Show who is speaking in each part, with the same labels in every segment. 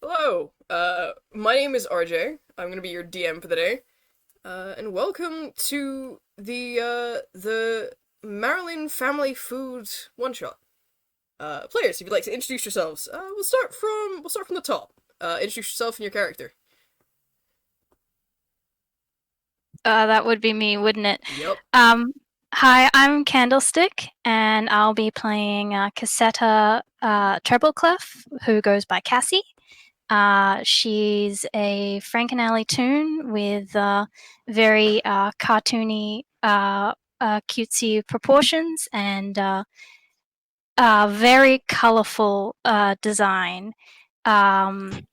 Speaker 1: Hello, my name is RJ. I'm gonna be your DM for the day. And welcome to the Marylin Family Foods one shot. Players, if you'd like to introduce yourselves, we'll start from the top. Introduce yourself and your character.
Speaker 2: That would be me, wouldn't it?
Speaker 1: Yep.
Speaker 2: Um, Hi, I'm Candlestick, and I'll be playing Cassetta Trebleclef, who goes by Cassie. She's a Frankenalley toon with very cartoony, cutesy proportions and very colourful design. Um,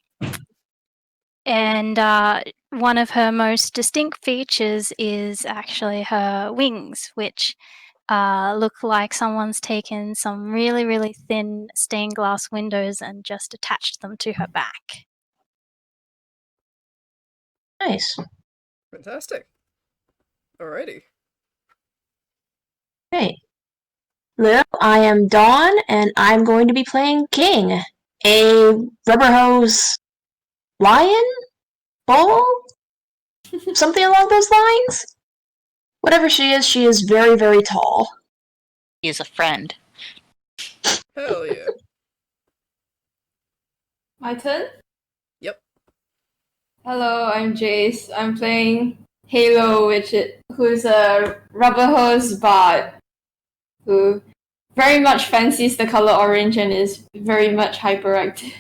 Speaker 2: and one of her most distinct features is actually her wings, which look like someone's taken some really, really thin stained glass windows and just attached them to her back.
Speaker 3: Nice.
Speaker 1: Fantastic. Alrighty.
Speaker 3: Hey. Hello, I am Dawn, and I'm going to be playing King, a rubber hose lion? Bull? Something along those lines? Whatever she is very, very tall.
Speaker 4: He is a friend.
Speaker 1: Hell yeah.
Speaker 5: My turn?
Speaker 1: Yep.
Speaker 5: Hello, I'm Jase. I'm playing Halo, who's a rubber hose bard who very much fancies the color orange and is very much hyperactive.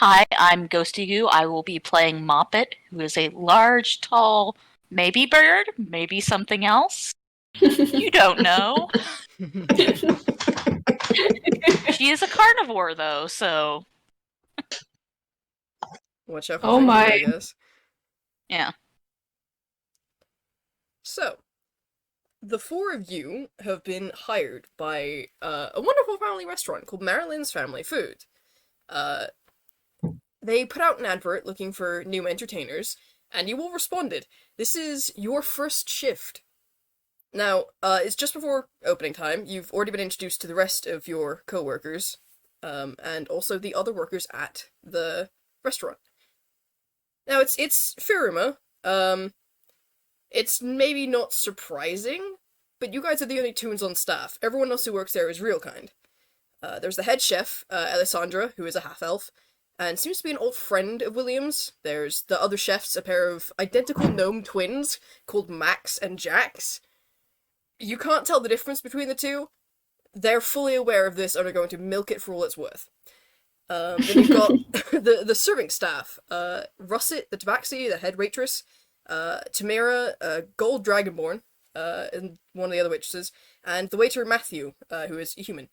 Speaker 4: Hi, I'm Ghosty. I will be playing Moppet, who is a large, tall, maybe bird, maybe something else. You don't know. She is a carnivore, though, so
Speaker 1: Watch out for
Speaker 5: Oh
Speaker 1: things,
Speaker 5: my.
Speaker 1: I guess.
Speaker 4: yeah.
Speaker 1: So, the four of you have been hired by a wonderful family restaurant called Marylin's Family Food. They put out an advert looking for new entertainers, and you all responded. This is your first shift. Now, it's just before opening time. You've already been introduced to the rest of your co-workers, and also the other workers at the restaurant. Now, it's Firuma. It's maybe not surprising, but you guys are the only toons on staff. Everyone else who works there is real kind. There's the head chef, Alessandra, who is a half-elf, and seems to be an old friend of William's. There's the other chefs, a pair of identical gnome twins called Max and Jax. You can't tell the difference between the two. They're fully aware of this and are going to milk it for all it's worth. Then you've got the serving staff. Russet, the tabaxi, the head waitress, Tamira, Gold Dragonborn, and one of the other waitresses, and the waiter Matthew, who is a human.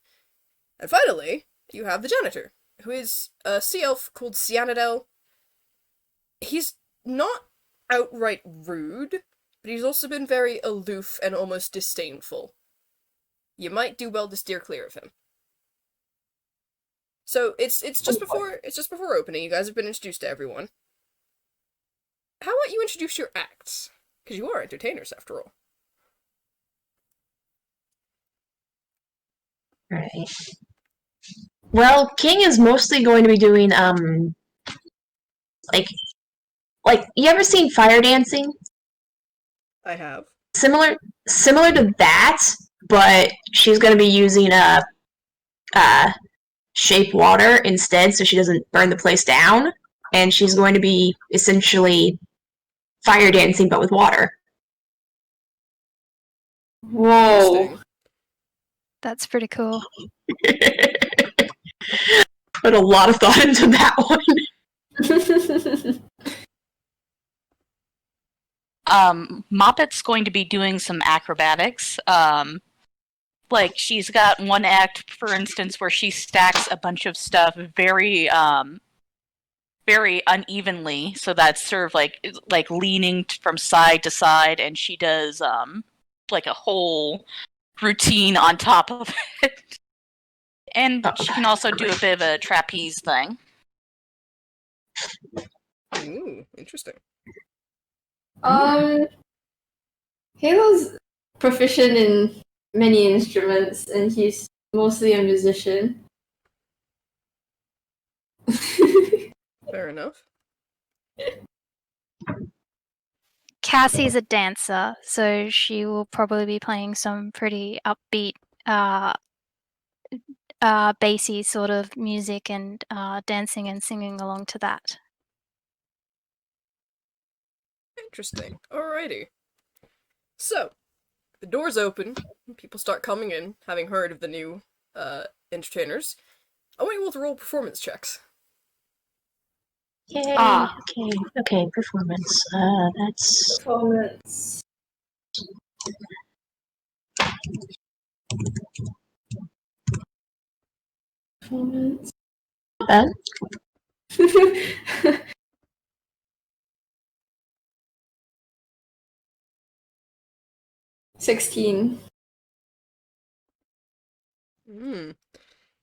Speaker 1: And finally, you have the janitor, who is a sea elf called Cyanidel. He's not outright rude, but he's also been very aloof and almost disdainful. You might do well to steer clear of him. So it's just before opening. You guys have been introduced to everyone. How about you introduce your acts? Because you are entertainers after all.
Speaker 3: Right. Well, King is mostly going to be doing, like, you ever seen fire dancing?
Speaker 1: I have.
Speaker 3: Similar to that, but she's going to be using shape water instead, so she doesn't burn the place down. And she's going to be essentially fire dancing, but with water.
Speaker 5: Whoa.
Speaker 2: That's pretty cool.
Speaker 3: Put a lot of thought into that one.
Speaker 4: Moppet's going to be doing some acrobatics. Like, she's got one act, for instance, where she stacks a bunch of stuff very unevenly, so that's sort of like leaning from side to side, and she does like a whole routine on top of it. And she can also do a bit of a trapeze thing.
Speaker 1: Ooh, interesting.
Speaker 5: Halo's proficient in many instruments, and he's mostly a musician.
Speaker 1: Fair enough.
Speaker 2: Cassie's a dancer, so she will probably be playing some pretty upbeat, bassy sort of music and dancing and singing along to that.
Speaker 1: Interesting. Alrighty. So, the doors open, people start coming in, having heard of the new entertainers. I want you all to roll performance checks.
Speaker 3: Yay.
Speaker 5: Ah.
Speaker 3: Okay, performance. That's
Speaker 5: Performance. Performance.
Speaker 3: bad.
Speaker 5: 16.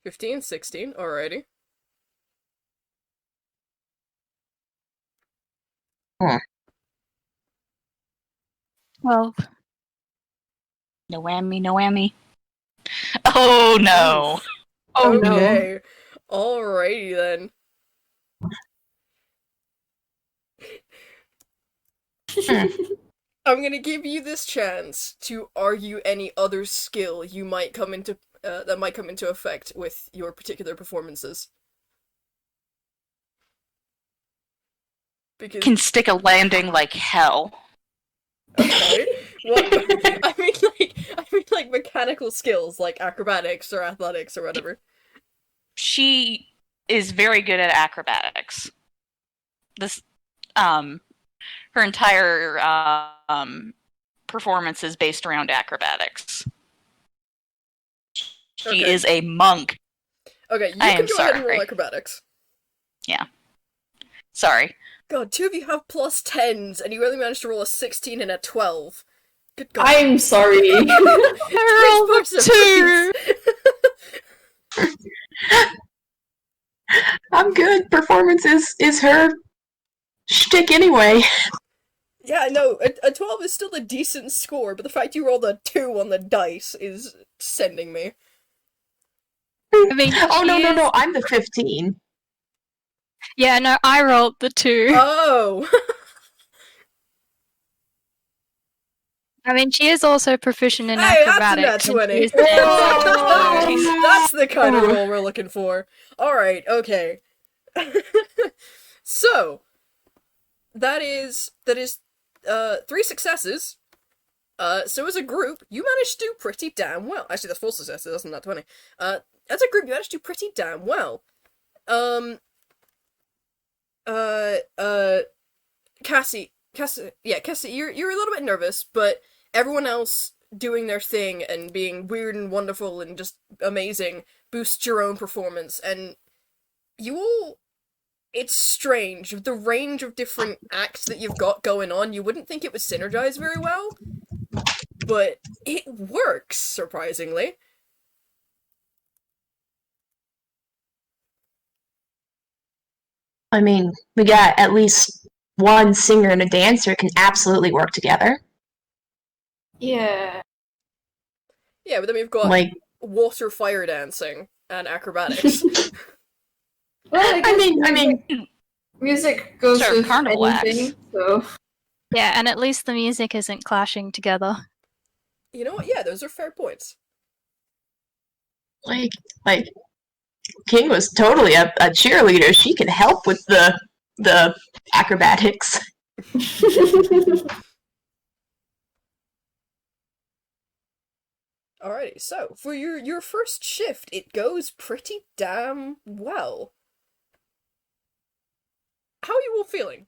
Speaker 1: 15, 16, alrighty.
Speaker 2: Well,
Speaker 4: No whammy, no whammy. Oh no.
Speaker 5: Oh no.
Speaker 1: Okay. Alrighty then. I'm gonna give you this chance to argue any other skill you might come into that might come into effect with your particular performances. Because
Speaker 4: Can stick a landing like hell.
Speaker 1: okay, what? I mean like mechanical skills like acrobatics or athletics or whatever.
Speaker 4: She is very good at acrobatics. This, her entire performance is based around acrobatics. She
Speaker 1: Okay.
Speaker 4: is a monk.
Speaker 1: Okay, you
Speaker 4: I
Speaker 1: can
Speaker 4: am
Speaker 1: go ahead and roll
Speaker 4: sorry.
Speaker 1: acrobatics.
Speaker 4: Sorry.
Speaker 1: God, two of you have plus 10s, and you only managed to roll a 16 and a 12. Good God.
Speaker 5: I'm sorry.
Speaker 4: I rolled a 2.
Speaker 3: I'm good. Performance is her shtick anyway.
Speaker 1: Yeah, no, a 12 is still a decent score, but the fact you rolled a 2 on the dice is sending me.
Speaker 2: I mean,
Speaker 3: Oh no,
Speaker 2: she
Speaker 3: no,
Speaker 2: is-
Speaker 3: no! I'm the 15.
Speaker 2: Yeah, no, I rolled the 2.
Speaker 1: Oh!
Speaker 2: I mean, she is also proficient in
Speaker 1: Hey, that's a nat
Speaker 2: acrobatics. and
Speaker 1: 20!
Speaker 2: she is dancing,
Speaker 3: Whoa!
Speaker 1: That's the kind of roll we're looking for. Alright, okay. So, that is 3 successes. So as a group, you managed to do pretty damn well. Actually, that's 4 successes, that's not 20. As a group, you managed to do pretty damn well. Cassie, you're a little bit nervous, but everyone else doing their thing and being weird and wonderful and just amazing boosts your own performance, and you all... It's strange. The range of different acts that you've got going on, you wouldn't think it would synergize very well, but it works, surprisingly.
Speaker 3: I mean, we got at least one singer and a dancer can absolutely work together.
Speaker 5: Yeah.
Speaker 1: Yeah, but then we've got
Speaker 3: Like,
Speaker 1: water fire dancing and acrobatics.
Speaker 5: Well,
Speaker 3: I mean,
Speaker 5: music goes
Speaker 4: Sort of
Speaker 5: with
Speaker 4: carnival
Speaker 5: anything,
Speaker 4: acts.
Speaker 5: so
Speaker 2: Yeah, and at least the music isn't clashing together.
Speaker 1: You know what? Yeah, those are fair points.
Speaker 3: like King was totally a cheerleader. She could help with the acrobatics.
Speaker 1: Alrighty, so for your first shift, it goes pretty damn well. How are you all feeling?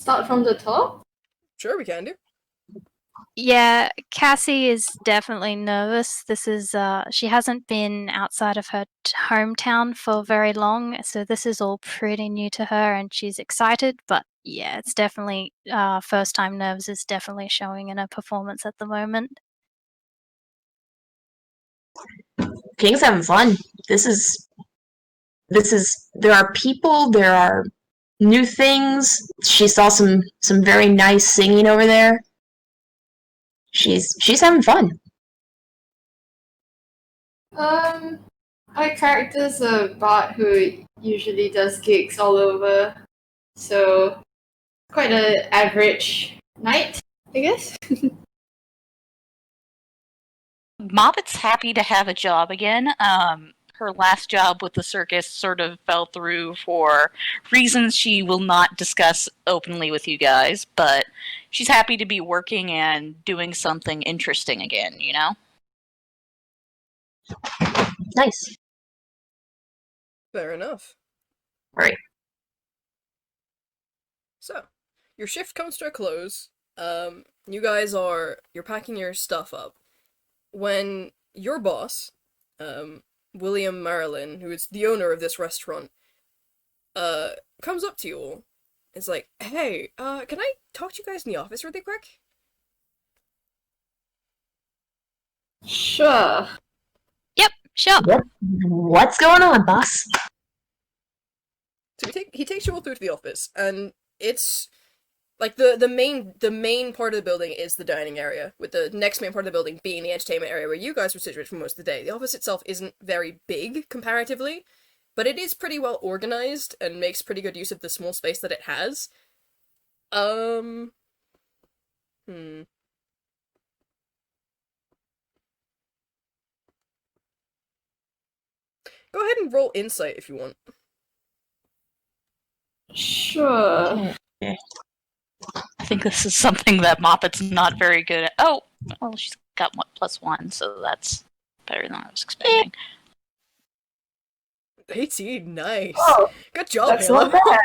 Speaker 5: Start from the top.
Speaker 1: Sure, we can do.
Speaker 2: Yeah, Cassie is definitely nervous. This is she hasn't been outside of her hometown for very long, so this is all pretty new to her and she's excited, but yeah, it's definitely first time nerves is definitely showing in her performance at the moment.
Speaker 3: King's having fun. This is there are people, there are new things. She saw some very nice singing over there. She's having fun.
Speaker 5: My character's a bot who usually does gigs all over, so quite an average night, I guess.
Speaker 4: Moppet's happy to have a job again. Her last job with the circus sort of fell through for reasons she will not discuss openly with you guys, but she's happy to be working and doing something interesting again, you know?
Speaker 3: Nice.
Speaker 1: Fair enough.
Speaker 3: Right.
Speaker 1: So, your shift comes to a close. You're packing your stuff up. When your boss, William Marylin, who is the owner of this restaurant, comes up to you all. It's like, hey, can I talk to you guys in the office really quick?
Speaker 5: Sure.
Speaker 2: Sure.
Speaker 3: What's going on, boss?
Speaker 1: So he takes you all through to the office, and it's like the main part of the building is the dining area, with the next main part of the building being the entertainment area where you guys were situated for most of the day. The office itself isn't very big comparatively, but it is pretty well organized and makes pretty good use of the small space that it has. Go ahead and roll insight if you want.
Speaker 5: Sure.
Speaker 4: I think this is something that Moppet's not very good at. Oh, well, she's got +1, so that's better than I was expecting.
Speaker 1: 18, nice.
Speaker 5: Oh,
Speaker 1: Good job,
Speaker 5: that's
Speaker 1: Halo.
Speaker 5: not bad.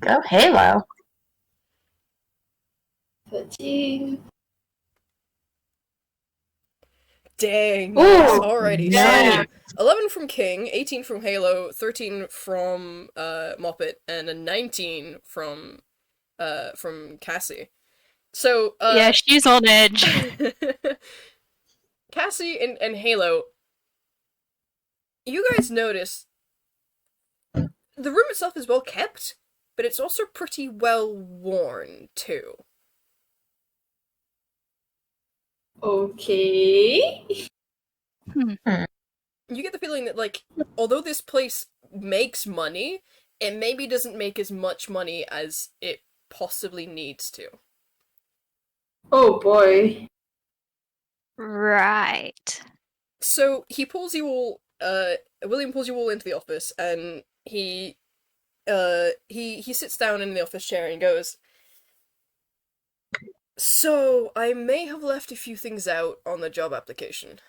Speaker 3: Go Halo.
Speaker 5: 13.
Speaker 1: Dang.
Speaker 5: Ooh,
Speaker 1: Nice. Alrighty.
Speaker 5: yeah.
Speaker 1: So 11 from King, 18 from Halo, 13 from Moppet, and a 19 from Cassie. So
Speaker 2: Yeah, she's on edge.
Speaker 1: Cassie and Halo, you guys notice the room itself is well kept, but it's also pretty well worn too.
Speaker 5: Okay.
Speaker 1: You get the feeling that, like, although this place makes money, it maybe doesn't make as much money as it possibly needs to.
Speaker 5: Oh boy.
Speaker 2: Right.
Speaker 1: So he pulls you all, William pulls you all into the office, and he sits down in the office chair and goes, so, I may have left a few things out on the job application.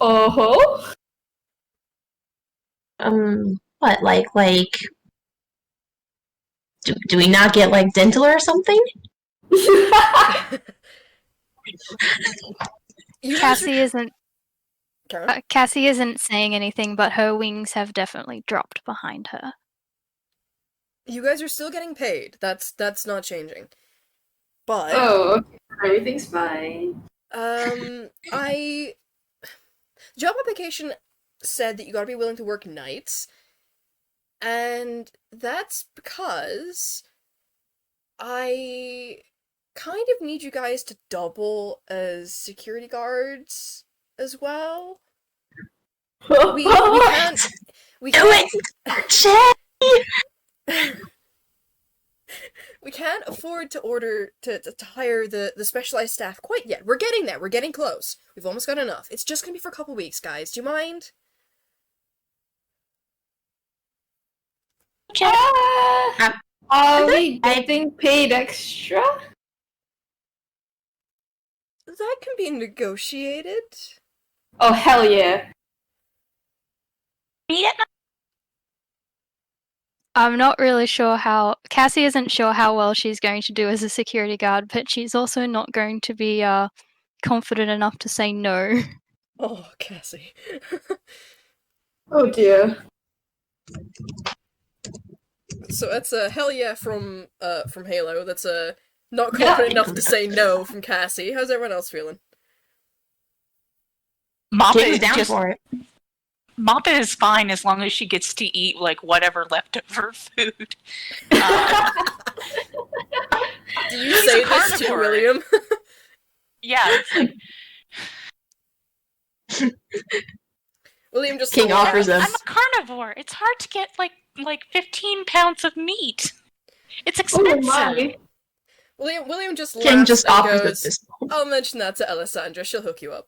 Speaker 5: Oh.
Speaker 3: What, like, do we not get, like, dental or something?
Speaker 2: Cassie isn't
Speaker 1: Karen?
Speaker 2: Cassie isn't saying anything, but her wings have definitely dropped behind her.
Speaker 1: You guys are still getting paid. That's not changing. But
Speaker 5: Oh, everything's fine.
Speaker 1: job application said that you gotta be willing to work nights, and that's because I kind of need you guys to double as security guards as well. We can't we can't afford to order to hire the specialized staff quite yet. We're getting there. We're getting close. We've almost got enough. It's just gonna be for a couple weeks, guys. Do you mind?
Speaker 5: Are we getting paid extra?
Speaker 1: That can be negotiated.
Speaker 5: Oh, hell yeah.
Speaker 2: I'm not really sure how Cassie isn't sure how well she's going to do as a security guard, but she's also not going to be confident enough to say no.
Speaker 1: Oh, Cassie.
Speaker 5: Oh dear.
Speaker 1: So that's a hell yeah from Halo. That's a not confident enough to say no from Cassie. How's everyone else feeling?
Speaker 3: King's down for it.
Speaker 4: Moppet is fine as long as she gets to eat like whatever leftover food.
Speaker 1: Do you say this to
Speaker 4: carnivore.
Speaker 1: William?
Speaker 4: Yeah, it's like
Speaker 1: William just
Speaker 3: King offers
Speaker 4: I'm
Speaker 3: us.
Speaker 4: a carnivore. It's hard to get like 15 pounds of meat. It's
Speaker 5: Oh
Speaker 4: expensive.
Speaker 5: my.
Speaker 1: William just laughs
Speaker 3: King just
Speaker 1: and
Speaker 3: offers
Speaker 1: goes,
Speaker 3: this.
Speaker 1: I'll mention that to Alessandra, she'll hook you up.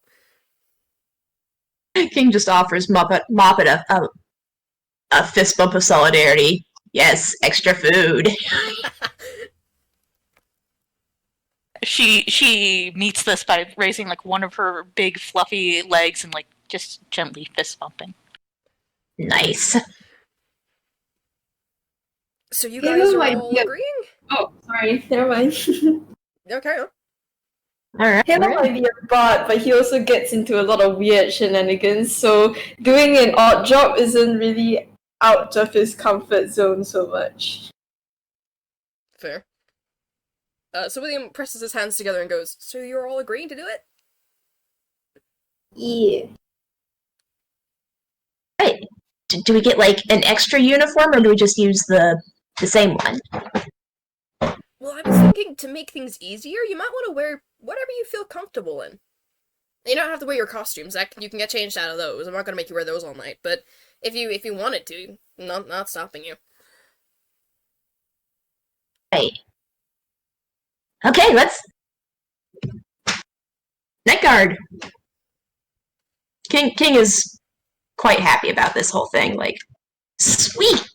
Speaker 3: King just offers Moppet a fist bump of solidarity. Yes, extra food.
Speaker 4: She meets this by raising like one of her big fluffy legs and like just gently fist bumping.
Speaker 3: Nice.
Speaker 1: So you
Speaker 5: Halo
Speaker 1: guys are
Speaker 5: might
Speaker 1: all
Speaker 5: be a-
Speaker 1: agreeing?
Speaker 5: Oh, sorry. Never mind.
Speaker 1: Okay.
Speaker 3: Alright.
Speaker 5: Halo might be a bard, but he also gets into a lot of weird shenanigans, so doing an odd job isn't really out of his comfort zone so much.
Speaker 1: Fair. So William presses his hands together and goes, so you're all agreeing to do it?
Speaker 5: Yeah.
Speaker 3: Right. Do we get like an extra uniform or do we just use the same one?
Speaker 1: Well, I was thinking to make things easier, you might want to wear whatever you feel comfortable in. You don't have to wear your costumes. You can get changed out of those. I'm not going to make you wear those all night, but if you wanted to, not stopping you.
Speaker 3: Right. Okay, let's... Neck guard. King is quite happy about this whole thing. Like, sweet!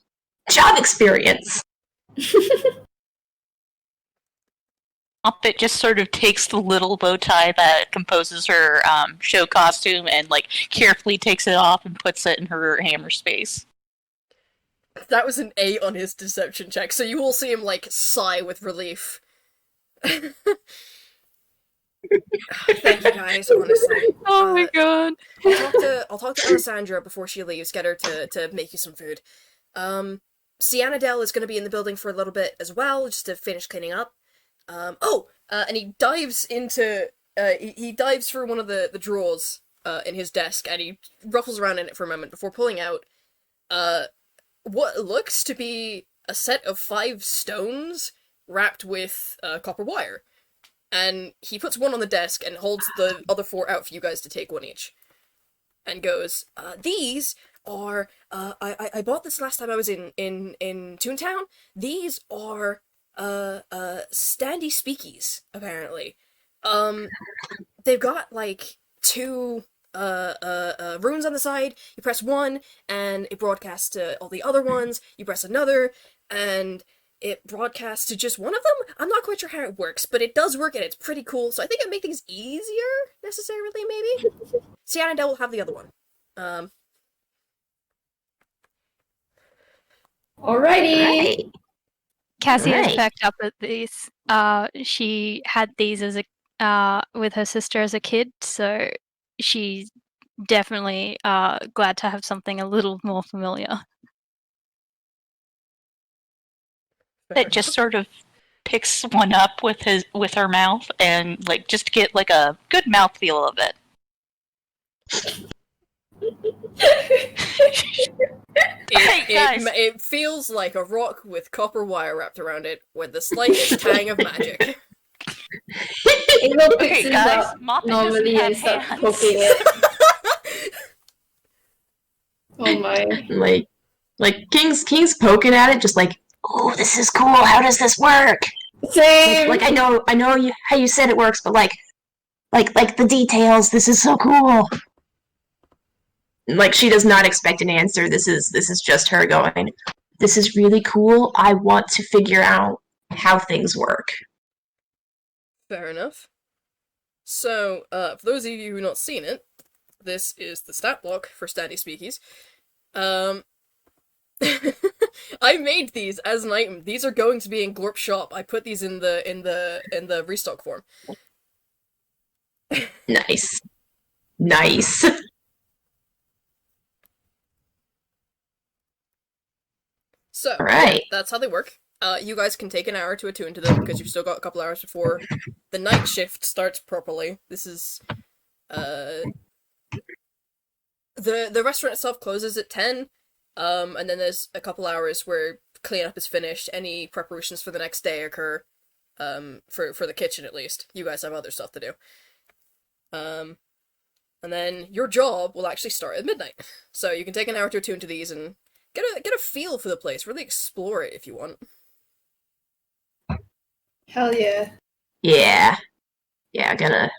Speaker 3: Job experience!
Speaker 4: Moppet just sort of takes the little bow tie that composes her show costume and like carefully takes it off and puts it in her hammer space.
Speaker 1: That was an 8 on his deception check, so you will see him, like, sigh with relief. Thank you guys, honestly.
Speaker 4: Oh my god.
Speaker 1: I'll talk to Alessandra before she leaves, get her to make you some food. Cianadel is going to be in the building for a little bit as well, just to finish cleaning up. And he dives into, he dives through one of the drawers, in his desk, and he ruffles around in it for a moment before pulling out, what looks to be a set of 5 stones wrapped with, copper wire. And he puts one on the desk and holds the other 4 out for you guys to take one each. And goes, these are, I bought this last time I was in Toontown. These are, standy speakies, apparently. They've got, like, 2, runes on the side. You press one, and it broadcasts to all the other ones. You press another, and it broadcasts to just one of them? I'm not quite sure how it works, but it does work, and it's pretty cool, so I think it'd make things easier, necessarily, maybe? Cianadel will have the other one.
Speaker 5: Alrighty.
Speaker 3: Right.
Speaker 2: Cassie has
Speaker 3: Right.
Speaker 2: perked up at these. She had these as with her sister as a kid, so she's definitely glad to have something a little more familiar.
Speaker 4: That just sort of picks one up with her mouth and like just to get like a good mouthfeel of it.
Speaker 1: It feels like a rock with copper wire wrapped around it with the slightest tang of magic.
Speaker 5: Halo
Speaker 4: Okay,
Speaker 5: picks it
Speaker 4: guys,
Speaker 5: up
Speaker 4: Moppet
Speaker 5: normally
Speaker 4: doesn't
Speaker 5: and
Speaker 4: have
Speaker 5: starts
Speaker 4: hands.
Speaker 5: poking it. Oh my.
Speaker 3: Like King's poking at it, just like, oh, this is cool. How does this work?
Speaker 5: Same.
Speaker 3: Like I know how you said it works, but like the details. This is so cool. Like she does not expect an answer. This is just her going, this is really cool. I want to figure out how things work.
Speaker 1: Fair enough. So, for those of you who have not seen it, this is the stat block for Standy Speakies. I made these as an item. These are going to be in Glorp's shop. I put these in the restock form.
Speaker 3: Nice. Nice.
Speaker 1: So,
Speaker 3: Alright.
Speaker 1: that's how they work. You guys can take an hour to attune to them, because you've still got a couple hours before the night shift starts properly. This is, The restaurant itself closes at 10, and then there's a couple hours where cleanup is finished. Any preparations for the next day occur, for the kitchen at least. You guys have other stuff to do. And then your job will actually start at midnight. So you can take an hour to attune to these and get a feel for the place. Really explore it if you want.
Speaker 5: Hell yeah.
Speaker 3: Yeah. Yeah, I'm gonna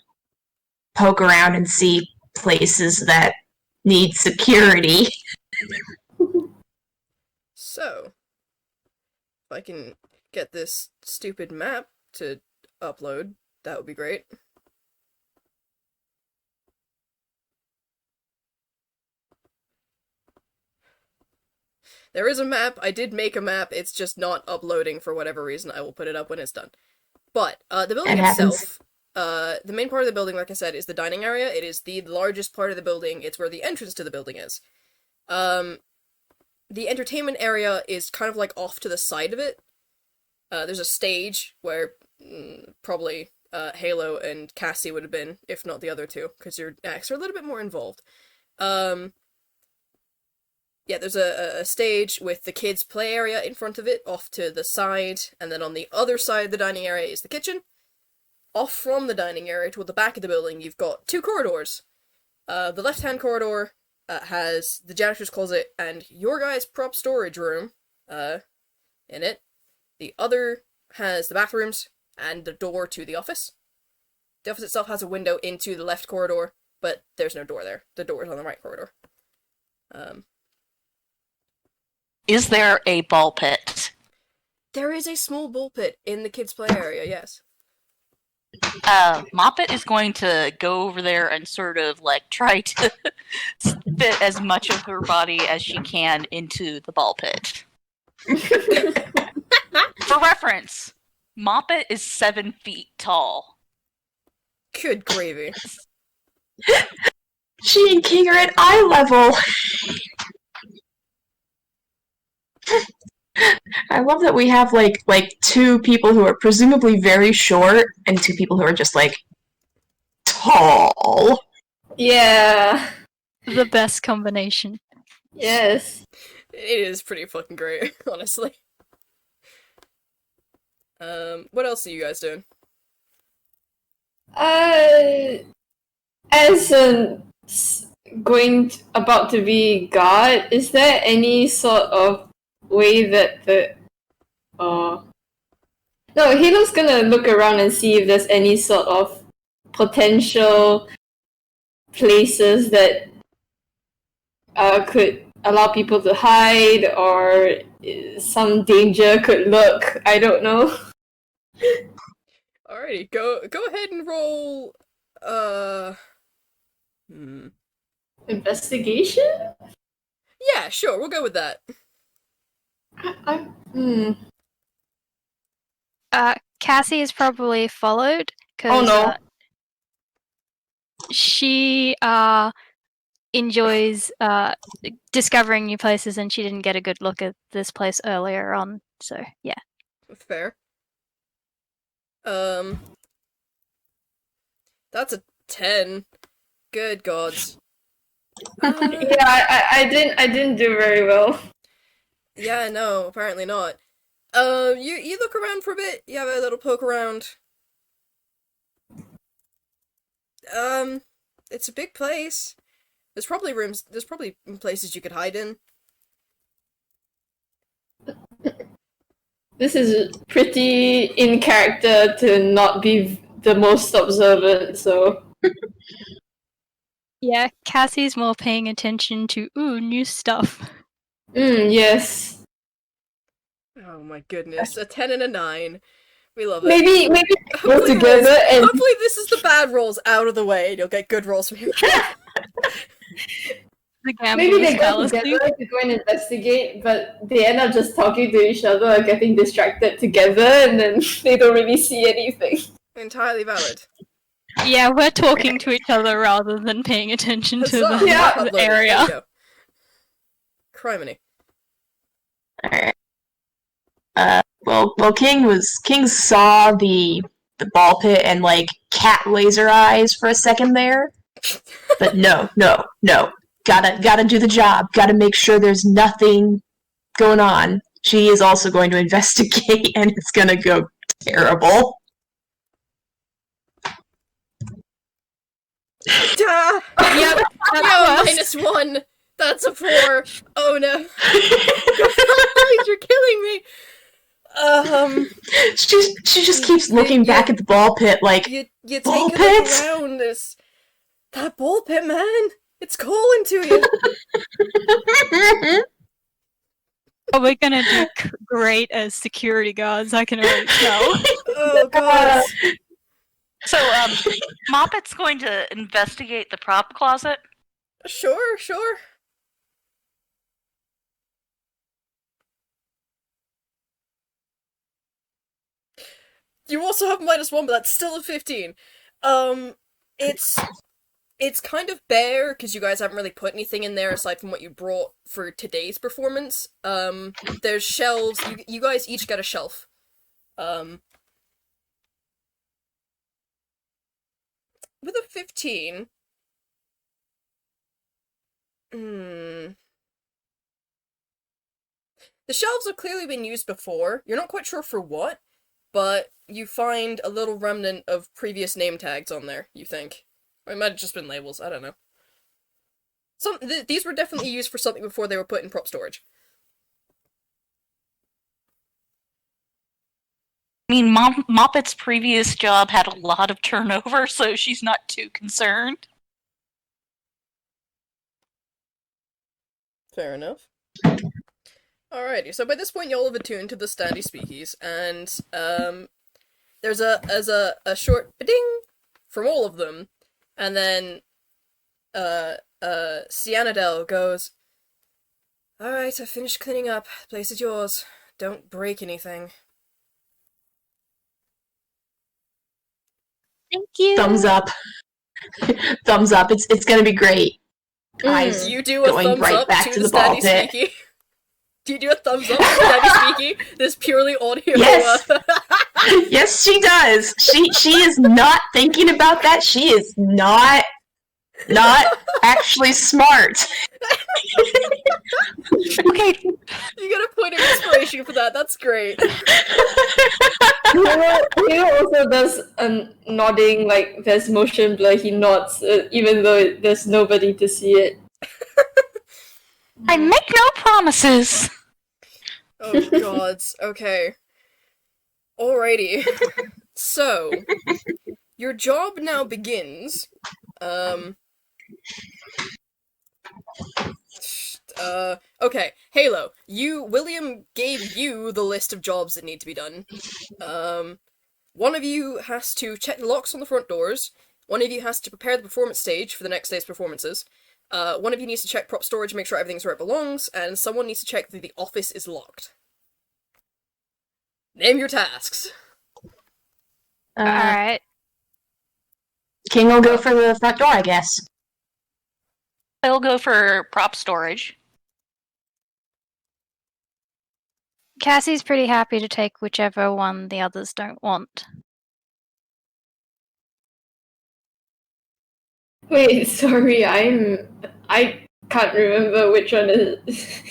Speaker 3: poke around and see places that need security.
Speaker 1: So, if I can get this stupid map to upload, that would be great. There is a map. I did make a map. It's just not uploading for whatever reason. I will put it up when it's done. But the building
Speaker 3: It happens.
Speaker 1: itself, the main part of the building, like I said, is the dining area. It is the largest part of the building. It's where the entrance to the building is. The entertainment area is kind of like off to the side of it. There's a stage where probably Halo and Cassie would have been, if not the other two, because your acts are a little bit more involved. Yeah, there's a stage with the kids' play area in front of it, off to the side, and then on the other side of the dining area is the kitchen. Off from the dining area toward the back of the building, you've got two corridors. The left-hand corridor has the janitor's closet and your guys' prop storage room in it. The other has the bathrooms and the door to the office. The office itself has a window into the left corridor, but there's no door there. The door is on the right corridor.
Speaker 4: Is there a ball pit?
Speaker 1: There is a small ball pit in the kids' play area, yes.
Speaker 4: Moppet is going to go over there and sort of like try to fit as much of her body as she can into the ball pit. For reference, Moppet is 7 feet tall.
Speaker 1: Good gravy.
Speaker 3: She and King are at eye level. I love that we have like two people who are presumably very short and two people who are just like tall.
Speaker 5: Yeah.
Speaker 2: The best combination.
Speaker 5: Yes.
Speaker 1: It is pretty fucking great, honestly. What else are you guys doing?
Speaker 5: As about to be God, is there any sort of way that no, Halo's gonna look around and see if there's any sort of potential places that could allow people to hide, or some danger could lurk. I don't know.
Speaker 1: Alrighty, go ahead and roll.
Speaker 5: Investigation?
Speaker 1: Yeah, sure, we'll go with that.
Speaker 2: Cassie is probably followed because
Speaker 5: Oh no.
Speaker 2: she enjoys discovering new places, and she didn't get a good look at this place earlier on. So yeah.
Speaker 1: Fair. That's a 10. Good gods.
Speaker 5: Yeah, I didn't do very well.
Speaker 1: Yeah, no, apparently not. You look around for a bit, you have a little poke around. It's a big place. There's probably places you could hide in.
Speaker 5: This is pretty in character to not be the most observant, so...
Speaker 2: Yeah, Cassie's more paying attention to new stuff.
Speaker 5: Yes.
Speaker 1: Oh my goodness, a 10 and a 9. We love it.
Speaker 5: Maybe go
Speaker 1: Hopefully
Speaker 5: together and...
Speaker 1: Hopefully this is the bad rolls out of the way and you'll get good rolls from here.
Speaker 2: The gamble
Speaker 5: Maybe they
Speaker 2: is
Speaker 5: go
Speaker 2: fallacy.
Speaker 5: together to go and investigate, but they end up just talking to each other or getting distracted together, and then they don't really see anything.
Speaker 1: Entirely valid.
Speaker 2: Yeah, we're talking to each other rather than paying attention to
Speaker 1: Huzzah!
Speaker 2: the
Speaker 5: Yeah.
Speaker 1: Upload it. There
Speaker 2: area.
Speaker 1: you go. Criminy.
Speaker 3: Alright. Well, King saw the ball pit and like cat laser eyes for a second there, but no. Gotta do the job. Gotta make sure there's nothing going on. She is also going to investigate, and it's gonna go terrible.
Speaker 1: Duh! Yep, -1. That's a 4. Oh no. Guys, you're killing me.
Speaker 3: She just keeps looking back at the ball pit like,
Speaker 1: you
Speaker 3: ball
Speaker 1: take a look
Speaker 3: pit?
Speaker 1: around this. That ball pit, man. It's calling to you.
Speaker 2: Oh, we're gonna do great as security guards, I can already tell.
Speaker 1: Oh god.
Speaker 4: So, Moppet's going to investigate the prop closet.
Speaker 1: Sure. You also have -1, but that's still a 15. It's kind of bare, because you guys haven't really put anything in there aside from what you brought for today's performance. There's shelves. You guys each get a shelf. With a 15... The shelves have clearly been used before. You're not quite sure for what, but you find a little remnant of previous name tags on there, you think. Or it might have just been labels, I don't know. These were definitely used for something before they were put in prop storage.
Speaker 4: I mean, Moppet's previous job had a lot of turnover, so she's not too concerned.
Speaker 1: Fair enough. Alrighty, so by this point y'all have attuned to the standy speakies, and there's a short ding from all of them, and then Cyanidel goes, "Alright, I finished cleaning up. The place is yours. Don't break anything."
Speaker 2: Thank you.
Speaker 3: Thumbs up. Thumbs up. It's gonna be great. Eyes
Speaker 1: You do a
Speaker 3: going
Speaker 1: thumbs
Speaker 3: right
Speaker 1: up
Speaker 3: back
Speaker 1: to
Speaker 3: the
Speaker 1: the
Speaker 3: ball
Speaker 1: standy
Speaker 3: pit.
Speaker 1: speaky. Do you do a thumbs up to the standy speaky? This purely audio.
Speaker 3: Yes. Yes, she does. She is not thinking about that. She is not actually smart.
Speaker 4: Okay.
Speaker 1: You get a point of inspiration for that. That's great.
Speaker 5: He also does a nodding, like there's motion blur. He nods, even though there's nobody to see it.
Speaker 4: I make no promises.
Speaker 1: Oh gods. Okay. Alrighty. So, your job now begins. Okay, Halo, William gave you the list of jobs that need to be done. One of you has to check the locks on the front doors, one of you has to prepare the performance stage for the next day's performances, one of you needs to check prop storage and make sure everything's where it belongs, and someone needs to check that the office is locked. Name your tasks.
Speaker 2: Alright.
Speaker 3: King will go for the front door, I guess.
Speaker 4: I'll go for prop storage.
Speaker 2: Cassie's pretty happy to take whichever one the others don't want.
Speaker 5: Wait, sorry, I can't remember which one it is.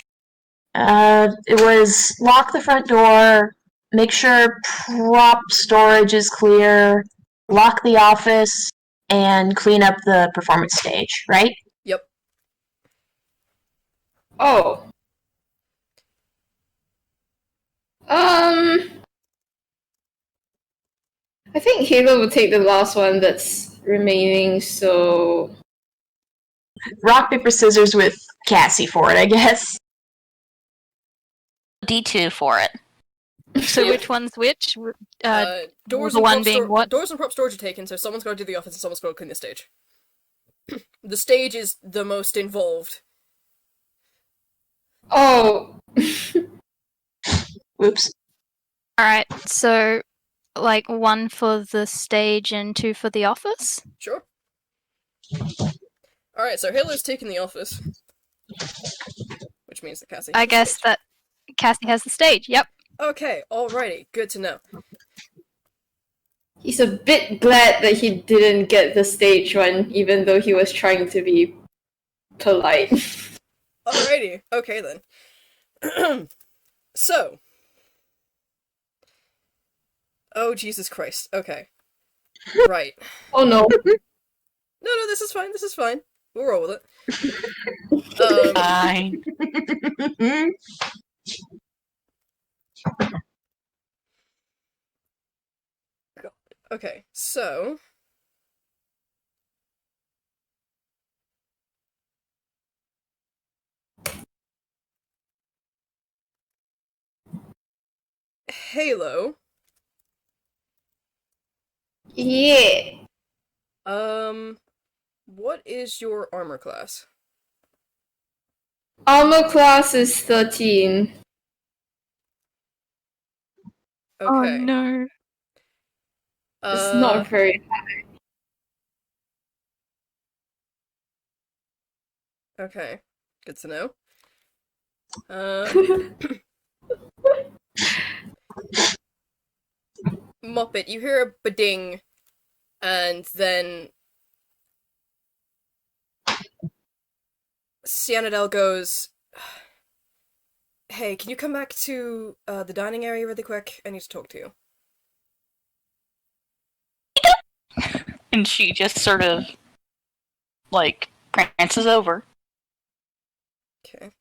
Speaker 3: It was lock the front door, make sure prop storage is clear, lock the office, and clean up the performance stage, right?
Speaker 1: Yep.
Speaker 5: Oh. I think Halo will take the last one that's remaining, so...
Speaker 3: Rock, paper, scissors with Cassie for it, I guess.
Speaker 4: D2 for it.
Speaker 2: So which one's which?
Speaker 1: Doors
Speaker 2: the
Speaker 1: and
Speaker 2: one
Speaker 1: prop
Speaker 2: being what?
Speaker 1: Doors and prop storage are taken, so someone's got to do the office and someone's got to clean the stage. The stage is the most involved.
Speaker 5: Oh.
Speaker 3: Whoops.
Speaker 2: Alright, so like one for the stage and two for the office?
Speaker 1: Sure. Alright, so Halo's taking the office. Which means that Cassie has
Speaker 2: I
Speaker 1: the
Speaker 2: guess
Speaker 1: stage.
Speaker 2: that Cassie has the stage, yep.
Speaker 1: Okay, alrighty, good to know.
Speaker 5: He's a bit glad that he didn't get the stage one, even though he was trying to be polite.
Speaker 1: Alrighty. Okay then. So. Oh Jesus Christ. Okay. Right.
Speaker 5: Oh no.
Speaker 1: No, this is fine. This is fine. We'll roll with it.
Speaker 4: Fine.
Speaker 1: Okay, so Halo.
Speaker 5: Yeah.
Speaker 1: What is your armor class?
Speaker 5: Armor class is 13.
Speaker 2: Oh
Speaker 1: Okay.
Speaker 2: no.
Speaker 5: It's not very
Speaker 1: Okay. Good to know. Moppet, you hear a ba-ding, and then Cyanidel goes, "Hey, can you come back to the dining area really quick? I need to talk to you."
Speaker 4: And she just sort of, like, prances over.
Speaker 1: Okay.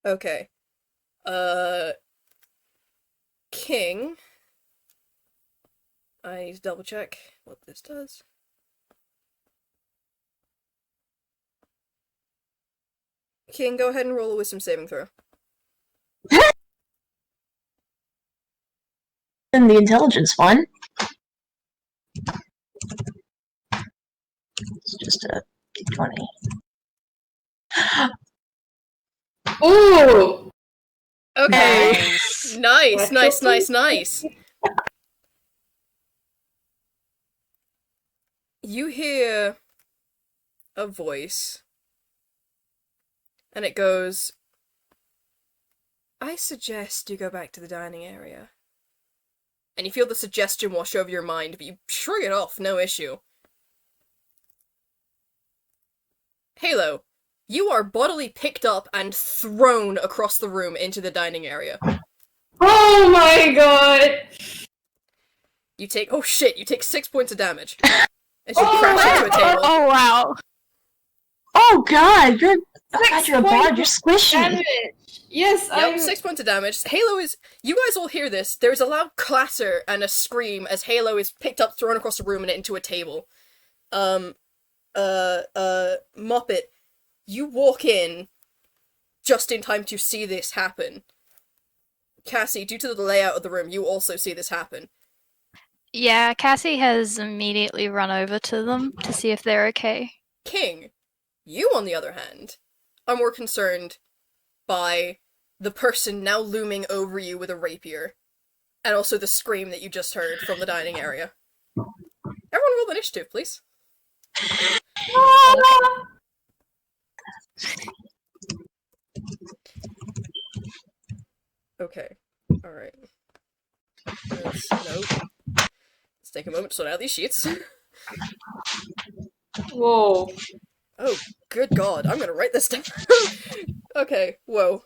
Speaker 1: Okay. King. I need to double check what this does. King, go ahead and roll a wisdom saving throw.
Speaker 3: And the intelligence one. It's just a d20.
Speaker 5: Ooh!
Speaker 1: Okay.
Speaker 4: Nice.
Speaker 1: Nice. You hear a voice, and it goes, "I suggest you go back to the dining area." And you feel the suggestion wash over your mind, but you shrug it off, no issue. Halo, you are bodily picked up and thrown across the room into the dining area.
Speaker 5: Oh my god!
Speaker 1: You take 6 points of damage. As you crash into a table.
Speaker 2: Oh wow.
Speaker 3: Oh god, you're
Speaker 5: Six
Speaker 3: a bard, you're squishy.
Speaker 5: Damage. Yes,
Speaker 1: Yep, 6 points of damage. Halo is... You guys all hear this. There's a loud clatter and a scream as Halo is picked up, thrown across the room, and into a table. Moppet, you walk in just in time to see this happen. Cassie, due to the layout of the room, you also see this happen.
Speaker 2: Yeah, Cassie has immediately run over to them to see if they're okay.
Speaker 1: King, you, on the other hand, are more concerned by the person now looming over you with a rapier, and also the scream that you just heard from the dining area. Everyone roll initiative, please. Okay. Alright. Let's take a moment to sort out these sheets.
Speaker 5: Whoa.
Speaker 1: Oh, good god, I'm gonna write this down. Okay, whoa.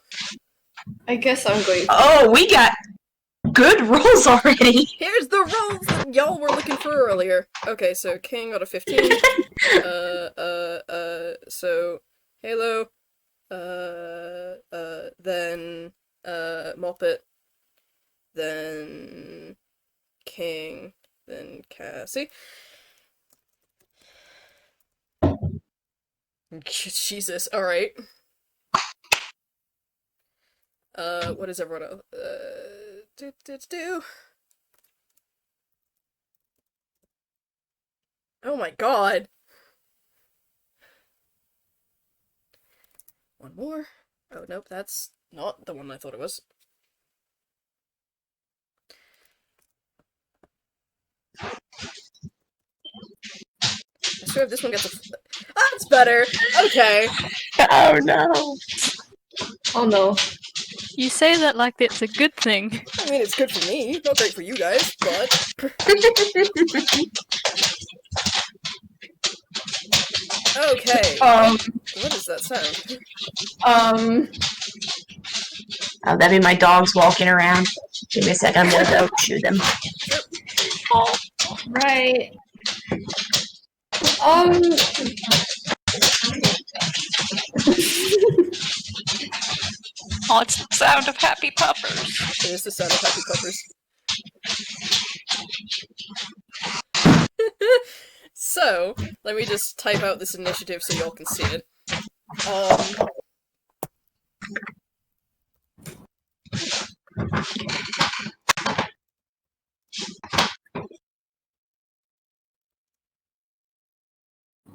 Speaker 5: I guess I'm going.
Speaker 3: Oh, we got good rolls already.
Speaker 1: Here's the rolls that y'all were looking for earlier. Okay, so King got a 15. So Halo, then Moppet, then King, then Cassie. Jesus, alright. What is everyone else? Oh my god! One more. Oh, nope, that's not the one I thought it was. I swear if this one gets a... That's better! Okay!
Speaker 3: Oh no.
Speaker 5: Oh no.
Speaker 2: You say that like it's a good thing.
Speaker 1: I mean, it's good for me. Not great for you guys, but... Okay. What is that sound?
Speaker 3: Oh, that'd be my dogs walking around. Give me a second, I'm gonna go shoot them.
Speaker 1: Sure.
Speaker 5: Right.
Speaker 4: Oh, it's the sound of happy puppers.
Speaker 1: It is the sound of happy puppers. So, let me just type out this initiative so y'all can see it.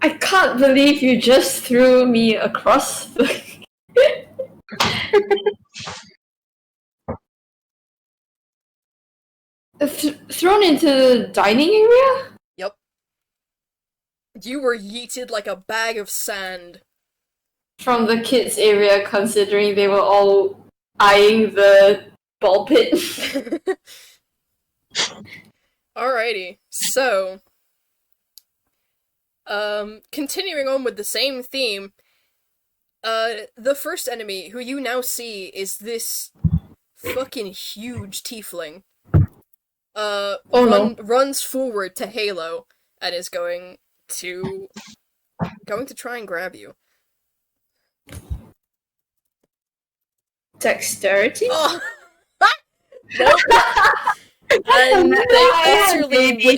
Speaker 5: I can't believe you just threw me across the... thrown into the dining area?
Speaker 1: Yep. You were yeeted like a bag of sand.
Speaker 5: From the kids' area, considering they were all eyeing the ball pit.
Speaker 1: Alrighty, so... continuing on with the same theme, the first enemy, who you now see, is this fucking huge tiefling. Runs forward to Halo, and is going to try and grab you.
Speaker 5: Dexterity?
Speaker 1: Oh! Nope. And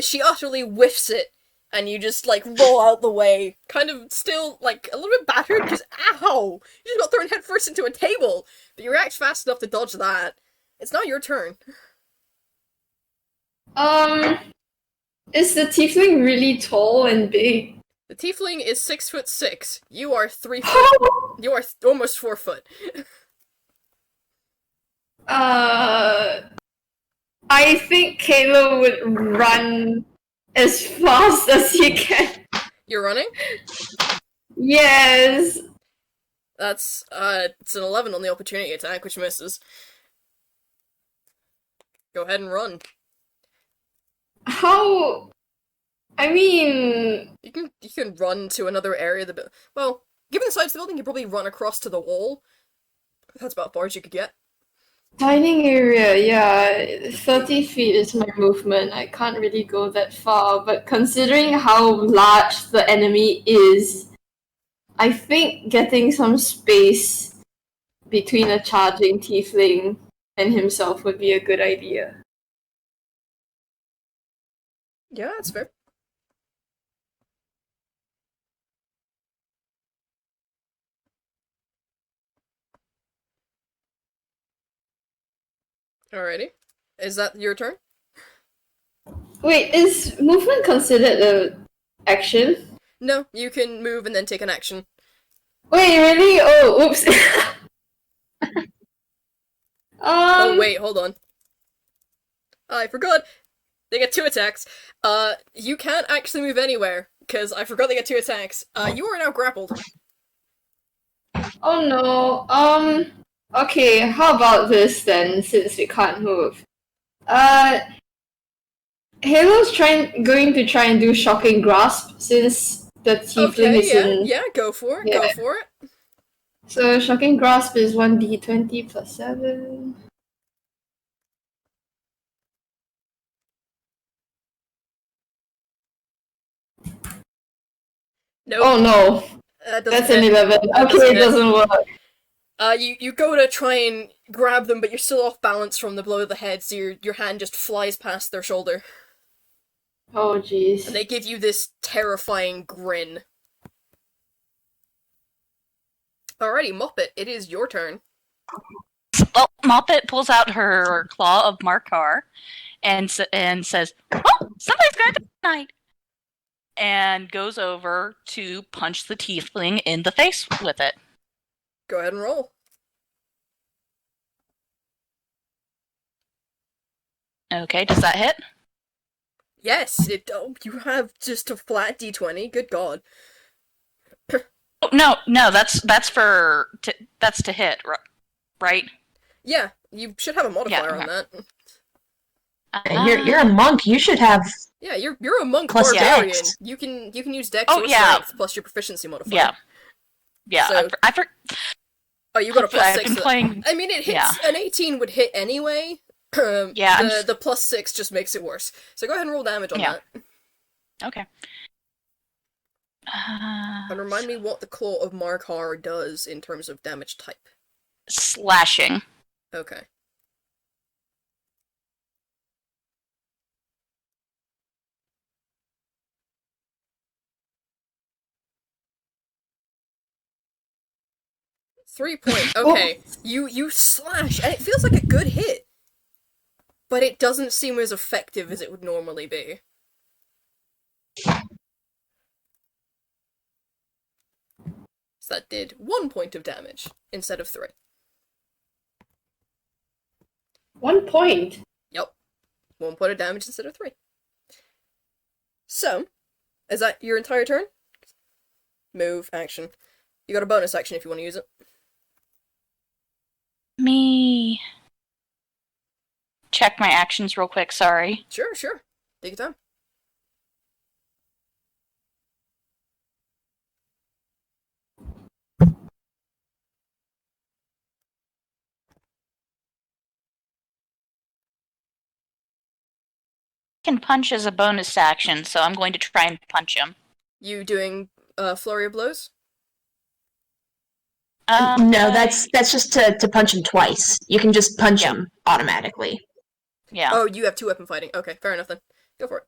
Speaker 1: she utterly whiffs it, and you just, like, roll out the way, kind of still, like, a little bit battered, because, ow! You just got thrown headfirst into a table! But you react fast enough to dodge that. It's now your turn.
Speaker 5: Is the tiefling really tall and big?
Speaker 1: The tiefling is 6'6". You are 3 foot. You are almost 4 foot.
Speaker 5: I think Kayla would run as fast as he can.
Speaker 1: You're running?
Speaker 5: Yes.
Speaker 1: That's, it's an 11 on the opportunity attack, which misses. Go ahead and run.
Speaker 5: How? I mean...
Speaker 1: You can run to another area of the building. Well, given the size of the building, you probably run across to the wall. That's about as far as you could get.
Speaker 5: Dining area, yeah. 30 feet is my movement. I can't really go that far, but considering how large the enemy is, I think getting some space between a charging tiefling and himself would be a good idea.
Speaker 1: Yeah, that's fair. Alrighty. Is that your turn?
Speaker 5: Wait, is movement considered an action?
Speaker 1: No, you can move and then take an action.
Speaker 5: Wait, really? Oh, oops.
Speaker 1: Oh, wait, hold on. I forgot. They get 2 attacks. You can't actually move anywhere, because I forgot they get 2 attacks. You are now grappled.
Speaker 5: Oh no. Okay, how about this then, since we can't move? Halo's going to try and do Shocking Grasp, since the tiefling is in...
Speaker 1: Yeah, go for it, go for it.
Speaker 5: So, Shocking Grasp is 1d20 plus 7.
Speaker 1: Nope.
Speaker 5: Oh no, that's an 11. Okay, it doesn't work.
Speaker 1: You go to try and grab them, but you're still off balance from the blow of the head, so your hand just flies past their shoulder.
Speaker 5: Oh jeez.
Speaker 1: And they give you this terrifying grin. Alrighty, Moppet, it is your turn.
Speaker 4: Well, Moppet pulls out her claw of Markar and says, "Oh, somebody's gonna die tonight," and goes over to punch the tiefling in the face with it.
Speaker 1: Go ahead and roll.
Speaker 4: Okay, does that hit?
Speaker 1: Yes, you have just a flat d20. Good god.
Speaker 4: Oh, no, that's to hit, right?
Speaker 1: Yeah, you should have a modifier on
Speaker 4: okay.
Speaker 1: that.
Speaker 3: You're a monk. You should have.
Speaker 1: Yeah, you're a monk
Speaker 3: Plus
Speaker 1: barbarian.
Speaker 3: Dex.
Speaker 1: You can use Dex
Speaker 4: Oh,
Speaker 1: or
Speaker 4: yeah.
Speaker 1: Strength plus your proficiency modifier.
Speaker 4: Yeah. Yeah,
Speaker 1: So- Oh, you got a plus
Speaker 4: I've
Speaker 1: 6
Speaker 4: been
Speaker 1: to that.
Speaker 4: playing.
Speaker 1: I mean, it hits.
Speaker 4: Yeah.
Speaker 1: An 18 would hit anyway.
Speaker 4: Yeah, I'm
Speaker 1: The plus 6 just makes it worse. So go ahead and roll damage on
Speaker 4: Yeah.
Speaker 1: that.
Speaker 4: Okay.
Speaker 1: And remind me what the Claw of Markar does in terms of damage type.
Speaker 4: Slashing.
Speaker 1: Okay. Okay, you slash, and it feels like a good hit, but it doesn't seem as effective as it would normally be. So that did 1 point of damage instead of 3.
Speaker 5: 1 point.
Speaker 1: Yep. 1 point of damage instead of 3. So, is that your entire turn? Move, action. You got a bonus action if you want to use it.
Speaker 4: Me check my actions real quick, sorry.
Speaker 1: Sure. Take your time.
Speaker 4: Can punch as a bonus action, so I'm going to try and punch him.
Speaker 1: You doing flurry of blows?
Speaker 3: No, that's just to punch him twice. You can just punch him automatically.
Speaker 4: Yeah.
Speaker 1: Oh, you have 2 weapon fighting. Okay, fair enough then. Go for it.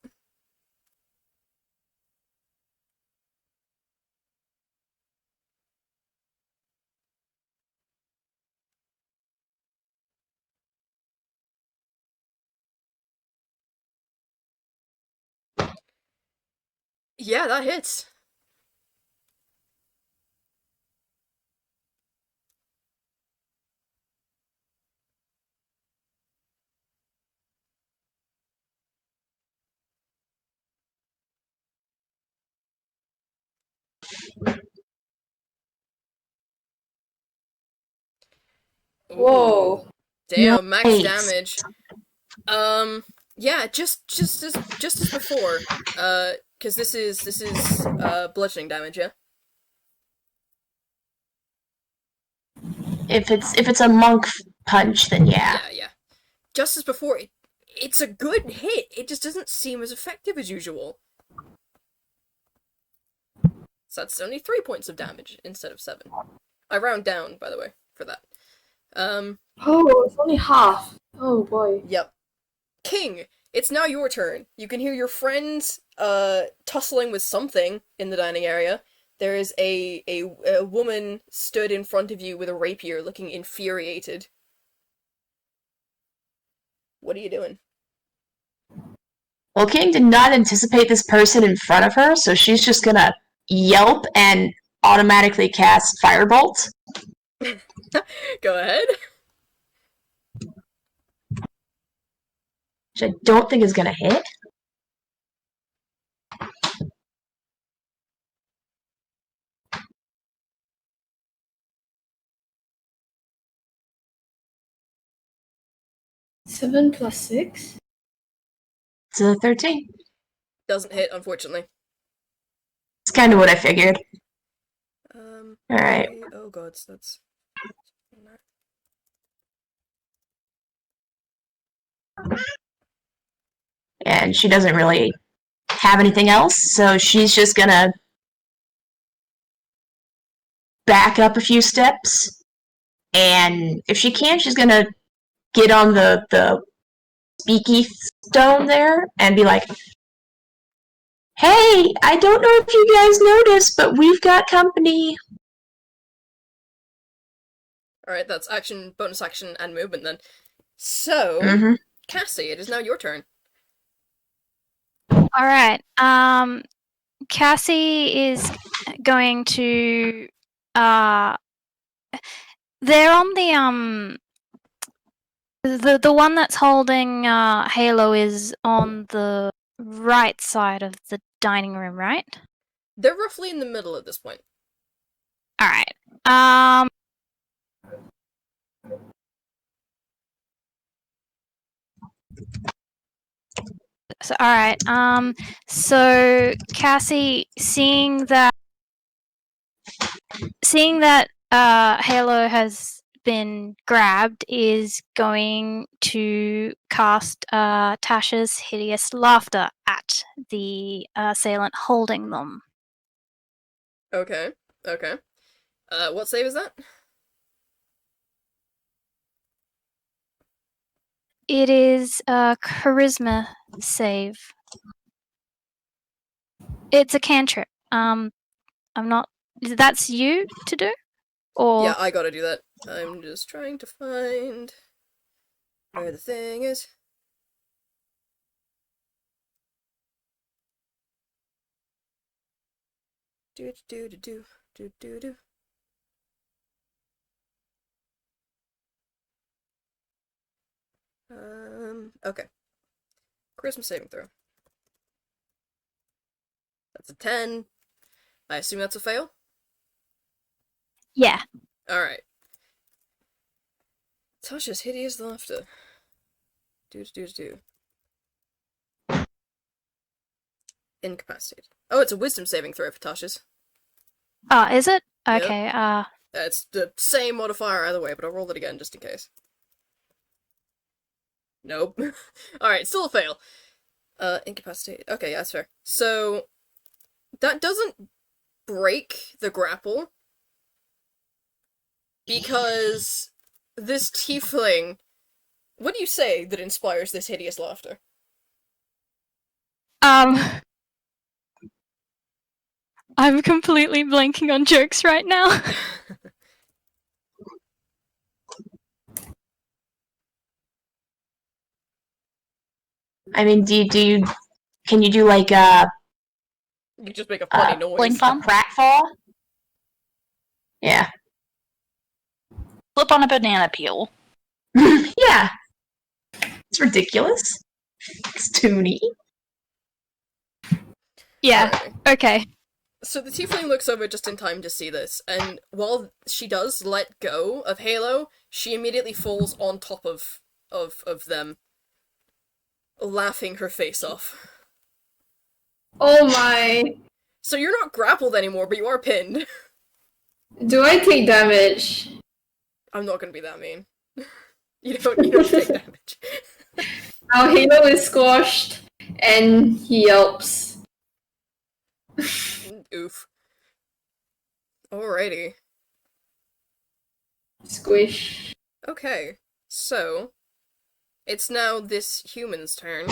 Speaker 1: Yeah, that hits.
Speaker 5: Whoa.
Speaker 1: Damn, max
Speaker 3: Nice.
Speaker 1: damage. Yeah, just as before. Because this is bludgeoning damage, yeah.
Speaker 3: If it's a monk punch, then yeah.
Speaker 1: Yeah. Just as before, it's a good hit. It just doesn't seem as effective as usual. So that's only 3 points of damage instead of 7. I round down, by the way, for that.
Speaker 5: Oh, it's only half. Oh boy.
Speaker 1: Yep. King, it's now your turn. You can hear your friends tussling with something in the dining area. There is a woman stood in front of you with a rapier, looking infuriated. What are you doing?
Speaker 3: Well, King did not anticipate this person in front of her, so she's just gonna yelp and automatically cast Firebolt.
Speaker 1: Go ahead.
Speaker 3: Which I don't think is gonna hit.
Speaker 5: Seven plus 6?
Speaker 3: It's a 13.
Speaker 1: Doesn't hit, unfortunately.
Speaker 3: It's kind of what I figured. Alright.
Speaker 1: Oh god, that's...
Speaker 3: And she doesn't really have anything else, so she's just gonna back up a few steps, and if she can, she's gonna get on the speaky stone there and be like, "Hey, I don't know if you guys noticed, but we've got company."
Speaker 1: Alright, that's action, bonus action, and movement then. So,
Speaker 3: Mm-hmm.
Speaker 1: Cassie, it is now your turn.
Speaker 2: All right. Cassie is going to. They're on the one that's holding Halo is on the right side of the dining room, right?
Speaker 1: They're roughly in the middle at this point.
Speaker 2: All right. So all right. So Cassie, seeing that Halo has been grabbed, is going to cast Tasha's Hideous Laughter at the assailant holding them.
Speaker 1: Okay. What save is that?
Speaker 2: It is a charisma save. It's a cantrip. I'm not. That's you to do, or
Speaker 1: Yeah, I gotta do that. I'm just trying to find where the thing is. Do do do do do do do. Okay. Charisma saving throw. That's a 10. I assume that's a fail?
Speaker 2: yeah.
Speaker 1: Alright. Tasha's Hideous Laughter. Do. Incapacitated. Oh, it's a wisdom saving throw for Tasha's.
Speaker 2: Is it?
Speaker 1: Yep.
Speaker 2: Okay.
Speaker 1: It's the same modifier either way, but I'll roll it again just in case. Nope. Alright, still a fail. Incapacitated. Okay, yeah, that's fair. So, that doesn't break the grapple, because this tiefling... What do you say that inspires this hideous laughter?
Speaker 2: I'm completely blanking on jokes right now.
Speaker 3: I mean, can you do like a
Speaker 1: You just make a funny noise.
Speaker 4: Blink bomb?
Speaker 3: pratfall? Yeah.
Speaker 4: Flip on a banana peel.
Speaker 3: Yeah. It's ridiculous. It's toony.
Speaker 2: Yeah.
Speaker 1: Alrighty.
Speaker 2: Okay.
Speaker 1: So the tiefling looks over just in time to see this, and while she does let go of Halo, she immediately falls on top of them, laughing her face off.
Speaker 5: Oh my.
Speaker 1: So you're not grappled anymore, but you are pinned.
Speaker 5: Do I take damage?
Speaker 1: I'm not gonna be that mean. You don't take damage.
Speaker 5: Our Halo is squashed and he yelps.
Speaker 1: Oof. Alrighty.
Speaker 5: Squish.
Speaker 1: Okay, so it's now this human's turn.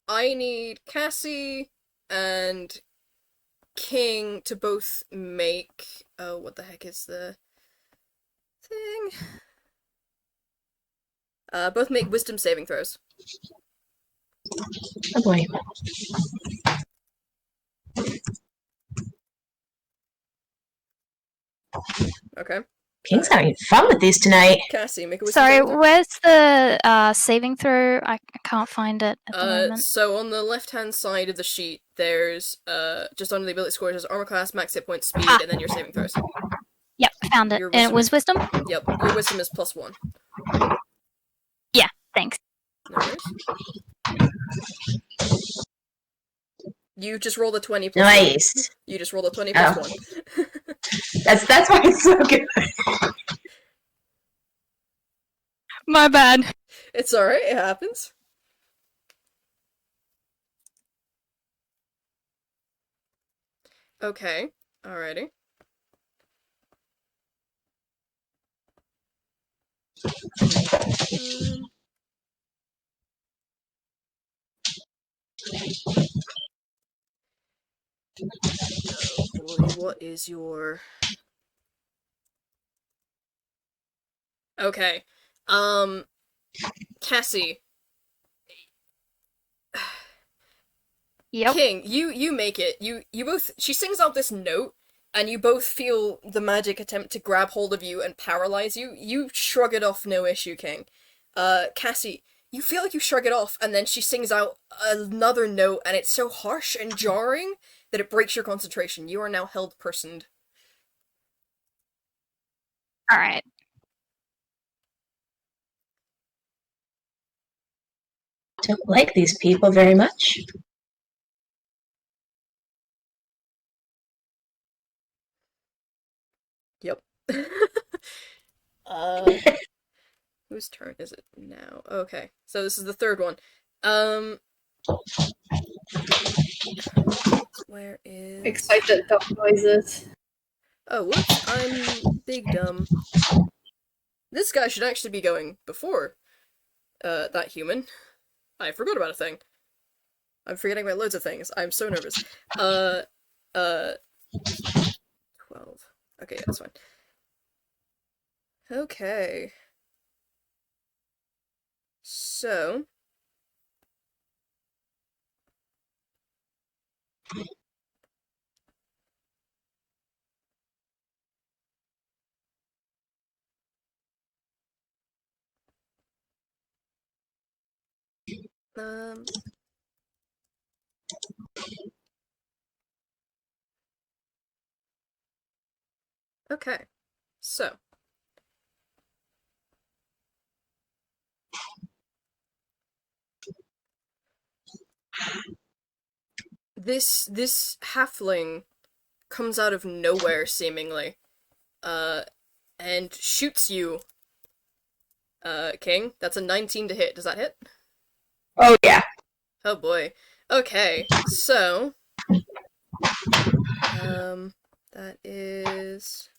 Speaker 1: I need Cassie and King to both make... Oh, what the heck is the thing? Both make wisdom saving throws.
Speaker 3: Oh boy.
Speaker 1: Okay.
Speaker 3: King's having fun with these tonight.
Speaker 1: Cassie, make a wisdom
Speaker 2: Sorry,
Speaker 1: saving throw.
Speaker 2: where's the saving throw? I can't find it at the moment.
Speaker 1: So on the left-hand side of the sheet, there's, just under the ability scores, there's armor class, max hit points, speed, and then your saving throws.
Speaker 2: Yep, found it.
Speaker 1: Your
Speaker 2: And it was wisdom?
Speaker 1: Yep, your wisdom is +1.
Speaker 2: Yeah, thanks.
Speaker 1: No worries. You just rolled a 20 plus 1.
Speaker 3: Nice.
Speaker 1: You just rolled a 20 plus 1.
Speaker 3: That's why it's so good.
Speaker 2: My bad.
Speaker 1: It's alright, it happens. Okay, alrighty. Oh boy, what is your... Okay, Cassie.
Speaker 2: Yep.
Speaker 1: King, you make it. You both... She sings out this note, and you both feel the magic attempt to grab hold of you and paralyze you. You shrug it off, no issue, King. Cassie, you feel like you shrug it off, and then she sings out another note, and it's so harsh and jarring that it breaks your concentration. You are now held personed.
Speaker 2: All right.
Speaker 3: Don't like these people very much.
Speaker 1: Yep. Whose turn is it now? Okay, so this is the third one. Where is...
Speaker 5: Excited dog noises.
Speaker 1: Oh, whoops, I'm big dumb. This guy should actually be going before, that human. I forgot about a thing. I'm forgetting about loads of things. I'm so nervous. 12. Okay, yeah, that's fine. Okay. So... Okay. So... This halfling comes out of nowhere, seemingly, and shoots you, King. That's a 19 to hit. Does that hit?
Speaker 3: Oh yeah.
Speaker 1: Oh boy. Okay, so... that is...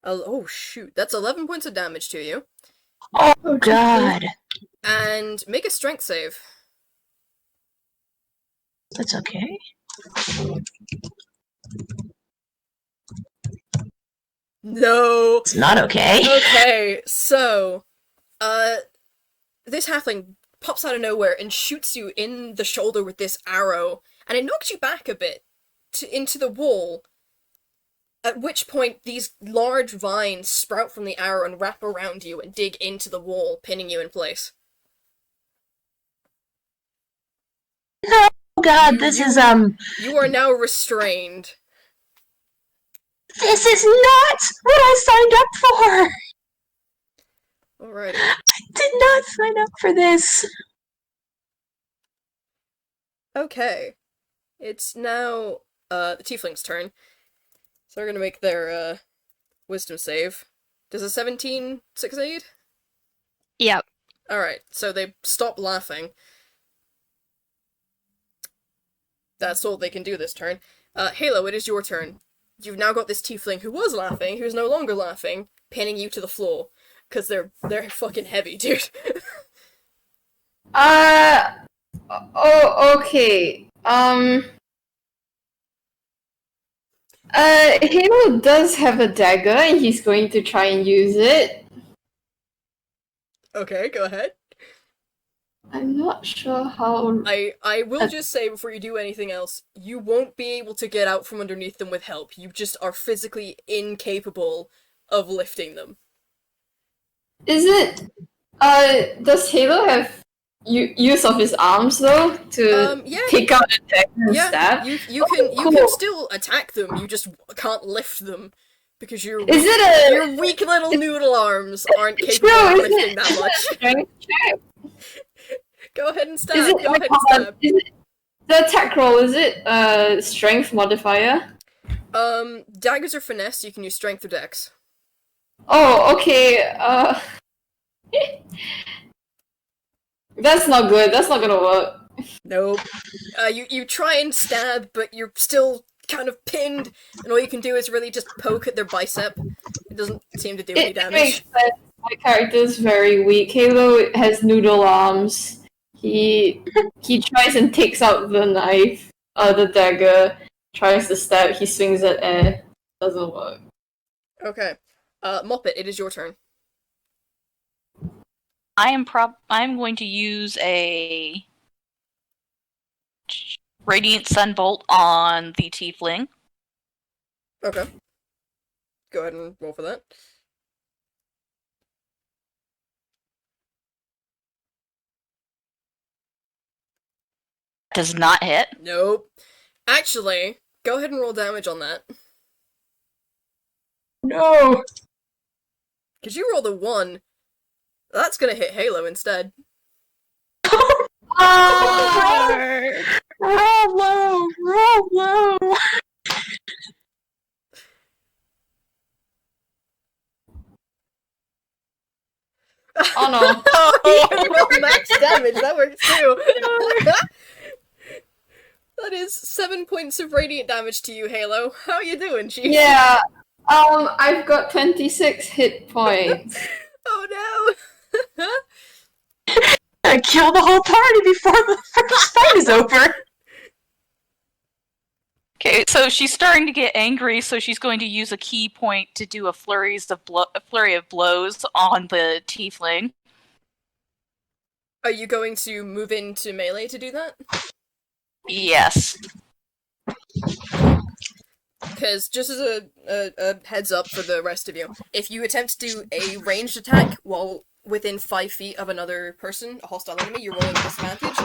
Speaker 1: Oh shoot, that's 11 points of damage to you.
Speaker 3: Oh god.
Speaker 1: And make a strength save.
Speaker 3: That's okay.
Speaker 1: No!
Speaker 3: It's not okay.
Speaker 1: Okay, so... this halfling pops out of nowhere and shoots you in the shoulder with this arrow, and it knocks you back a bit into the wall, at which point these large vines sprout from the arrow and wrap around you and dig into the wall, pinning you in place.
Speaker 3: No, god,
Speaker 1: You-
Speaker 3: this
Speaker 1: you-
Speaker 3: is,
Speaker 1: You are now restrained.
Speaker 3: This is not what I signed up for!
Speaker 1: Alrighty.
Speaker 3: I did not sign up for this!
Speaker 1: Okay. It's now, the tiefling's turn. So they're gonna make their, wisdom save. Does a 17 succeed?
Speaker 2: Yep.
Speaker 1: Alright, so they stop laughing. That's all they can do this turn. Halo, it is your turn. You've now got this tiefling who was laughing, who's no longer laughing, pinning you to the floor. Because they're fucking heavy, dude.
Speaker 5: Okay. Halo does have a dagger, and he's going to try and use it.
Speaker 1: Okay, go ahead.
Speaker 5: I'm not sure how.
Speaker 1: I will just say before you do anything else, you won't be able to get out from underneath them with help. You just are physically incapable of lifting them.
Speaker 5: Is it? Does Halo have use of his arms though to
Speaker 1: Yeah,
Speaker 5: take out the dagger and
Speaker 1: yeah,
Speaker 5: stab?
Speaker 1: you can
Speaker 5: cool.
Speaker 1: still attack them. You just can't lift them because your
Speaker 5: Is it
Speaker 1: your weak little noodle arms aren't capable
Speaker 5: No,
Speaker 1: of
Speaker 5: is
Speaker 1: lifting
Speaker 5: it-
Speaker 1: that much.
Speaker 5: strength check?
Speaker 1: Go ahead and stab.
Speaker 5: Is it
Speaker 1: Go
Speaker 5: like
Speaker 1: ahead and stab.
Speaker 5: is it the attack roll? Is it strength modifier?
Speaker 1: Daggers are finesse. You can use strength or dex.
Speaker 5: Oh, okay. That's not good. That's not gonna work.
Speaker 1: Nope. You try and stab, but you're still kind of pinned, and all you can do is really just poke at their bicep. It doesn't seem to do any
Speaker 5: It makes
Speaker 1: damage.
Speaker 5: sense. My character's very weak. Halo has noodle arms. He tries and takes out the knife, the dagger, tries to stab. He swings at air. Doesn't work.
Speaker 1: Okay. Moppet, it is your turn.
Speaker 4: I'm going to use a Radiant Sunbolt on the Tiefling.
Speaker 1: Okay. Go ahead and roll for that.
Speaker 4: Does not hit.
Speaker 1: Nope. Actually, go ahead and roll damage on that.
Speaker 3: No.
Speaker 1: Because you rolled a 1. That's gonna hit Halo instead.
Speaker 3: Oh, roll low, roll low.
Speaker 5: Oh no.
Speaker 1: Oh, you can roll max damage. That works too. That is 7 points of radiant damage to you, Halo. How are you doing, Chief?
Speaker 5: Yeah. I've got 26 hit points.
Speaker 1: Oh no.
Speaker 3: I kill the whole party before the first fight is over.
Speaker 4: Okay, so she's starting to get angry, so she's going to use a key point to do a flurry of blows on the tiefling.
Speaker 1: Are you going to move into melee to do that?
Speaker 4: Yes.
Speaker 1: Because just as a heads up for the rest of you, if you attempt to do a ranged attack while within 5 feet of another person, a hostile enemy, you're rolling disadvantage.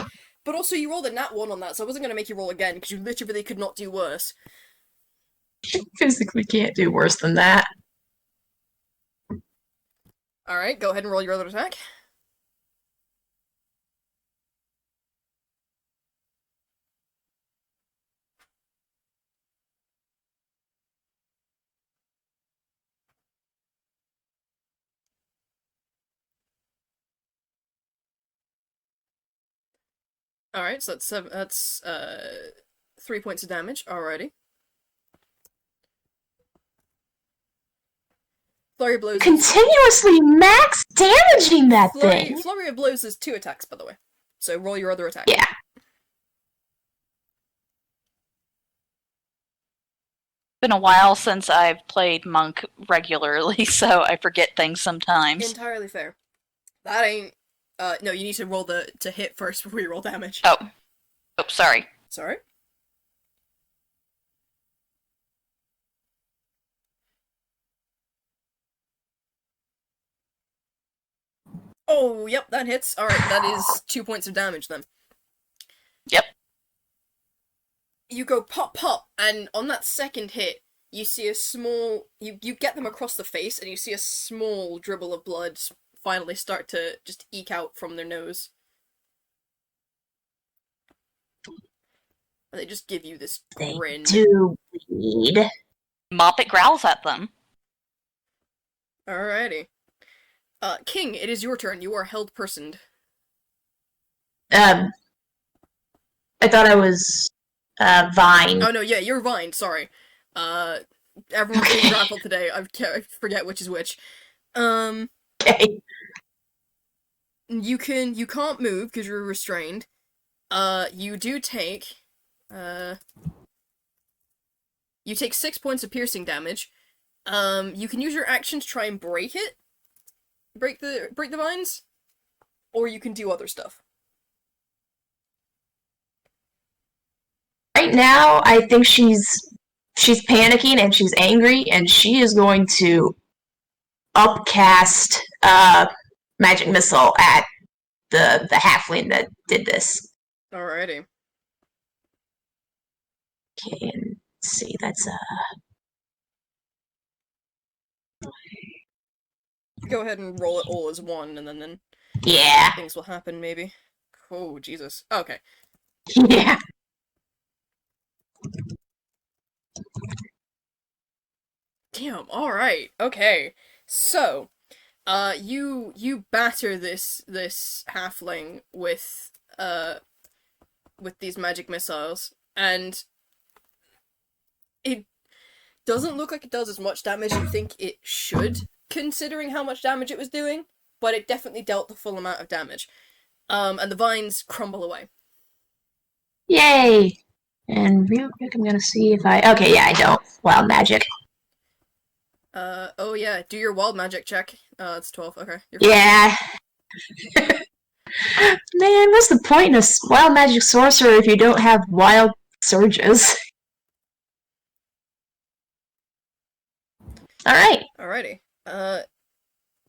Speaker 1: But also, you rolled a nat 1 on that, so I wasn't going to make you roll again, because you literally could not do worse.
Speaker 3: Physically can't do worse than that.
Speaker 1: Alright, go ahead and roll your other attack. Alright, so that's 3 points of damage. Alrighty. Flurry of blows.
Speaker 3: Continuously max damaging that thing.
Speaker 1: Flurry of blows is 2 attacks, by the way. So roll your other attack.
Speaker 3: Yeah.
Speaker 4: Been a while since I've played Monk regularly, so I forget things sometimes.
Speaker 1: Entirely fair. That ain't. No, you need to roll to hit first before you roll damage.
Speaker 4: Oh, sorry.
Speaker 1: Sorry? Oh, yep, that hits. Alright, that is 2 points of damage then.
Speaker 4: Yep.
Speaker 1: You go pop pop, and on that second hit, you see a small. You get them across the face, and you see a small dribble of blood finally start to just eke out from their nose. And they just give you this grin.
Speaker 3: They do bleed.
Speaker 4: Moppet growls at them.
Speaker 1: Alrighty. King, it is your turn. You are held personed.
Speaker 3: I thought I was Vine.
Speaker 1: Oh no, yeah, you're Vine, sorry. Everyone's being grappled today. I forget which is which.
Speaker 3: Okay.
Speaker 1: You can't move because you're restrained. You do take, you take 6 points of piercing damage. You can use your action to try and break it. Break the vines. Or you can do other stuff.
Speaker 3: Right now, I think she's panicking and she's angry, and she is going to upcast magic missile at the halfling that did this.
Speaker 1: Alrighty.
Speaker 3: Okay, and let's see, that's
Speaker 1: Go ahead and roll it all as one, and then
Speaker 3: yeah.
Speaker 1: things will happen, maybe. Oh, Jesus. Okay.
Speaker 3: Yeah.
Speaker 1: Damn, alright. Okay. So, you batter this halfling with these magic missiles, and it doesn't look like it does as much damage as you think it should, considering how much damage it was doing, but it definitely dealt the full amount of damage. And the vines crumble away.
Speaker 3: Yay! And real quick, I'm gonna see if I... Okay, yeah, I don't. Wild magic.
Speaker 1: Oh yeah, do your wild magic check. It's 12, okay. You're fine.
Speaker 3: Yeah. Man, what's the point in a wild magic sorcerer if you don't have wild surges? Alright.
Speaker 1: Alrighty.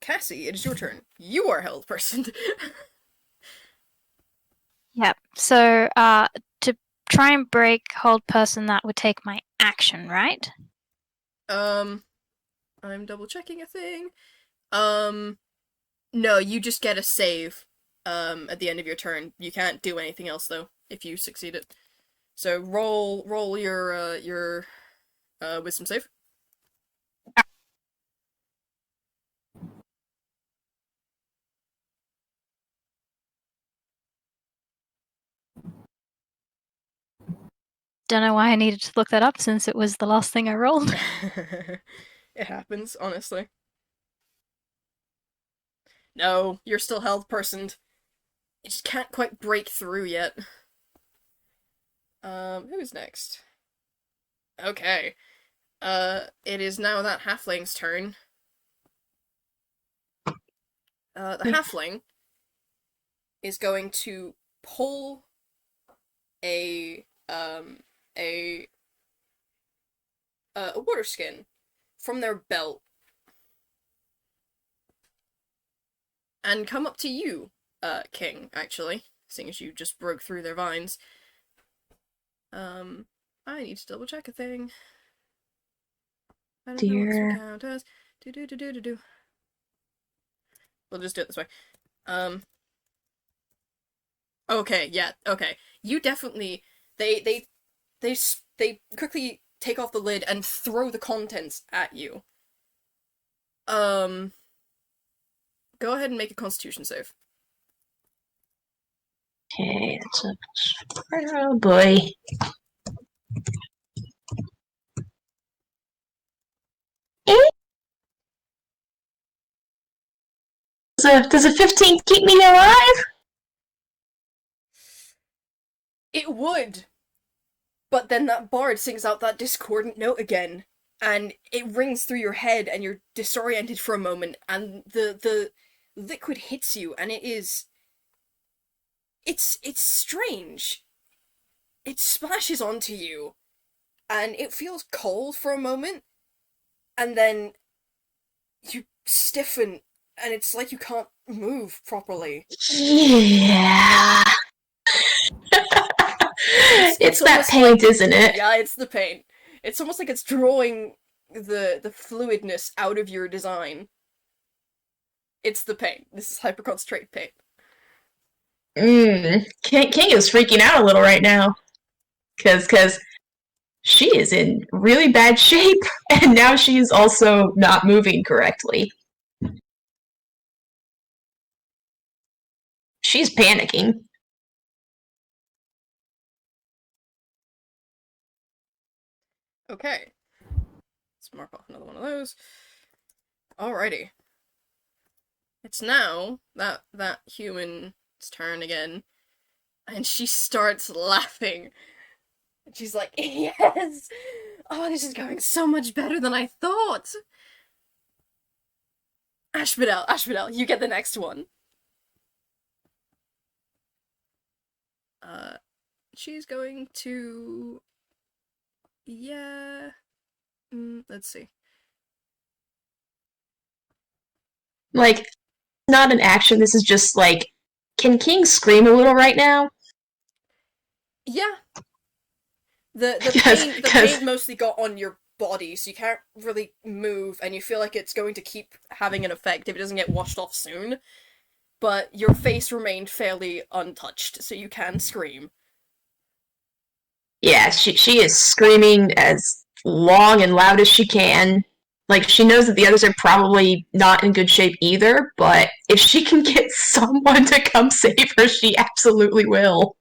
Speaker 1: Cassie, it is your turn. You are held person.
Speaker 2: Yep. So, to try and break hold person, that would take my action, right?
Speaker 1: I'm double checking a thing. No, you just get a save, at the end of your turn. You can't do anything else, though, if you succeed it. So roll your wisdom save.
Speaker 2: Don't know why I needed to look that up since it was the last thing I rolled.
Speaker 1: It happens, honestly. No, you're still health personed. You just can't quite break through yet. Who's next? Okay. It is now that halfling's turn. The halfling is going to pull a a water skin from their belt and come up to you, King, actually, seeing as you just broke through their vines. I need to double check a thing. I don't know what this would count as. Do. We'll just do it this way. Okay, yeah, okay. You definitely they quickly take off the lid and throw the contents at you. Go ahead and make a Constitution save.
Speaker 3: Okay, that's a... Oh boy. Does a 15 keep me alive?
Speaker 1: It would, but then that bard sings out that discordant note again, and it rings through your head, and you're disoriented for a moment, and the liquid hits you, and it's strange. It splashes onto you, and it feels cold for a moment, and then you stiffen, and it's like you can't move properly.
Speaker 3: Yeah. It's that paint, isn't it?
Speaker 1: Yeah, it's the paint. It's almost like it's drawing the fluidness out of your design. It's the paint. This is hyperconcentrated paint.
Speaker 3: King is freaking out a little right now. Cause she is in really bad shape, and now she's also not moving correctly. She's panicking.
Speaker 1: Okay. Let's mark off another one of those. Alrighty. It's now that human's turn again, and she starts laughing. And she's like, yes! Oh, this is going so much better than I thought! Ashbadel, you get the next one. She's going to... Yeah... let's see.
Speaker 3: Like, not an action, this is just like, can King scream a little right now?
Speaker 1: Yeah. The pain mostly got on your body, so you can't really move, and you feel like it's going to keep having an effect if it doesn't get washed off soon. But your face remained fairly untouched, so you can scream.
Speaker 3: Yeah, she is screaming as long and loud as she can. Like, she knows that the others are probably not in good shape either, but if she can get someone to come save her, she absolutely will.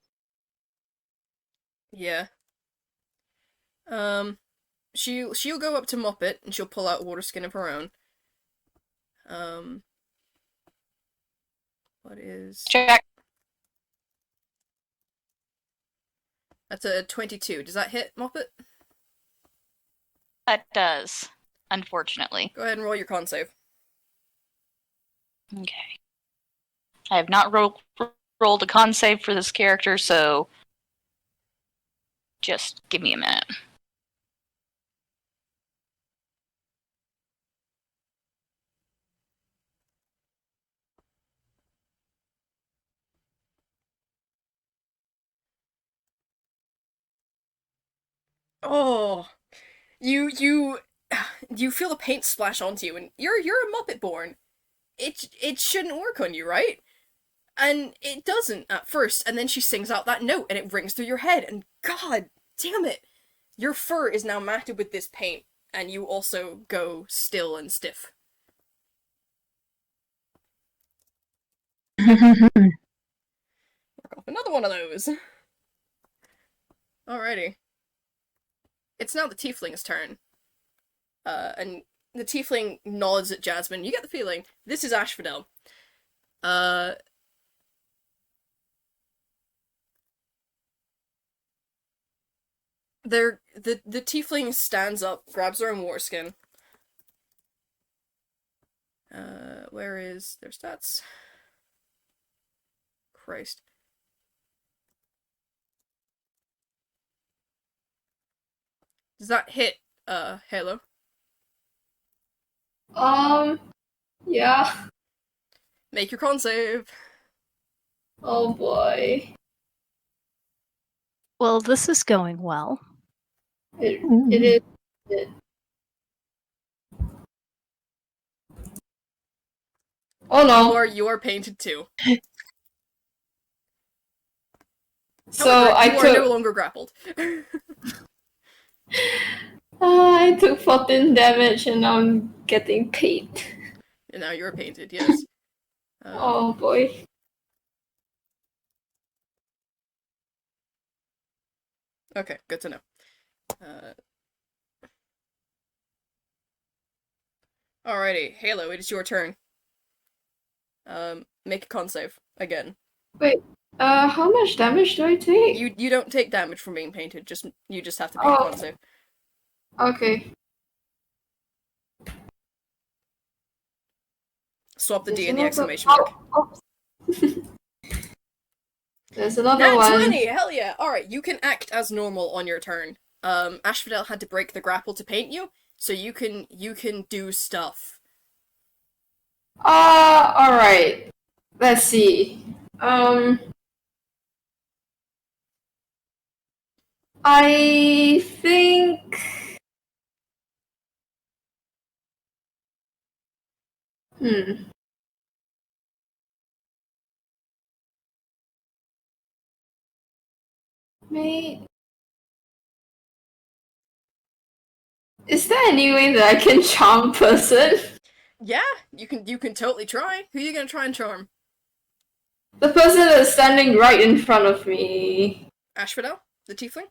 Speaker 1: Yeah. She'll go up to Moppet, and she'll pull out a water skin of her own. What is...
Speaker 4: Check.
Speaker 1: That's a 22. Does that hit, Moppet?
Speaker 4: That does, unfortunately.
Speaker 1: Go ahead and roll your con save.
Speaker 4: Okay. I have not rolled a con save for this character, so just give me a minute.
Speaker 1: Oh, you you feel the paint splash onto you, and you're a Muppet born. It shouldn't work on you, right? And it doesn't at first, and then she sings out that note, and it rings through your head, and god damn it! Your fur is now matted with this paint, and you also go still and stiff. Work off another one of those. Alrighty. It's now the tiefling's turn. And the tiefling nods at Jasmine. You get the feeling this is Asphodel. The tiefling stands up, grabs her own warskin. Where is their stats? Christ. Does that hit, Halo?
Speaker 5: Yeah.
Speaker 1: Make your con save.
Speaker 5: Oh boy.
Speaker 2: Well, this is going well.
Speaker 5: It is. Oh no.
Speaker 1: You are painted too.
Speaker 5: So
Speaker 1: However, you are no
Speaker 5: took
Speaker 1: longer grappled.
Speaker 5: I took 14 damage and now I'm getting paid.
Speaker 1: And now you're painted, yes.
Speaker 5: Oh boy.
Speaker 1: Okay, good to know. Alrighty, Halo, it is your turn. Make a con save again.
Speaker 5: Wait, how much damage do I take?
Speaker 1: You don't take damage from being painted. You just have to make a con save.
Speaker 5: Okay.
Speaker 1: Swap the
Speaker 5: There's
Speaker 1: D and the
Speaker 5: another-
Speaker 1: exclamation mark.
Speaker 5: Oh. There's another
Speaker 1: Nat
Speaker 5: one.
Speaker 1: 20! Hell yeah! Alright, you can act as normal on your turn. Asphodel had to break the grapple to paint you, so you can do stuff.
Speaker 5: Alright. Let's see. I think... Is there any way that I can charm person?
Speaker 1: Yeah, you can totally try. Who are you gonna try and charm?
Speaker 5: The person that's standing right in front of me.
Speaker 1: Asphodel? The tiefling?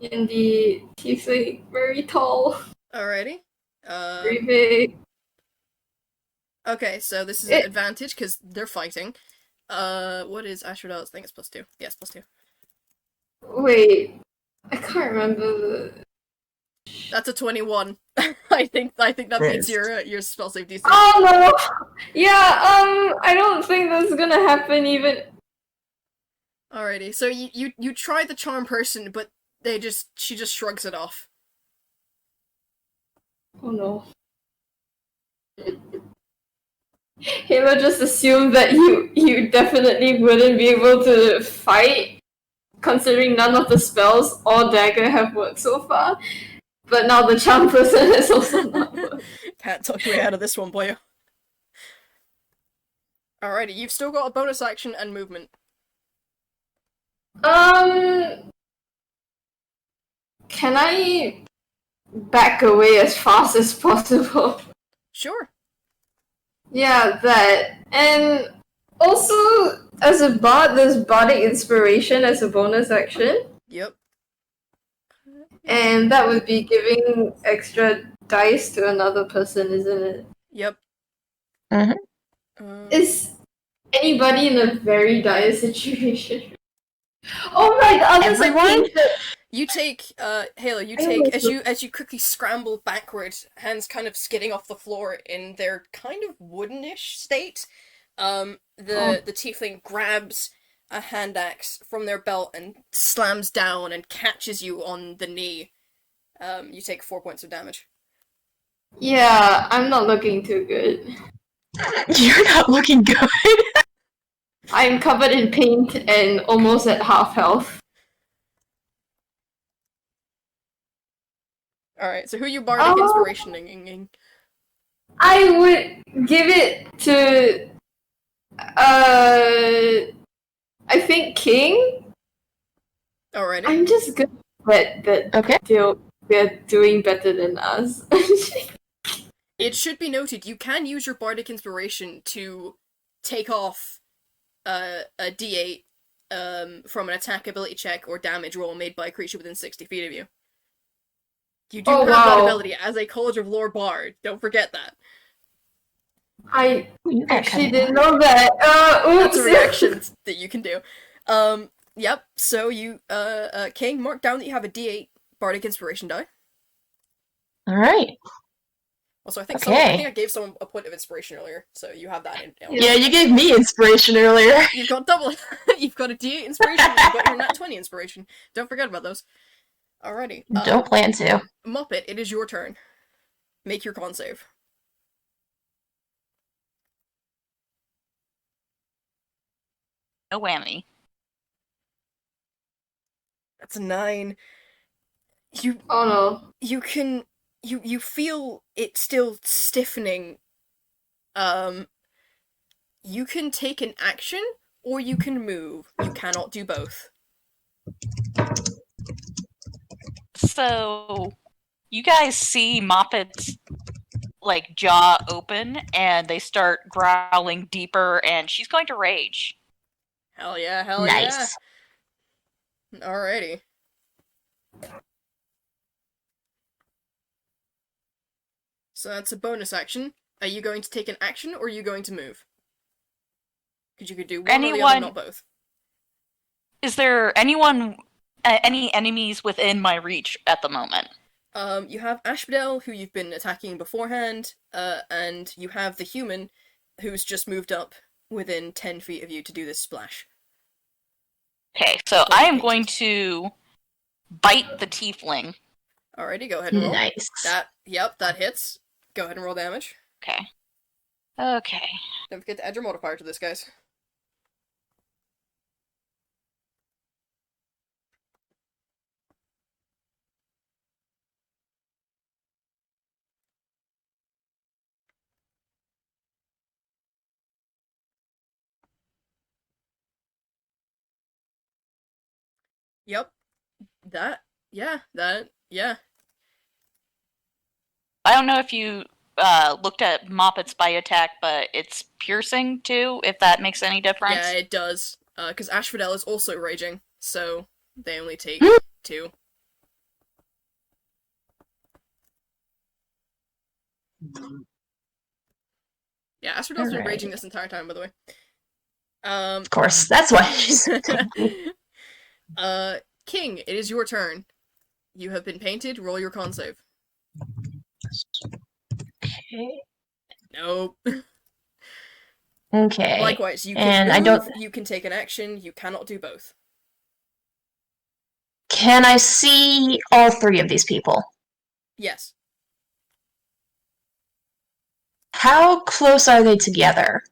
Speaker 5: In the tiefling, very tall,
Speaker 1: Alrighty.
Speaker 5: very big.
Speaker 1: Okay, so this is an advantage because they're fighting. What is Asphodel's thing? It's +2. Yes, +2.
Speaker 5: Wait, I can't remember the...
Speaker 1: That's a 21. I think that beats your spell save DC.
Speaker 5: Oh no! Yeah, I don't think that's gonna happen even...
Speaker 1: Alrighty, so you try the charm person, but she just shrugs it off.
Speaker 5: Oh no. Halo just assumed that you definitely wouldn't be able to fight, considering none of the spells or dagger have worked so far. But now the charm person has also not worked.
Speaker 1: Can't talk your way out of this one, boy. Alrighty, you've still got a bonus action and movement.
Speaker 5: Can I back away as fast as possible?
Speaker 1: Sure.
Speaker 5: Yeah, that. And also, as a bard, there's bardic inspiration as a bonus action.
Speaker 1: Yep.
Speaker 5: And that would be giving extra dice to another person, isn't it?
Speaker 1: Yep.
Speaker 5: Is anybody in a very dire situation? Oh right, the others
Speaker 3: Everyone?
Speaker 1: You take, Halo, as you quickly scramble backwards, hands kind of skidding off the floor in their kind of woodenish state, the tiefling grabs a hand axe from their belt and slams down and catches you on the knee. You take 4 points of damage.
Speaker 5: Yeah, I'm not looking too good.
Speaker 3: You're not looking good.
Speaker 5: I'm covered in paint and almost at half health.
Speaker 1: Alright. Alright, so who you bardic inspirationing?
Speaker 5: I would give it to I think King.
Speaker 1: Alrighty.
Speaker 5: I'm just good that
Speaker 3: Okay.
Speaker 5: they're doing better than us.
Speaker 1: It should be noted, you can use your bardic inspiration to take off a d8 from an attack ability check or damage roll made by a creature within 60 feet of you. You do have that ability as a College of Lore bard. Don't forget that.
Speaker 5: I
Speaker 3: You got
Speaker 5: actually
Speaker 3: cunning.
Speaker 5: didn't know that. Oops.
Speaker 1: That's a reaction that you can do. Yep. So you, King, mark down that you have a D8 bardic inspiration die.
Speaker 3: All right.
Speaker 1: Also, I think
Speaker 3: Okay.
Speaker 1: I gave someone a point of inspiration earlier, so you have that in.
Speaker 3: Yeah, you gave me inspiration earlier.
Speaker 1: You've got double. You've got a D8 inspiration. And you've got your nat 20 inspiration. Don't forget about those. Alrighty.
Speaker 3: Don't plan to.
Speaker 1: Moppet, it is your turn. Make your con save.
Speaker 4: No whammy.
Speaker 1: That's a 9. You
Speaker 5: Oh no.
Speaker 1: you can you feel it still stiffening. You can take an action or you can move. You cannot do both.
Speaker 4: So, you guys see Moppet's like jaw open, and they start growling deeper, and she's going to rage.
Speaker 1: Hell yeah, hell
Speaker 3: Nice.
Speaker 1: yeah. Alrighty. So that's a bonus action. Are you going to take an action or are you going to move? Because you could do one or the other, not both.
Speaker 4: Is there anyone, any enemies within my reach at the moment?
Speaker 1: You have Asphodel, who you've been attacking beforehand, and you have the human, who's just moved up within 10 feet of you to do this splash.
Speaker 4: Okay, so I am going to bite the tiefling.
Speaker 1: Alrighty, go ahead and roll.
Speaker 3: Nice.
Speaker 1: That hits. Go ahead and roll damage.
Speaker 4: Okay. Okay.
Speaker 1: Don't forget to add your modifier to this, guys. Yep. Yeah.
Speaker 4: I don't know if you looked at Moppet's bite attack, but it's piercing too, if that makes any difference.
Speaker 1: Yeah, it does. Because Asphodel is also raging, so they only take 2. Yeah, Asphodel's been raging this entire time, by the way.
Speaker 3: Of course, that's why she's.
Speaker 1: King, it is your turn. You have been painted. Roll your con save.
Speaker 3: Okay.
Speaker 1: Nope.
Speaker 3: Okay.
Speaker 1: Likewise, you can
Speaker 3: And
Speaker 1: move,
Speaker 3: I don't.
Speaker 1: you can take an action. You cannot do both.
Speaker 3: Can I see all 3 of these people?
Speaker 1: Yes.
Speaker 3: How close are they together?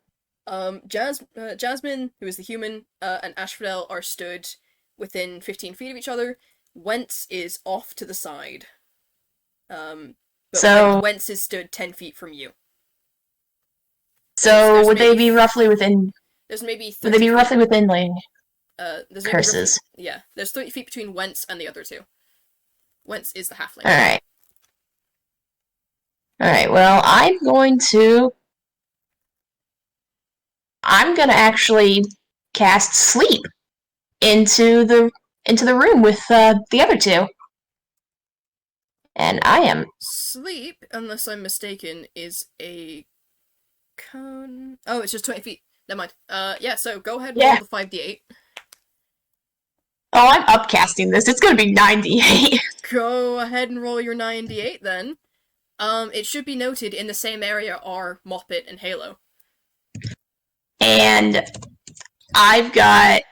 Speaker 1: Jasmine, who is the human, and Asphodel are stood within 15 feet of each other. Wentz is off to the side. But
Speaker 3: So-
Speaker 1: Wentz is stood 10 feet from you.
Speaker 3: So
Speaker 1: There's
Speaker 3: would they
Speaker 1: maybe-
Speaker 3: be roughly within?
Speaker 1: There's maybe 30
Speaker 3: Would they be
Speaker 1: feet,
Speaker 3: roughly within like
Speaker 1: there's maybe
Speaker 3: curses?
Speaker 1: yeah, there's 30 feet between Wentz and the other 2. Wentz is the halfling.
Speaker 3: All right. All right. Well, I'm gonna actually cast sleep into the room with the other 2, and I am.
Speaker 1: Sleep, unless I'm mistaken, is a cone. Oh, it's just 20 feet. Never mind. Yeah, so go ahead and roll the 5d8.
Speaker 3: Oh, I'm upcasting this. It's gonna be 98.
Speaker 1: Go ahead and roll your 9d8 then. It should be noted in the same area are Moppet and Halo.
Speaker 3: And I've got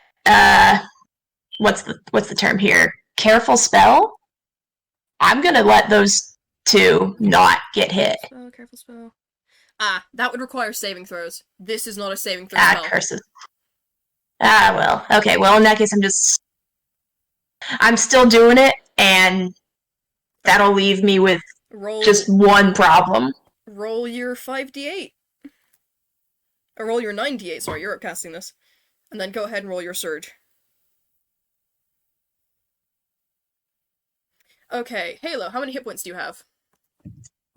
Speaker 3: what's the term here? Careful spell. I'm gonna let those 2 not get hit.
Speaker 1: Spell, careful spell. That would require saving throws. This is not a saving throw spell.
Speaker 3: Curses. Well. Okay, well, in that case, I'm still doing it, and that'll leave me with
Speaker 1: Roll
Speaker 3: just one problem.
Speaker 1: roll your 5d8. Or roll your 9d8, sorry, you're upcasting this. And then go ahead and roll your surge. Okay, Halo, how many hit points do you have?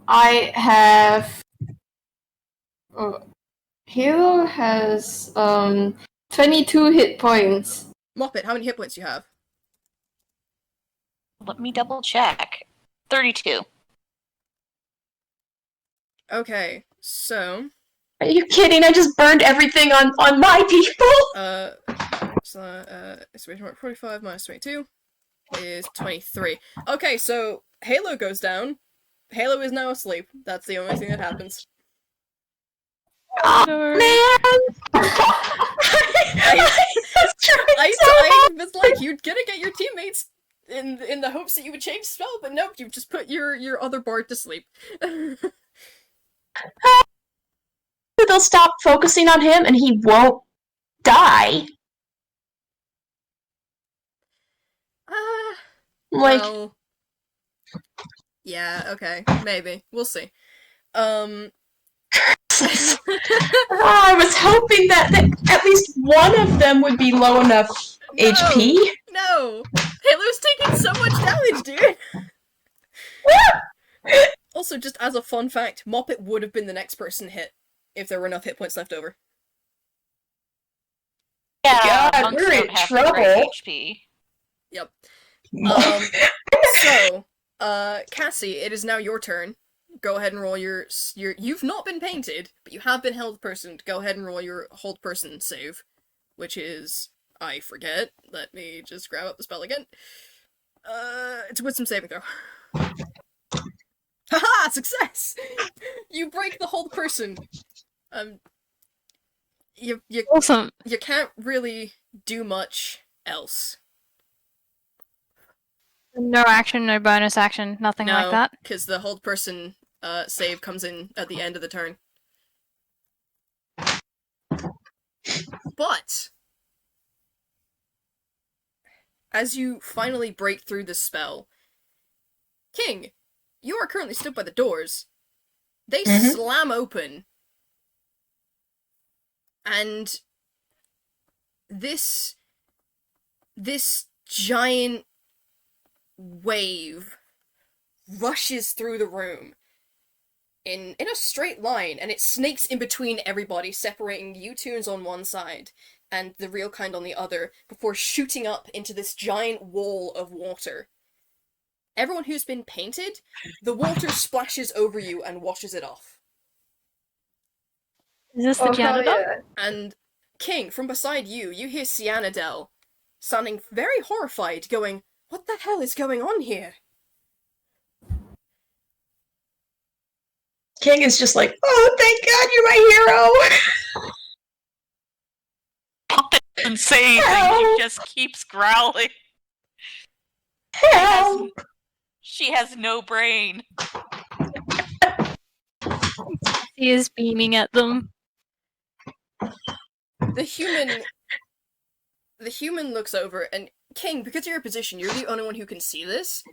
Speaker 5: I have. Halo has 22 hit points.
Speaker 1: Moppet, how many hit points do you have?
Speaker 4: Let me double check. 32.
Speaker 1: Okay, so
Speaker 3: Are you kidding? I just burned everything on my people!
Speaker 1: Exclamation mark 45 minus 22 is 23. Okay, so Halo goes down. Halo is now asleep. That's the only thing that happens.
Speaker 3: Oh, man!
Speaker 1: I was like, you're gonna get your teammates in the hopes that you would change spell, but nope, you've just put your other bard to sleep.
Speaker 3: They'll stop focusing on him and he won't die. Like,
Speaker 1: Well, yeah, okay, maybe. We'll see.
Speaker 3: I was hoping that at least one of them would be low enough HP.
Speaker 1: No! Halo's taking so much damage, dude! Also, just as a fun fact, Moppet would have been the next person hit if there were enough hit points left over.
Speaker 4: Yeah,
Speaker 3: God,
Speaker 4: monks
Speaker 3: we're
Speaker 4: don't
Speaker 3: in
Speaker 4: have
Speaker 3: trouble.
Speaker 4: great HP.
Speaker 1: Yep. Cassie, it is now your turn. Go ahead and roll your... You've not been painted, but you have been held personed. Go ahead and roll your hold person save, which is... I forget. Let me just grab up the spell again. It's a wisdom saving throw. Haha! Success! You break the hold person. You
Speaker 2: Awesome.
Speaker 1: you can't really do much else.
Speaker 2: No action, no bonus action, nothing like that.
Speaker 1: Because the hold person save comes in at the end of the turn. But as you finally break through the spell, King, you are currently stood by the doors. They slam open, and this giant wave rushes through the room in a straight line, and it snakes in between everybody, separating U-Tunes on one side and the real kind on the other, before shooting up into this giant wall of water. Everyone who's been painted, the water splashes over you and washes it off.
Speaker 2: Is this the janitor?
Speaker 5: yeah.
Speaker 1: And King, from beside you, you hear Cyanidel sounding very horrified, going, "What the hell is going on here?"
Speaker 3: King is just like, oh, thank God you're my hero!
Speaker 4: Doesn't say anything, he just keeps growling.
Speaker 3: Help!
Speaker 4: She has no brain.
Speaker 2: He is beaming at them.
Speaker 1: The human looks over, and King, because of your position, you're the only one who can see this.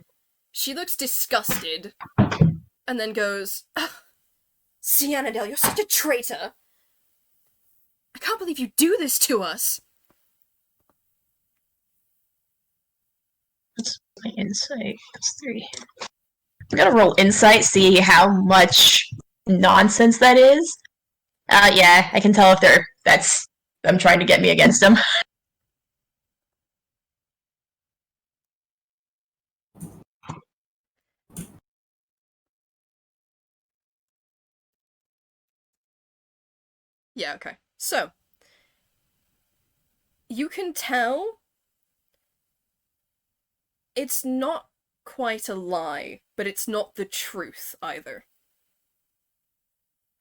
Speaker 1: She looks disgusted, and then goes, "Cyanidel, you're such a traitor! I can't believe you do this to us!"
Speaker 3: What's my insight? That's 3. I'm gonna roll insight, see how much nonsense that is. Yeah, I can tell if them trying to get me against them.
Speaker 1: Yeah, okay. So, you can tell it's not quite a lie, but it's not the truth either.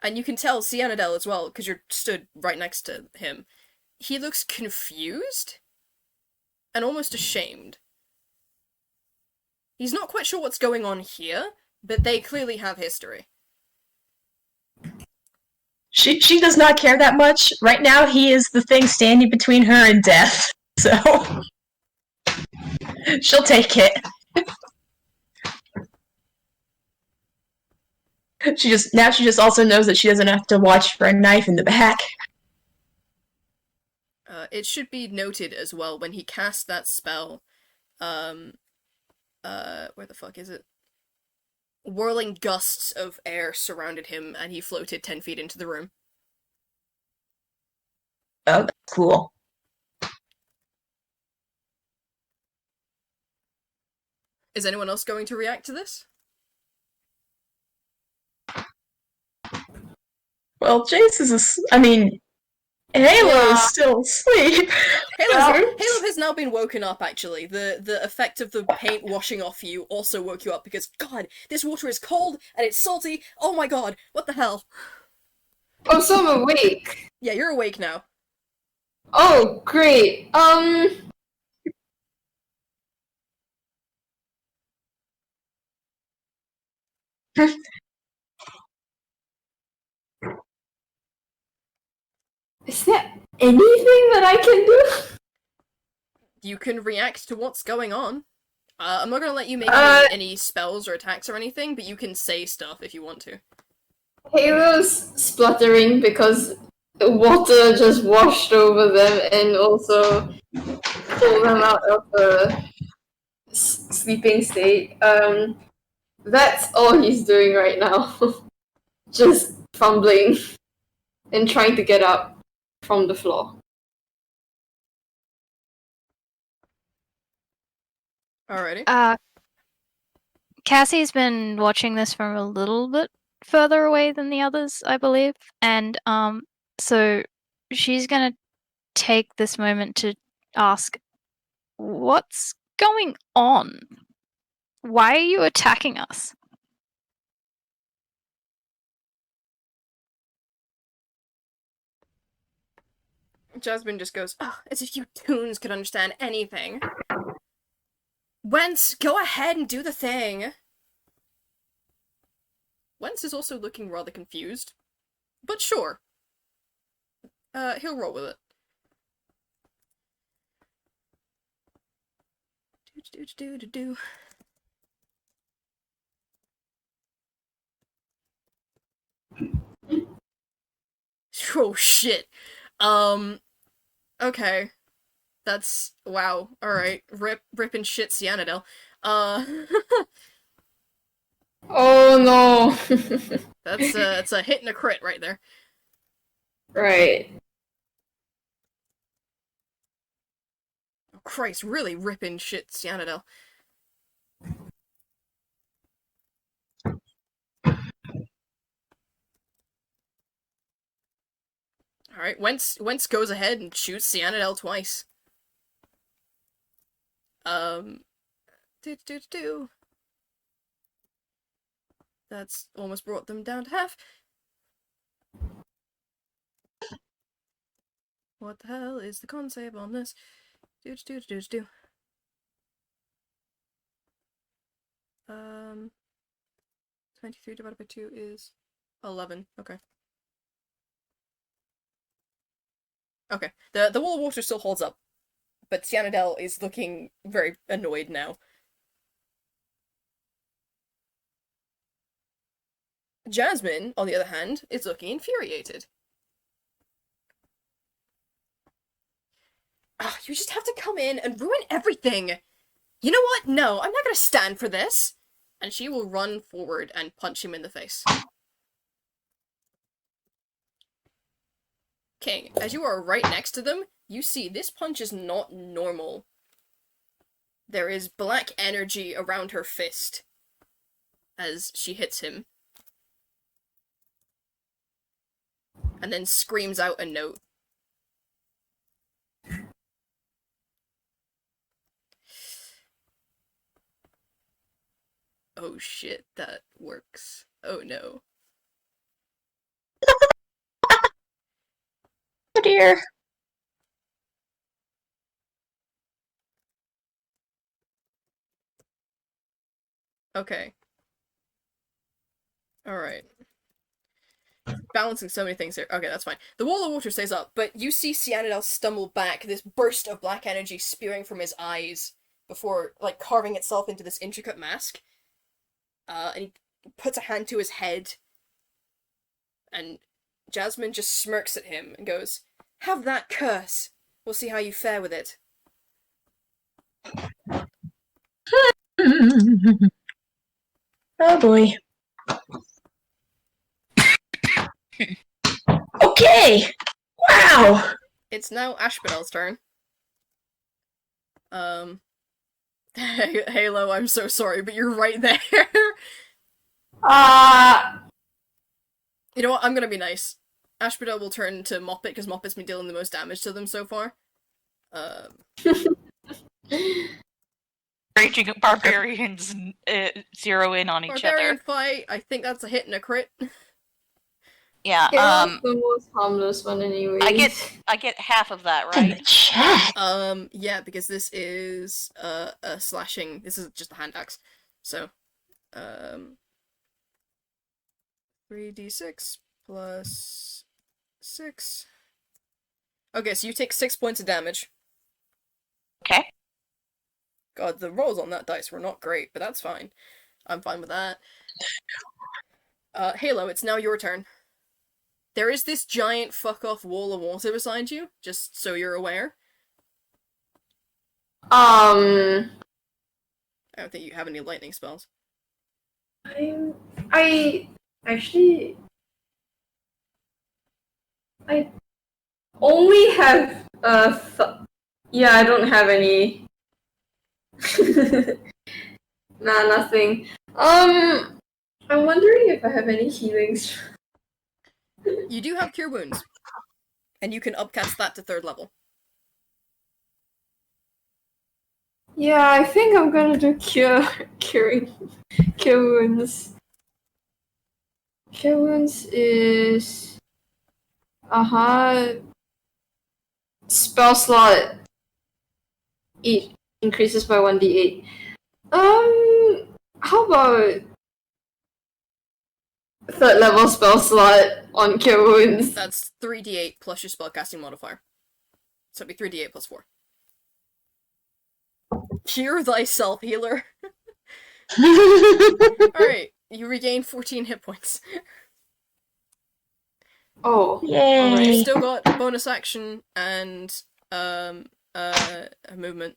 Speaker 1: And you can tell Cyanidel as well, because you're stood right next to him. He looks confused and almost ashamed. He's not quite sure what's going on here, but they clearly have history.
Speaker 3: She does not care that much. Right now, he is the thing standing between her and death. So she'll take it. She just also knows that she doesn't have to watch for a knife in the back.
Speaker 1: It should be noted as well, when he cast that spell, where the fuck is it? Whirling gusts of air surrounded him, and he floated 10 feet into the room.
Speaker 3: Oh, that's cool.
Speaker 1: Is anyone else going to react to this?
Speaker 3: Well, Jase is Halo is still asleep.
Speaker 1: Halo has now been woken up, actually. The effect of the paint washing off you also woke you up because, God, this water is cold and it's salty. Oh my god, what the hell?
Speaker 5: Oh, so I'm awake.
Speaker 1: Yeah, you're awake now.
Speaker 5: Oh, great. Is there anything that I can do?
Speaker 1: You can react to what's going on. I'm not gonna let you make any spells or attacks or anything, but you can say stuff if you want to.
Speaker 5: Halo's spluttering because the water just washed over them and also pulled them out of the sleeping state. That's all he's doing right now. Just fumbling and trying to get up from the floor.
Speaker 1: Alrighty.
Speaker 2: Cassie's been watching this from a little bit further away than the others, I believe, and so she's gonna take this moment to ask, "What's going on? Why are you attacking us?"
Speaker 1: Jasmine just goes, oh, as if you toons could understand anything. Wentz, go ahead and do the thing. Wentz is also looking rather confused. But sure. He'll roll with it. Do. Oh shit. Okay. That's wow. Alright. Rip and shit Cyanidel.
Speaker 5: Oh no.
Speaker 1: That's a hit and a crit right there.
Speaker 5: Right.
Speaker 1: Oh Christ, really ripping shit Cyanidel. Alright, Wentz goes ahead and shoots Cyanidel twice. That's almost brought them down to half. What the hell is the con save on this? 23 divided by 2 is 11. Okay. Okay. The wall of water still holds up, but Cyanidel is looking very annoyed now. Jasmine, on the other hand, is looking infuriated. Ah, you just have to come in and ruin everything! You know what? No, I'm not gonna stand for this! And she will run forward and punch him in the face. King, as you are right next to them, you see this punch is not normal. There is black energy around her fist as she hits him. And then screams out a note. Oh shit, that works. Oh no.
Speaker 3: Oh dear.
Speaker 1: Okay. Alright. Balancing so many things here. Okay, that's fine. The wall of water stays up, but you see Cyanidel stumble back, this burst of black energy spewing from his eyes before, like, carving itself into this intricate mask. And he puts a hand to his head And Jasmine just smirks at him and goes, "Have that curse. We'll see how you fare with it."
Speaker 3: Oh boy. Okay! Wow!
Speaker 1: It's now Ashbel's turn. Halo, I'm so sorry, but you're right there. You know what? I'm gonna be nice. Ashbel will turn to Moppet because Moppet's been dealing the most damage to them so far.
Speaker 4: Raging barbarians zero in on each
Speaker 1: Barbarian
Speaker 4: other.
Speaker 1: fight. I think that's a hit and a crit.
Speaker 4: Yeah.
Speaker 5: Halo's the most harmless one anyway.
Speaker 4: I get half of that,
Speaker 3: In the
Speaker 4: right?
Speaker 3: chat.
Speaker 1: Yeah, because this is a slashing. This is just a hand axe. So, 3d6 plus 6. Okay, so you take 6 points of damage.
Speaker 4: Okay.
Speaker 1: God, the rolls on that dice were not great, but that's fine. I'm fine with that. Halo, it's now your turn. There is this giant fuck-off wall of water beside you, just so you're aware. I don't think you have any lightning spells.
Speaker 5: I actually I only have I don't have any. Nah, nothing. I'm wondering if I have any healings.
Speaker 1: You do have Cure Wounds, and you can upcast that to 3rd level.
Speaker 5: Yeah, I think I'm gonna do cure wounds. Cure wounds is spell slot each increases by 1d8. How about 3rd level spell slot on cure wounds?
Speaker 1: That's 3d8 plus your spellcasting modifier. So it'd be 3d8 plus 4. Cure thyself, healer. Alright, you regain 14 hit points.
Speaker 5: Oh.
Speaker 3: Yay!
Speaker 1: You've still got bonus action and a movement.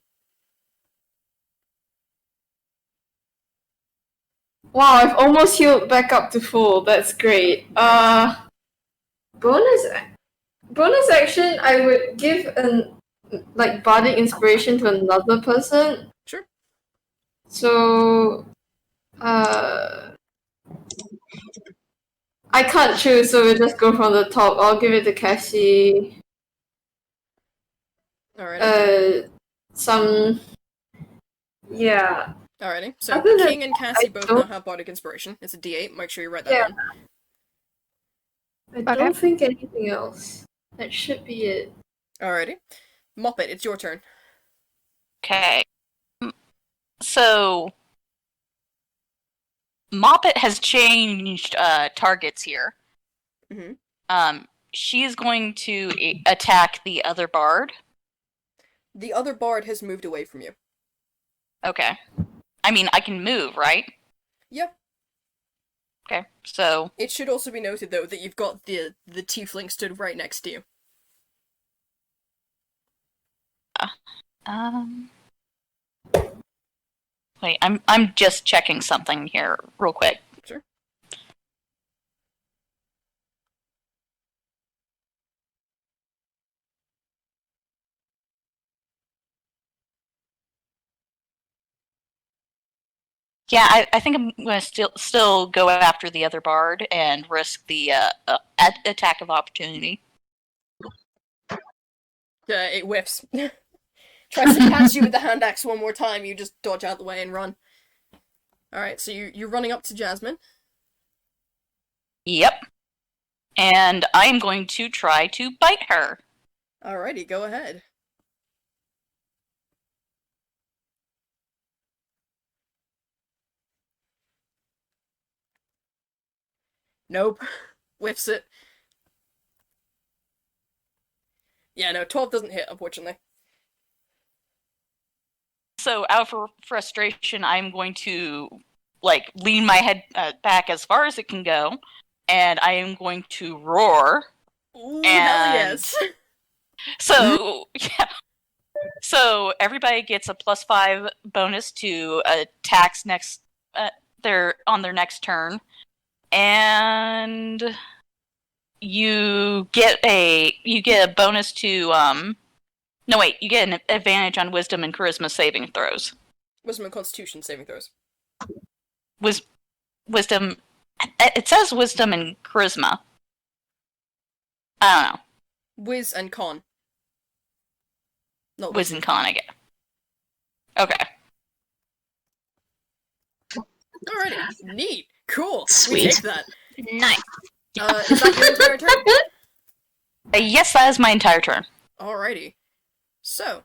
Speaker 5: Wow, I've almost healed back up to full. That's great. Bonus action, I would give an bardic inspiration to another person.
Speaker 1: Sure.
Speaker 5: So, I can't choose, so we'll just go from the top. I'll give it to Cassie.
Speaker 1: Alrighty.
Speaker 5: Yeah.
Speaker 1: Alrighty. So
Speaker 5: Other than
Speaker 1: King and Cassie both now
Speaker 5: don't-
Speaker 1: have bardic inspiration. It's a d8. Make sure you write that down.
Speaker 5: I don't think anything else. That should be it.
Speaker 1: Alrighty. Moppet, it's your turn.
Speaker 4: Okay. So Moppet has changed targets here.
Speaker 1: Mhm.
Speaker 4: She is going to attack the other bard.
Speaker 1: The other bard has moved away from you.
Speaker 4: Okay. I mean, I can move, right?
Speaker 1: Yep.
Speaker 4: Okay. So
Speaker 1: It should also be noted, though, that you've got the tiefling stood right next to you.
Speaker 4: wait, I'm just checking something here real quick.
Speaker 1: Sure.
Speaker 4: Yeah, I think I'm going to still go after the other bard and risk the attack of opportunity.
Speaker 1: It whiffs. Tries to catch you with the hand axe one more time. You just dodge out the way and run. Alright, so you're running up to Jasmine.
Speaker 4: Yep. And I'm going to try to bite her.
Speaker 1: Alrighty, go ahead. Nope. Whiffs it. Yeah, no, 12 doesn't hit, unfortunately.
Speaker 4: So out of frustration, I'm going to lean my head back as far as it can go and I am going to roar.
Speaker 1: Ooh,
Speaker 4: And
Speaker 1: hell yes.
Speaker 4: So, yeah. So everybody gets a +5 bonus to attacks next on their next turn. And you get a bonus to you get an advantage on wisdom and charisma saving throws.
Speaker 1: Wisdom and Constitution saving throws.
Speaker 4: Wisdom. It says wisdom and charisma. I don't know.
Speaker 1: Wiz and Con. Not
Speaker 4: Wiz and con, I get. Okay.
Speaker 1: Alrighty. Neat. Cool. We
Speaker 3: Sweet.
Speaker 1: take that.
Speaker 2: Nice.
Speaker 1: Is that your entire turn?
Speaker 4: Yes, that is my entire turn.
Speaker 1: Alrighty. So,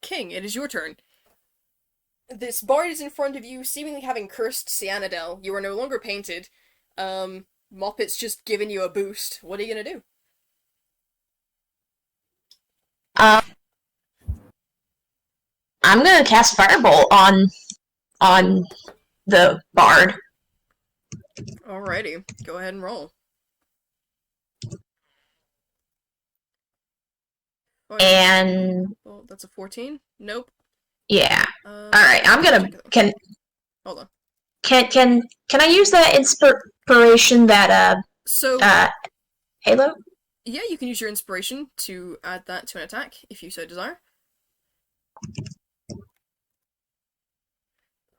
Speaker 1: King, it is your turn. This bard is in front of you, seemingly having cursed Cyanidel. You are no longer painted. Moppet's just given you a boost. What are you gonna do?
Speaker 3: I'm gonna cast Firebolt on the bard.
Speaker 1: Alrighty. Go ahead and roll.
Speaker 3: And
Speaker 1: Well, that's a 14? Nope.
Speaker 3: yeah. Alright, I'm gonna
Speaker 1: Hold on.
Speaker 3: can I use that inspiration that
Speaker 1: So,
Speaker 3: Halo?
Speaker 1: yeah, you can use your inspiration to add that to an attack, if you so desire.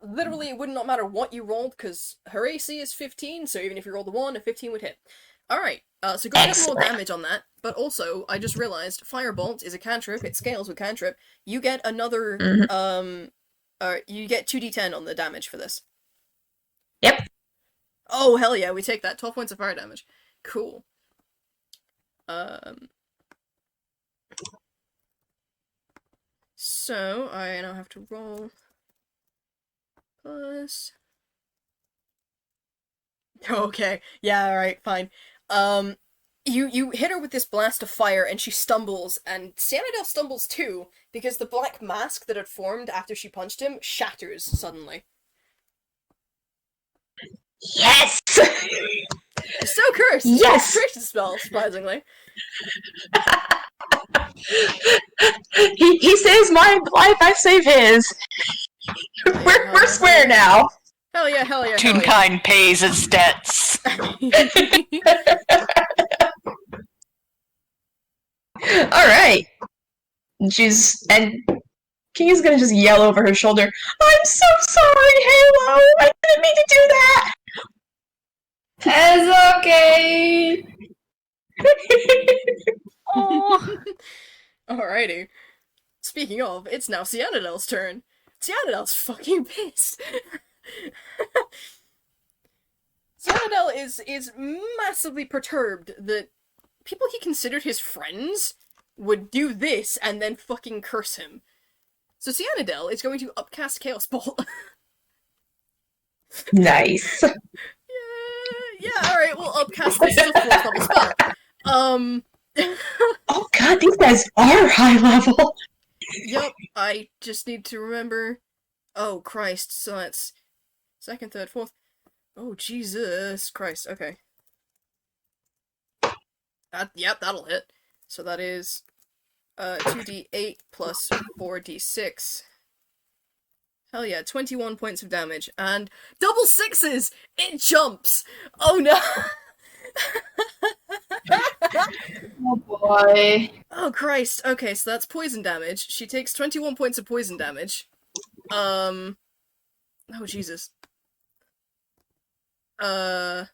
Speaker 1: Literally, it would not matter what you rolled, because her AC is 15, so even if you rolled a 1, a 15 would hit. Alright, so go ahead and roll damage on that, but also, I just realized, Firebolt is a cantrip, it scales with cantrip. You get another, you get 2d10 on the damage for this.
Speaker 3: Yep.
Speaker 1: Oh, hell yeah, we take that. 12 points of fire damage. Cool. So, I now have to roll... Plus... Okay, yeah, alright, fine. You hit her with this blast of fire, and she stumbles, and Cyanidel stumbles too, because the black mask that had formed after she punched him shatters suddenly.
Speaker 3: Yes!
Speaker 1: You're still cursed!
Speaker 3: Yes!
Speaker 1: Concentration spell, surprisingly.
Speaker 3: he saves my life, I save his. We're square now.
Speaker 1: Hell yeah, hell yeah, hell yeah.
Speaker 4: Toonkind pays its debts.
Speaker 3: Alright. And King is gonna just yell over her shoulder, I'm so sorry, Halo! I didn't mean to do that!
Speaker 5: It's okay.
Speaker 4: Oh.
Speaker 1: Alrighty. Speaking of, it's now Cyanidel's turn. Cyanidel's fucking pissed. Cyanidel is massively perturbed that people he considered his friends would do this and then fucking curse him. So Cyanidel is going to upcast Chaos Bolt.
Speaker 3: Nice.
Speaker 1: Yeah, alright, we'll upcast this as a 4th level spell.
Speaker 3: Oh god, these guys are high level.
Speaker 1: Yup, I just need to remember. Oh Christ, so that's 2nd, 3rd, 4th. Oh Jesus Christ, okay. Yep, that'll hit. So that is 2d8 plus 4d6. Hell yeah, 21 points of damage, and double sixes! It jumps! Oh no!
Speaker 5: Oh boy.
Speaker 1: Oh Christ, okay, so that's poison damage. She takes 21 points of poison damage. Oh Jesus. The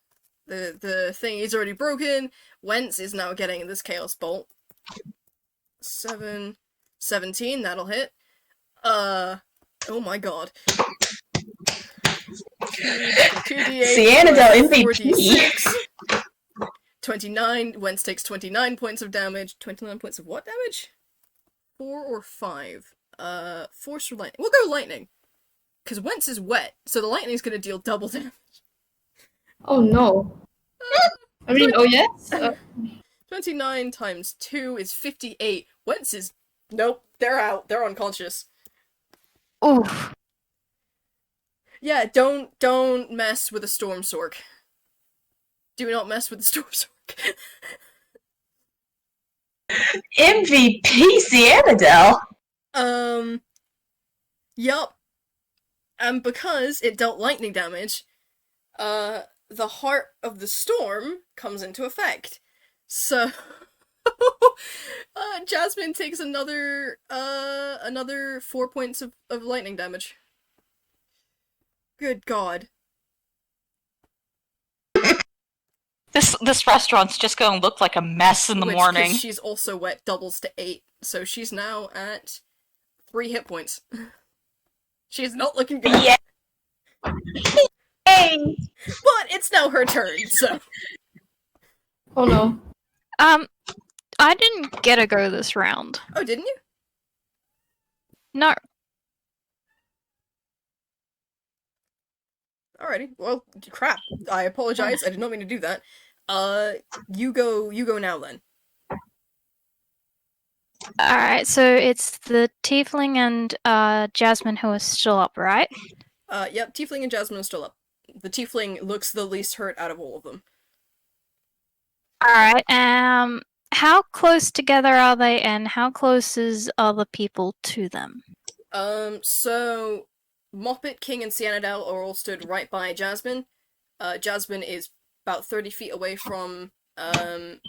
Speaker 1: thing is already broken. Wentz is now getting this Chaos Bolt. 17, that'll hit. Oh my god. 2d8
Speaker 3: Cyanidel MVP.
Speaker 1: 4d6. 29. Wentz takes 29 points of damage. 29 points of what damage? 4 or 5? Force or lightning? We'll go lightning. Because Wentz is wet, so the lightning's gonna deal double damage.
Speaker 5: Oh no. I mean, oh yes?
Speaker 1: 29 times 2 is 58. Wentz is... Nope, they're out. They're unconscious.
Speaker 2: Oof.
Speaker 1: Yeah, don't mess with a Storm Sork. Do not mess with the Storm's Orc.
Speaker 3: MVP Cyanidel.
Speaker 1: Yup. And because it dealt lightning damage, the Heart of the Storm comes into effect. So, Jasmine takes another 4 points of lightning damage. Good God.
Speaker 4: This restaurant's just gonna look like a mess in the
Speaker 1: Which, 'cause
Speaker 4: morning.
Speaker 1: she's also wet, doubles to 8, so she's now at 3 hit points. She's not looking good.
Speaker 3: Yeah. Hey.
Speaker 1: But it's now her turn, so.
Speaker 5: Oh no.
Speaker 2: I didn't get a go this round.
Speaker 1: Oh, didn't you?
Speaker 2: No.
Speaker 1: Alrighty. Well, crap. I apologize. I did not mean to do that. You go now then.
Speaker 2: Alright, so it's the Tiefling and Jasmine who are still up, right?
Speaker 1: Yep, Tiefling and Jasmine are still up. The Tiefling looks the least hurt out of all of them.
Speaker 2: Alright, how close together are they and how close is other people to them?
Speaker 1: So Moppet, King, and Cyanidel are all stood right by Jasmine. Jasmine is about 30 feet away from Asphodel,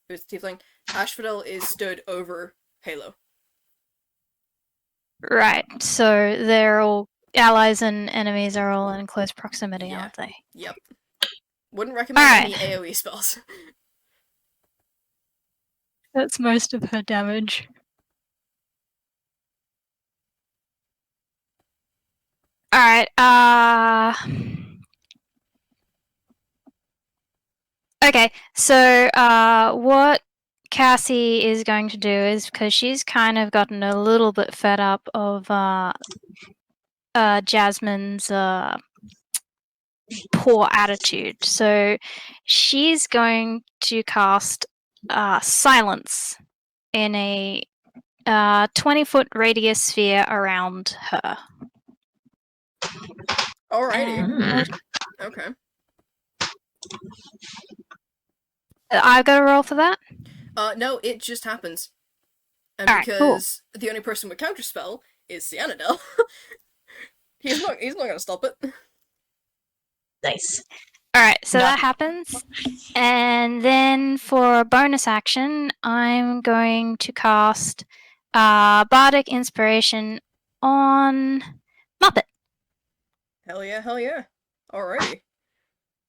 Speaker 1: who's the Tiefling. Asphodel is stood over Halo.
Speaker 2: Right, so they're all allies and enemies are all in close proximity,
Speaker 1: Yeah.
Speaker 2: aren't they?
Speaker 1: Yep. Wouldn't recommend
Speaker 2: Alright.
Speaker 1: any AoE spells.
Speaker 2: That's most of her damage. Alright, okay, so what Cassie is going to do is, because she's kind of gotten a little bit fed up of Jasmine's poor attitude, so she's going to cast Silence in a 20-foot radius sphere around her.
Speaker 1: Alrighty. Okay.
Speaker 2: I got a roll for that?
Speaker 1: No, it just happens. And
Speaker 2: Alright,
Speaker 1: because the only person with counterspell is Cyanidel, he's not gonna stop it.
Speaker 3: Nice.
Speaker 2: Alright, so
Speaker 4: No.
Speaker 2: that happens. And then for a bonus action, I'm going to cast Bardic Inspiration on Moppet.
Speaker 1: Hell yeah, hell yeah. Alrighty.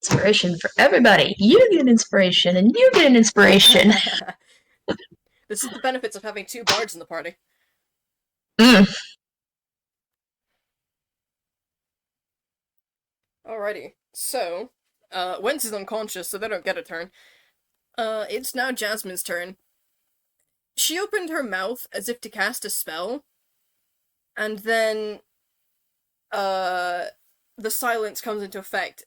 Speaker 3: Inspiration for everybody. You get an inspiration, and you get an inspiration.
Speaker 1: This is the benefits of having 2 bards in the party. Alrighty. So, Wentz is unconscious, so they don't get a turn. It's now Jasmine's turn. She opened her mouth as if to cast a spell, and then, the silence comes into effect.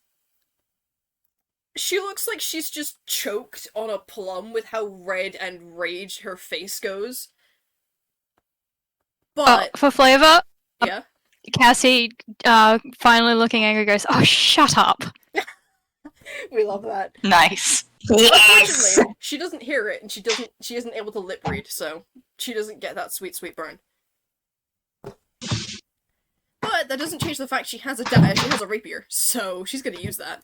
Speaker 1: She looks like she's just choked on a plum with how red and raged her face goes. But,
Speaker 2: For flavor,
Speaker 1: yeah.
Speaker 2: Cassie, finally looking angry, goes, "Oh, shut up!"
Speaker 1: We love that.
Speaker 4: Nice.
Speaker 3: Yes!
Speaker 1: Unfortunately, she doesn't hear it, and she isn't able to lip read, so she doesn't get that sweet, sweet burn. But that doesn't change the fact she has a rapier, so she's gonna use that.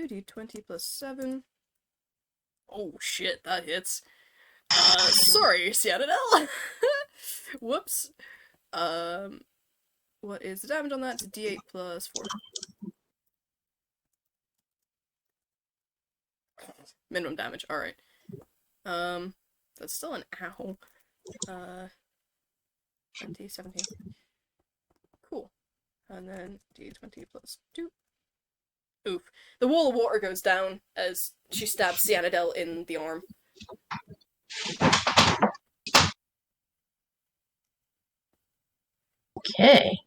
Speaker 1: Do 20 plus 7. Oh shit, that hits. Sorry, Cyanidel. Whoops. What is the damage on that? It's D8 plus 4. Minimum damage, alright. That's still an owl. 20, 17. Cool. And then D20 plus 2. Oof. The wall of water goes down as she stabs Cyanidel in the arm.
Speaker 3: Okay.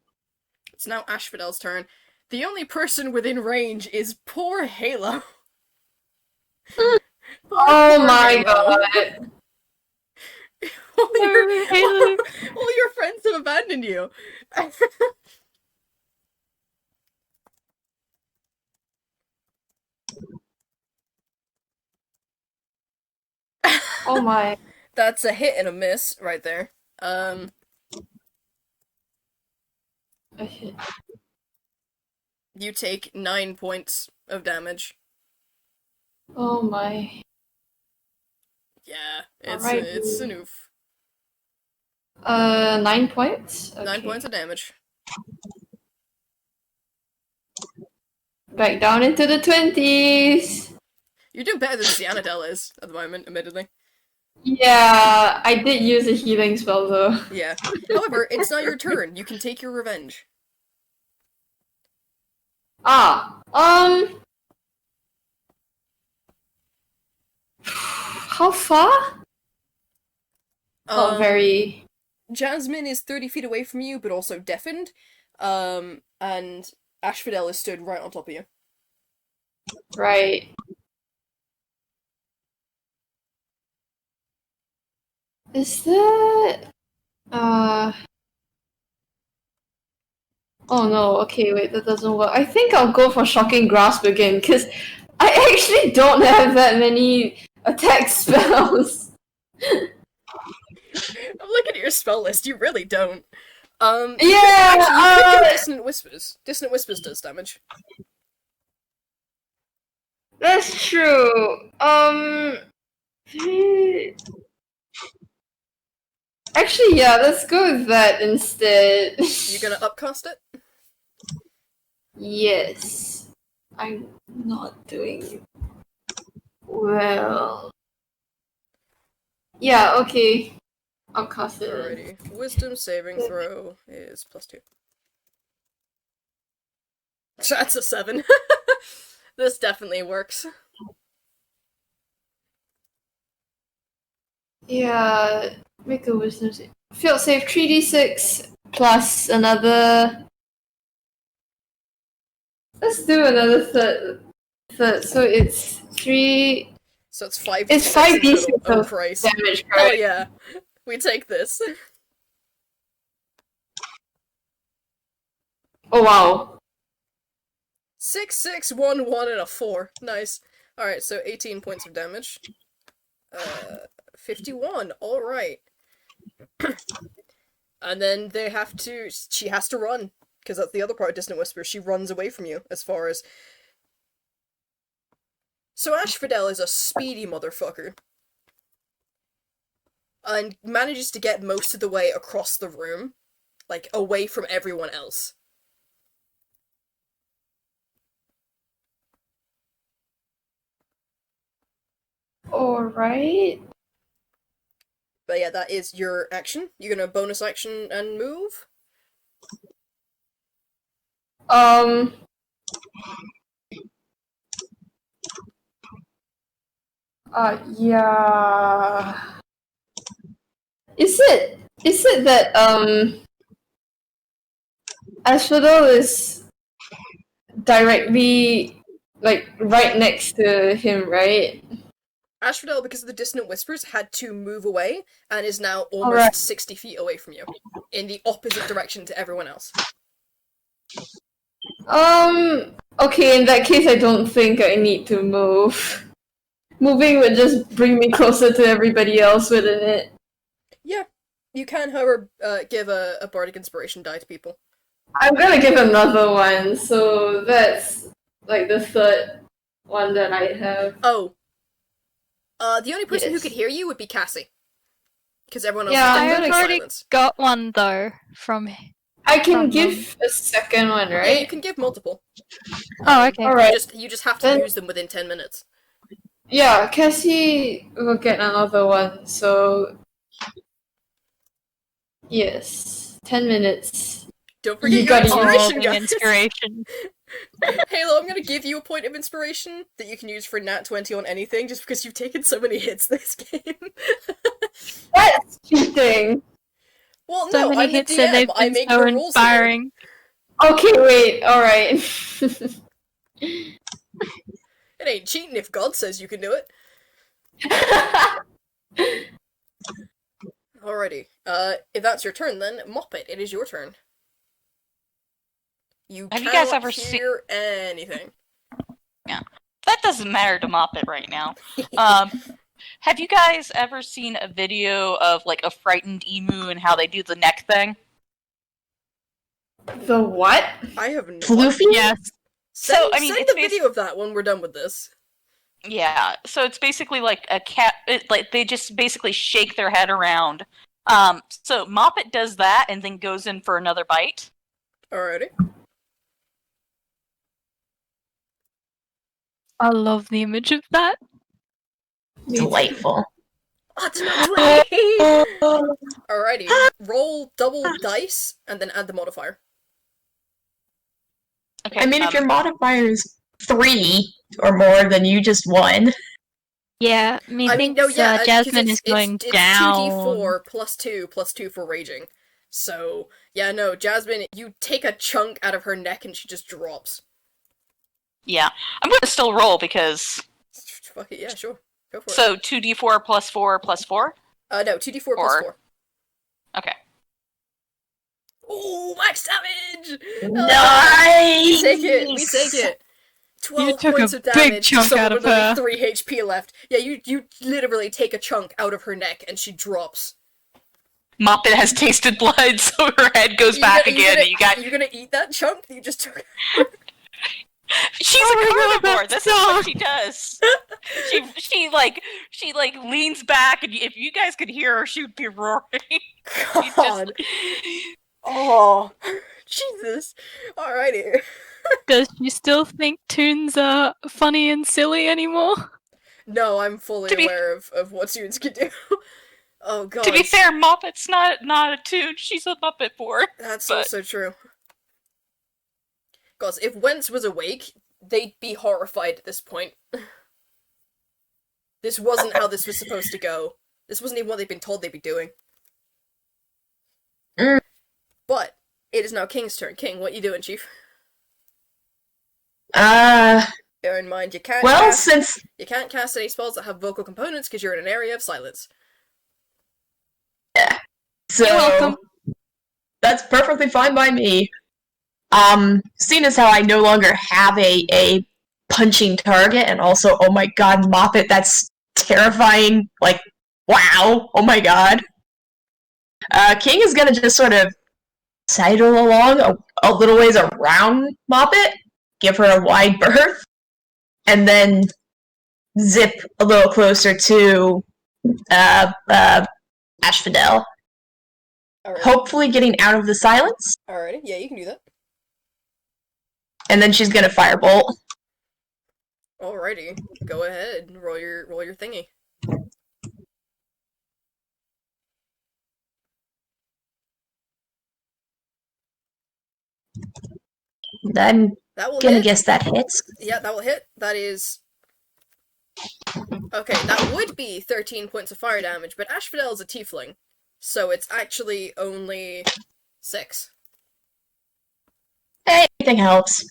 Speaker 1: It's now Asphodel's turn. The only person within range is poor Halo.
Speaker 5: Oh my god.
Speaker 2: Halo.
Speaker 1: All your friends have abandoned you.
Speaker 5: Oh my.
Speaker 1: That's a hit and a miss right there.
Speaker 5: Okay.
Speaker 1: You take 9 points of damage.
Speaker 5: Oh my.
Speaker 1: Yeah,
Speaker 5: Alright.
Speaker 1: it's an oof.
Speaker 5: 9 points? Okay.
Speaker 1: 9 points of damage.
Speaker 5: Back down into the 20s!
Speaker 1: You're doing better than Cyanidel is at the moment, admittedly.
Speaker 5: Yeah, I did use a healing spell though.
Speaker 1: Yeah. However, it's not your turn. You can take your revenge.
Speaker 5: How far? Not very.
Speaker 1: Jasmine is 30 feet away from you, but also deafened. And Asphodel is stood right on top of you.
Speaker 5: Right. Is that... Oh no, okay, wait, that doesn't work. I think I'll go for Shocking Grasp again, because I actually don't have that many attack spells.
Speaker 1: I'm looking at your spell list, you really don't.
Speaker 5: Yeah,
Speaker 1: Actually, you could do Dissonant Whispers. Dissonant Whispers does damage.
Speaker 5: that's true. Actually, yeah, let's go with that instead.
Speaker 1: You gonna upcast it?
Speaker 5: Yes. I'm not doing well. Yeah, okay. I'll cast it.
Speaker 1: Alrighty. Wisdom saving throw is +2. That's a 7. This definitely works.
Speaker 5: Yeah, make a wisdom save. Field save 3d6 plus another. Let's do another third. So it's 3.
Speaker 1: So it's 5d6
Speaker 5: It's
Speaker 1: in
Speaker 5: 5d6
Speaker 1: total. Oh
Speaker 5: of
Speaker 1: Christ.
Speaker 5: damage,
Speaker 1: Hell
Speaker 5: right?
Speaker 1: yeah. We take this.
Speaker 5: Oh wow.
Speaker 1: 6, 6, 1, 1, and a 4. Nice. Alright, so 18 points of damage. 51. Alright. And then she has to run. Because that's the other part of Dissonant Whisper. She runs away from you, as far as... So Asphodel is a speedy motherfucker. And manages to get most of the way across the room. Like, away from everyone else.
Speaker 5: Alright.
Speaker 1: But yeah, that is your action. You're gonna bonus action and move?
Speaker 5: Yeah. Is it that, Asphodel is directly, like, right next to him, right?
Speaker 1: Asphodel, because of the Dissonant Whispers, had to move away, and is now almost
Speaker 5: Alright.
Speaker 1: 60 feet away from you. In the opposite direction to everyone else.
Speaker 5: Okay, in that case I don't think I need to move. Moving would just bring me closer to everybody else, wouldn't it?
Speaker 1: Yeah. You can, however, give a Bardic Inspiration die to people.
Speaker 5: I'm gonna give another one, so that's like the third one that I have.
Speaker 1: Oh. The only person who
Speaker 5: Yes.
Speaker 1: could hear you would be Cassie. Because everyone else
Speaker 5: Yeah,
Speaker 1: is
Speaker 5: I
Speaker 1: deafened by
Speaker 2: already
Speaker 1: silence.
Speaker 2: got one though from.
Speaker 5: I can
Speaker 2: From
Speaker 5: give a second one,
Speaker 1: Yeah,
Speaker 5: right?
Speaker 1: you can give multiple.
Speaker 2: Oh, okay.
Speaker 5: Alright.
Speaker 1: You just have to
Speaker 5: Then-
Speaker 1: use them within 10 minutes.
Speaker 5: Yeah, Cassie will get another one, so... Yes. 10 minutes.
Speaker 1: Don't forget
Speaker 5: You
Speaker 1: your
Speaker 5: gotta use
Speaker 1: inspiration,
Speaker 2: Evolving
Speaker 1: guys.
Speaker 2: inspiration.
Speaker 1: Halo, I'm gonna give you a point of inspiration that you can use for nat 20 on anything, just because you've taken so many hits this game.
Speaker 5: That's cheating!
Speaker 1: Well,
Speaker 2: So
Speaker 1: no,
Speaker 2: many
Speaker 1: I'm the
Speaker 2: hits and they've
Speaker 1: DM. I
Speaker 2: been
Speaker 1: make
Speaker 2: so
Speaker 1: the rules here.
Speaker 2: inspiring.
Speaker 5: Okay, wait, alright.
Speaker 1: It ain't cheating if God says you can do it. Alrighty. If that's your turn, then Moppet, it is your turn. You
Speaker 4: Have you
Speaker 1: cannot
Speaker 4: guys ever seen-
Speaker 1: hear anything.
Speaker 4: That doesn't matter to Moppet right now. Have you guys ever seen a video of like a frightened emu and how they do the neck thing?
Speaker 5: The what?
Speaker 1: I have no
Speaker 3: Floofy?
Speaker 2: Yes.
Speaker 1: Send,
Speaker 4: I mean,
Speaker 1: send
Speaker 4: it's
Speaker 1: the video of that when we're done with this.
Speaker 4: Yeah, so it's basically like a cat. Like they just basically shake their head around. So Moppet does that and then goes in for another bite.
Speaker 1: Alrighty.
Speaker 2: I love the image of that.
Speaker 3: Delightful.
Speaker 1: Ultimately! Alrighty. Roll double dice and then add the modifier.
Speaker 4: Okay.
Speaker 3: I mean, if your modifier is 3 or more, then you just won.
Speaker 2: Yeah, Jasmine is going
Speaker 1: it's
Speaker 2: down.
Speaker 1: 2d4 plus 2 for raging. So, yeah, no, Jasmine, you take a chunk out of her neck and she just drops.
Speaker 4: Yeah, I'm gonna still roll because.
Speaker 1: Fuck it, yeah, sure. Go for it.
Speaker 4: So 2d4 plus 4 plus 4?
Speaker 1: No, 2d4 plus 4.
Speaker 4: Okay.
Speaker 1: Ooh, max damage!
Speaker 3: Nice!
Speaker 1: We take it. 12
Speaker 2: You took
Speaker 1: points
Speaker 2: a
Speaker 1: of
Speaker 2: big
Speaker 1: damage
Speaker 2: chunk
Speaker 1: to someone
Speaker 2: out of
Speaker 1: with only
Speaker 2: her.
Speaker 1: 3 HP left. Yeah, you literally take a chunk out of her neck and she drops.
Speaker 4: Moppet has tasted blood, so her head goes back again.
Speaker 1: You gonna eat that chunk that you just took?
Speaker 4: She's
Speaker 2: Oh
Speaker 4: a
Speaker 2: my God,
Speaker 4: carnivore.
Speaker 2: that's
Speaker 4: This is what
Speaker 2: so-
Speaker 4: she does. she leans back, and if you guys could hear her, she would be roaring. She's
Speaker 1: God. Oh, Jesus. Alrighty.
Speaker 2: Does she still think toons are funny and silly anymore?
Speaker 1: No, I'm fully
Speaker 4: To be-
Speaker 1: aware of what students can do. Oh god.
Speaker 4: To be fair, Moppet's not a toon. She's a Muppet boy.
Speaker 1: That's
Speaker 4: but-
Speaker 1: also true. Because if Wentz was awake, they'd be horrified at this point. This wasn't how this was supposed to go. This wasn't even what they'd been told they'd be doing.
Speaker 3: Mm.
Speaker 1: But it is now King's turn. King, what you doing, Chief?
Speaker 3: Bear
Speaker 1: Bear in mind, you can't cast any spells that have vocal components because you're in an area of silence.
Speaker 3: so
Speaker 2: You're welcome.
Speaker 3: that's perfectly fine by me. Seeing as how I no longer have a punching target, and also, oh my god, Moppet, that's terrifying. Like, wow, oh my god. King is gonna just sort of sidle along a little ways around Moppet, give her a wide berth, and then zip a little closer to Asphodel.
Speaker 1: Alright.
Speaker 3: Hopefully getting out of the silence,
Speaker 1: Alrighty, yeah, you can do that.
Speaker 3: and then she's gonna firebolt.
Speaker 1: Alrighty, go ahead, roll your thingy.
Speaker 3: I'm
Speaker 1: That will
Speaker 3: gonna
Speaker 1: hit.
Speaker 3: guess that hits.
Speaker 1: Yeah, that will hit. That is... Okay, that would be 13 points of fire damage, but Asphodel is a tiefling, so it's actually only 6.
Speaker 3: Hey, anything helps.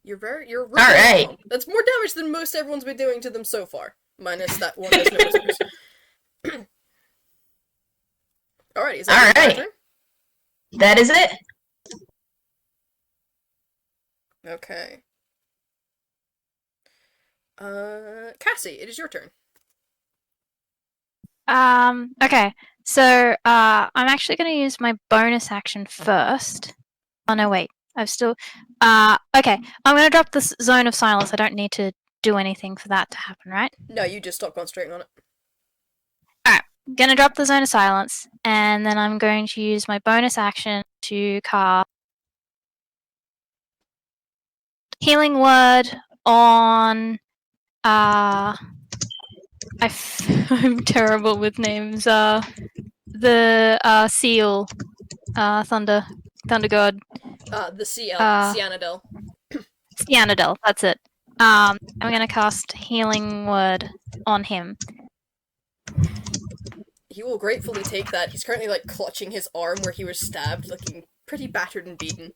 Speaker 1: You're really
Speaker 3: Alright.
Speaker 1: wrong. That's more damage than most everyone's been doing to them so far. Minus that one that's no whispers. Alrighty, is that your
Speaker 3: Alright.
Speaker 1: turn?
Speaker 3: That is it.
Speaker 1: Okay. Cassie, it is your turn.
Speaker 2: Okay. So, I'm actually going to use my bonus action first. Oh, no, wait. I've still... okay. I'm going to drop this Zone of Silence. I don't need to do anything for that to happen, right?
Speaker 1: No, you just stop concentrating on it.
Speaker 2: I'm going to drop the Zone of Silence, and then I'm going to use my bonus action to cast Healing Word on... I'm terrible with names. The seal, Thunder God,
Speaker 1: The CL, Cyanidel.
Speaker 2: Cyanidel. That's it. I'm gonna cast Healing Word on him.
Speaker 1: He will gratefully take that. He's currently, like, clutching his arm where he was stabbed, looking pretty battered and beaten.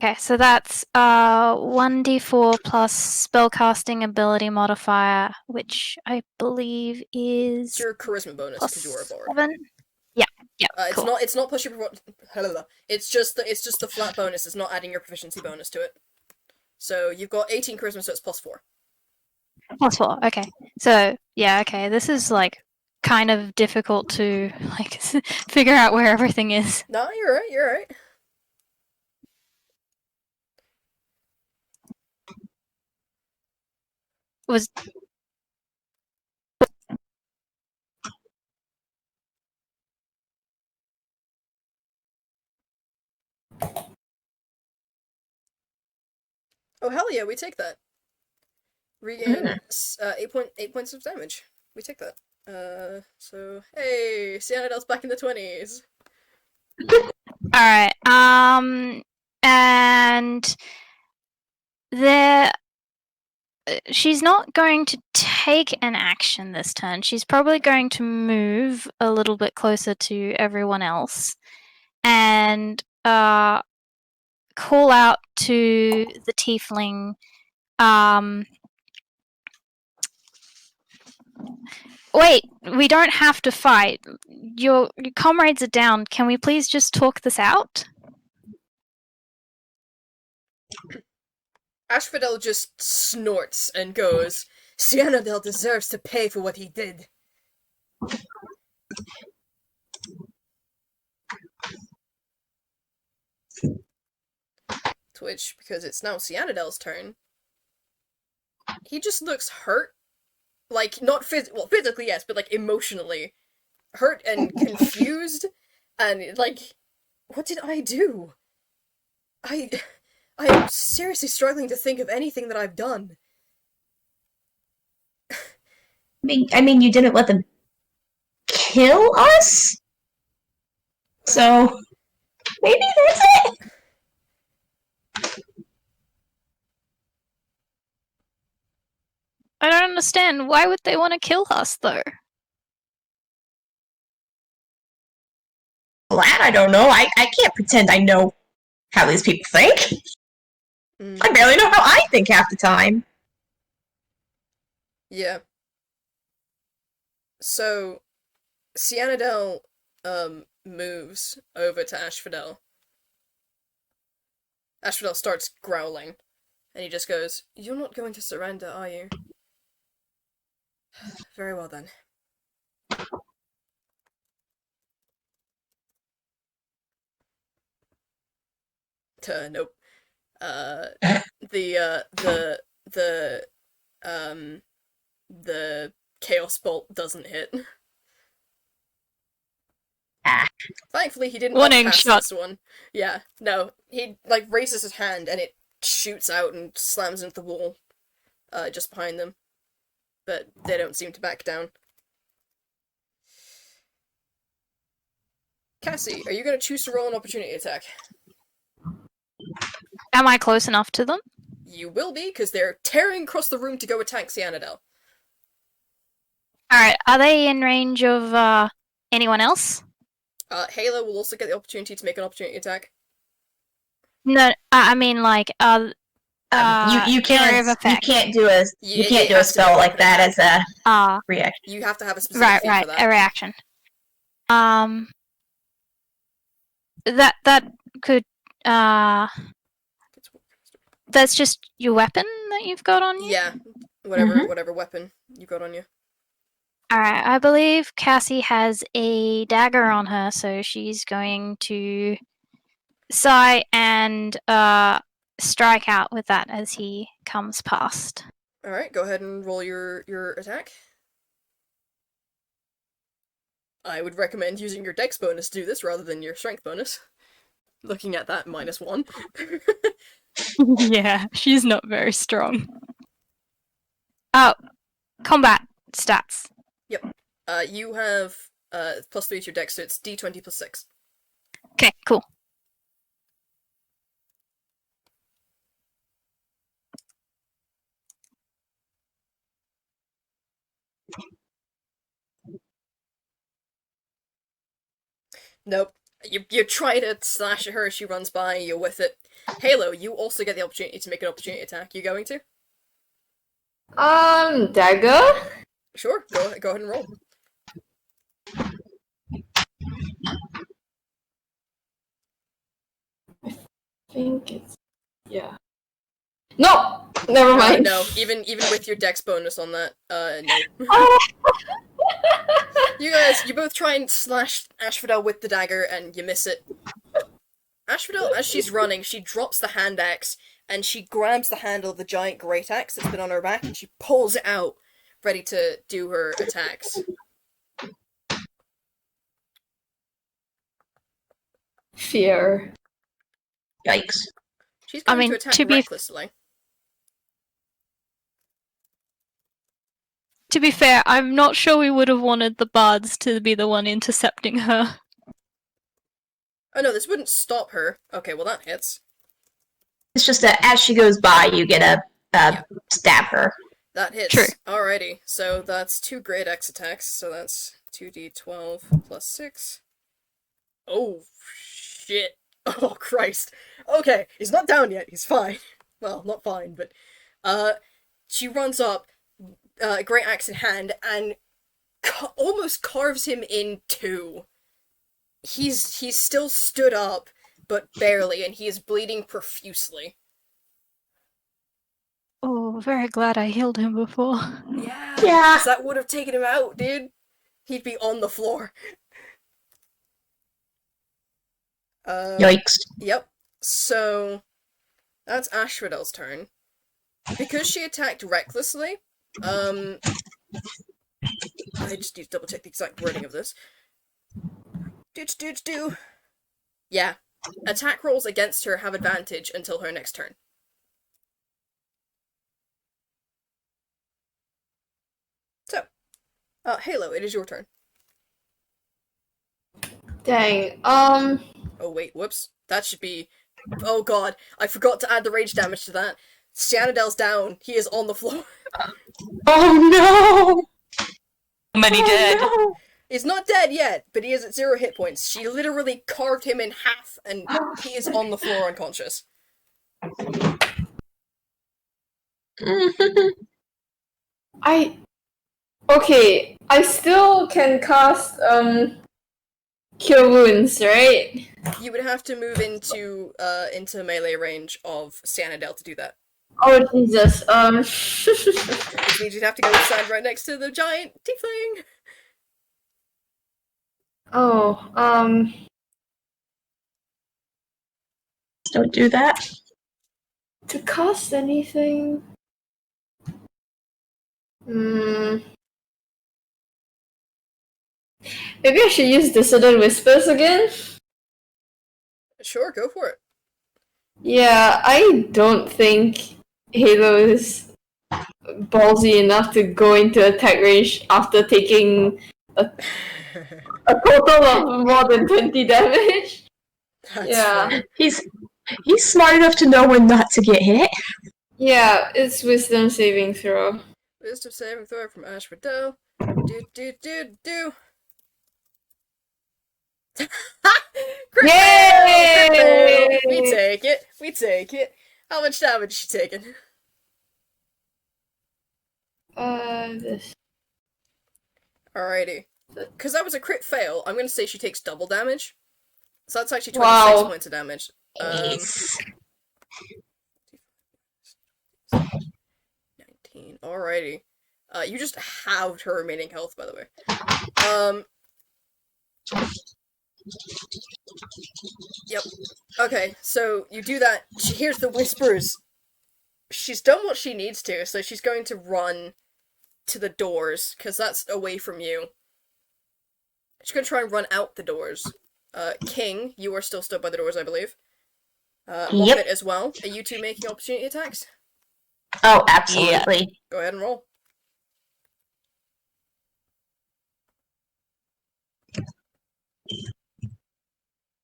Speaker 2: Okay, so that's 1d4 plus spellcasting ability modifier, which I believe is
Speaker 1: It's your charisma bonus
Speaker 2: plus
Speaker 1: because you are a bard.
Speaker 2: 7. Yeah,
Speaker 1: It's
Speaker 2: cool.
Speaker 1: not plus your it's just the flat bonus. It's not adding your proficiency bonus to it. So you've got 18 charisma, so it's plus 4.
Speaker 2: Plus 4, okay. So, yeah, okay, this is, like, kind of difficult to, like, figure out where everything is.
Speaker 1: No, you're right, you're right.
Speaker 2: Was
Speaker 1: Oh, hell yeah, we take that. Regain 8 points of damage. We take that. So, hey, Cyanidal's back in the 20s.
Speaker 2: Alright, and there she's not going to take an action this turn. She's probably going to move a little bit closer to everyone else and call out to the tiefling. Wait, we don't have to fight. Your comrades are down. Can we please just talk this out?
Speaker 1: Asphodel just snorts and goes, Cyanidal deserves to pay for what he did. To which, because it's now Cyanidal's turn, he just looks hurt. Like, not physically, yes, but, like, emotionally. Hurt and confused, and, like, what did I do? I am seriously struggling to think of anything that I've done.
Speaker 3: I mean, you didn't let them kill us? So, maybe that's it?
Speaker 2: I don't understand. Why would they want to kill us, though?
Speaker 3: Well, that I don't know. I can't pretend I know how these people think. I barely know how I think half the time.
Speaker 1: Yeah. So, Cyanidal, moves over to Asphodel. Asphodel starts growling, and he just goes, You're not going to surrender, are you? Very well then. Nope. The Chaos Bolt doesn't hit. Thankfully, he didn't
Speaker 2: Warning
Speaker 1: upcast
Speaker 2: shot.
Speaker 1: this one. Yeah, no. He, like, raises his hand, and it shoots out and slams into the wall, just behind them. But they don't seem to back down. Cassie, are you going to choose to roll an opportunity attack?
Speaker 2: Am I close enough to them?
Speaker 1: You will be, because they're tearing across the room to go attack Cyanidal.
Speaker 2: Alright, are they in range of anyone else?
Speaker 1: Halo will also get the opportunity to make an opportunity attack.
Speaker 2: No, I mean, like,
Speaker 3: You
Speaker 2: area
Speaker 3: can't
Speaker 2: of effect.
Speaker 3: you can't do a
Speaker 1: It has to be
Speaker 3: spell
Speaker 1: an
Speaker 3: like that as a reaction.
Speaker 1: You have to have a specific
Speaker 2: Right,
Speaker 1: feat
Speaker 2: right,
Speaker 1: for that.
Speaker 2: a reaction. That could, that's just your weapon that you've got on you?
Speaker 1: Yeah, whatever weapon you got on you.
Speaker 2: Alright, I believe Cassie has a dagger on her, so she's going to sigh and strike out with that as he comes past.
Speaker 1: Alright, go ahead and roll your attack. I would recommend using your dex bonus to do this rather than your strength bonus. Looking at that, -1.
Speaker 2: Yeah, she's not very strong. Oh, combat stats.
Speaker 1: You have +3 to your dex, so it's d20 plus 6.
Speaker 2: Okay, cool.
Speaker 1: Nope. You try to slash at her as she runs by, you're with it. Halo, you also get the opportunity to make an opportunity attack. You going to?
Speaker 5: Dagger?
Speaker 1: Sure, go ahead and roll.
Speaker 5: I think it's... yeah. No! Never mind.
Speaker 1: No, even with your dex bonus on that, no.
Speaker 5: Oh.
Speaker 1: You both try and slash Asphodel with the dagger, and you miss it. Asphodel, as she's running, she drops the hand axe, and she grabs the handle of the giant great axe that's been on her back, and she pulls it out, ready to do her attacks.
Speaker 5: Fear.
Speaker 3: Yikes.
Speaker 1: She's going to attack recklessly.
Speaker 2: To be fair, I'm not sure we would have wanted the bards to be the one intercepting her.
Speaker 1: Oh no, this wouldn't stop her. Okay, well that hits.
Speaker 3: It's just that as she goes by, you get a stab her.
Speaker 1: That hits.
Speaker 2: True.
Speaker 1: Alrighty, so that's 2 great axe attacks, so that's 2d12 plus 6. Oh, shit. Oh, Christ. Okay, he's not down yet, he's fine. Well, not fine, but, she runs up, great axe in hand, and almost carves him in 2. He's still stood up, but barely, and he is bleeding profusely.
Speaker 2: Oh, very glad I healed him before.
Speaker 1: Yeah.
Speaker 3: Yeah.
Speaker 1: 'Cause that would have taken him out, dude. He'd be on the floor.
Speaker 3: Yikes.
Speaker 1: Yep. So, that's Asphodel's turn. Because she attacked recklessly, I just need to double check the exact wording of this. Yeah. Attack rolls against her have advantage until her next turn. So, Halo, it is your turn.
Speaker 5: Dang.
Speaker 1: Oh wait, whoops. That should be... Oh god, I forgot to add the rage damage to that. Cyanidell's down. He is on the floor.
Speaker 3: Oh no!
Speaker 4: Many dead.
Speaker 3: No.
Speaker 1: He's not dead yet, but he is at 0 hit points. She literally carved him in half, and he is on the floor unconscious.
Speaker 5: Okay, I still can cast, Cure Wounds, right?
Speaker 1: You would have to move into melee range of Cyanidell to do that.
Speaker 5: Oh, Jesus,
Speaker 1: Which means you'd have to go stand right next to the giant tiefling.
Speaker 3: Don't do that.
Speaker 5: To cast anything? Maybe I should use Dissident Whispers again?
Speaker 1: Sure, go for it.
Speaker 5: Yeah, I don't think Halo is ballsy enough to go into attack range after taking a total of more than 20 damage.
Speaker 1: That's
Speaker 5: Yeah.
Speaker 1: fine.
Speaker 3: He's smart enough to know when not to get hit.
Speaker 5: Yeah, it's wisdom saving throw.
Speaker 1: Wisdom saving throw from Asphodel. Do. Crit
Speaker 5: Yay!
Speaker 1: fail! We take it. How much damage is she taking?
Speaker 5: This.
Speaker 1: Alrighty. Because that was a crit fail, I'm gonna say she takes double damage. So that's actually 26
Speaker 5: Wow.
Speaker 1: points of damage.
Speaker 3: Nice.
Speaker 1: 19. Alrighty. You just halved her remaining health, by the way. Yep. Okay, so you do that. She hears the whispers. She's done what she needs to, so she's going to run to the doors, because that's away from you. She's going to try and run out the doors. King, you are still stood by the doors, I believe. Moppet as well. Are you two making opportunity attacks?
Speaker 3: Oh, absolutely.
Speaker 1: Go ahead and roll.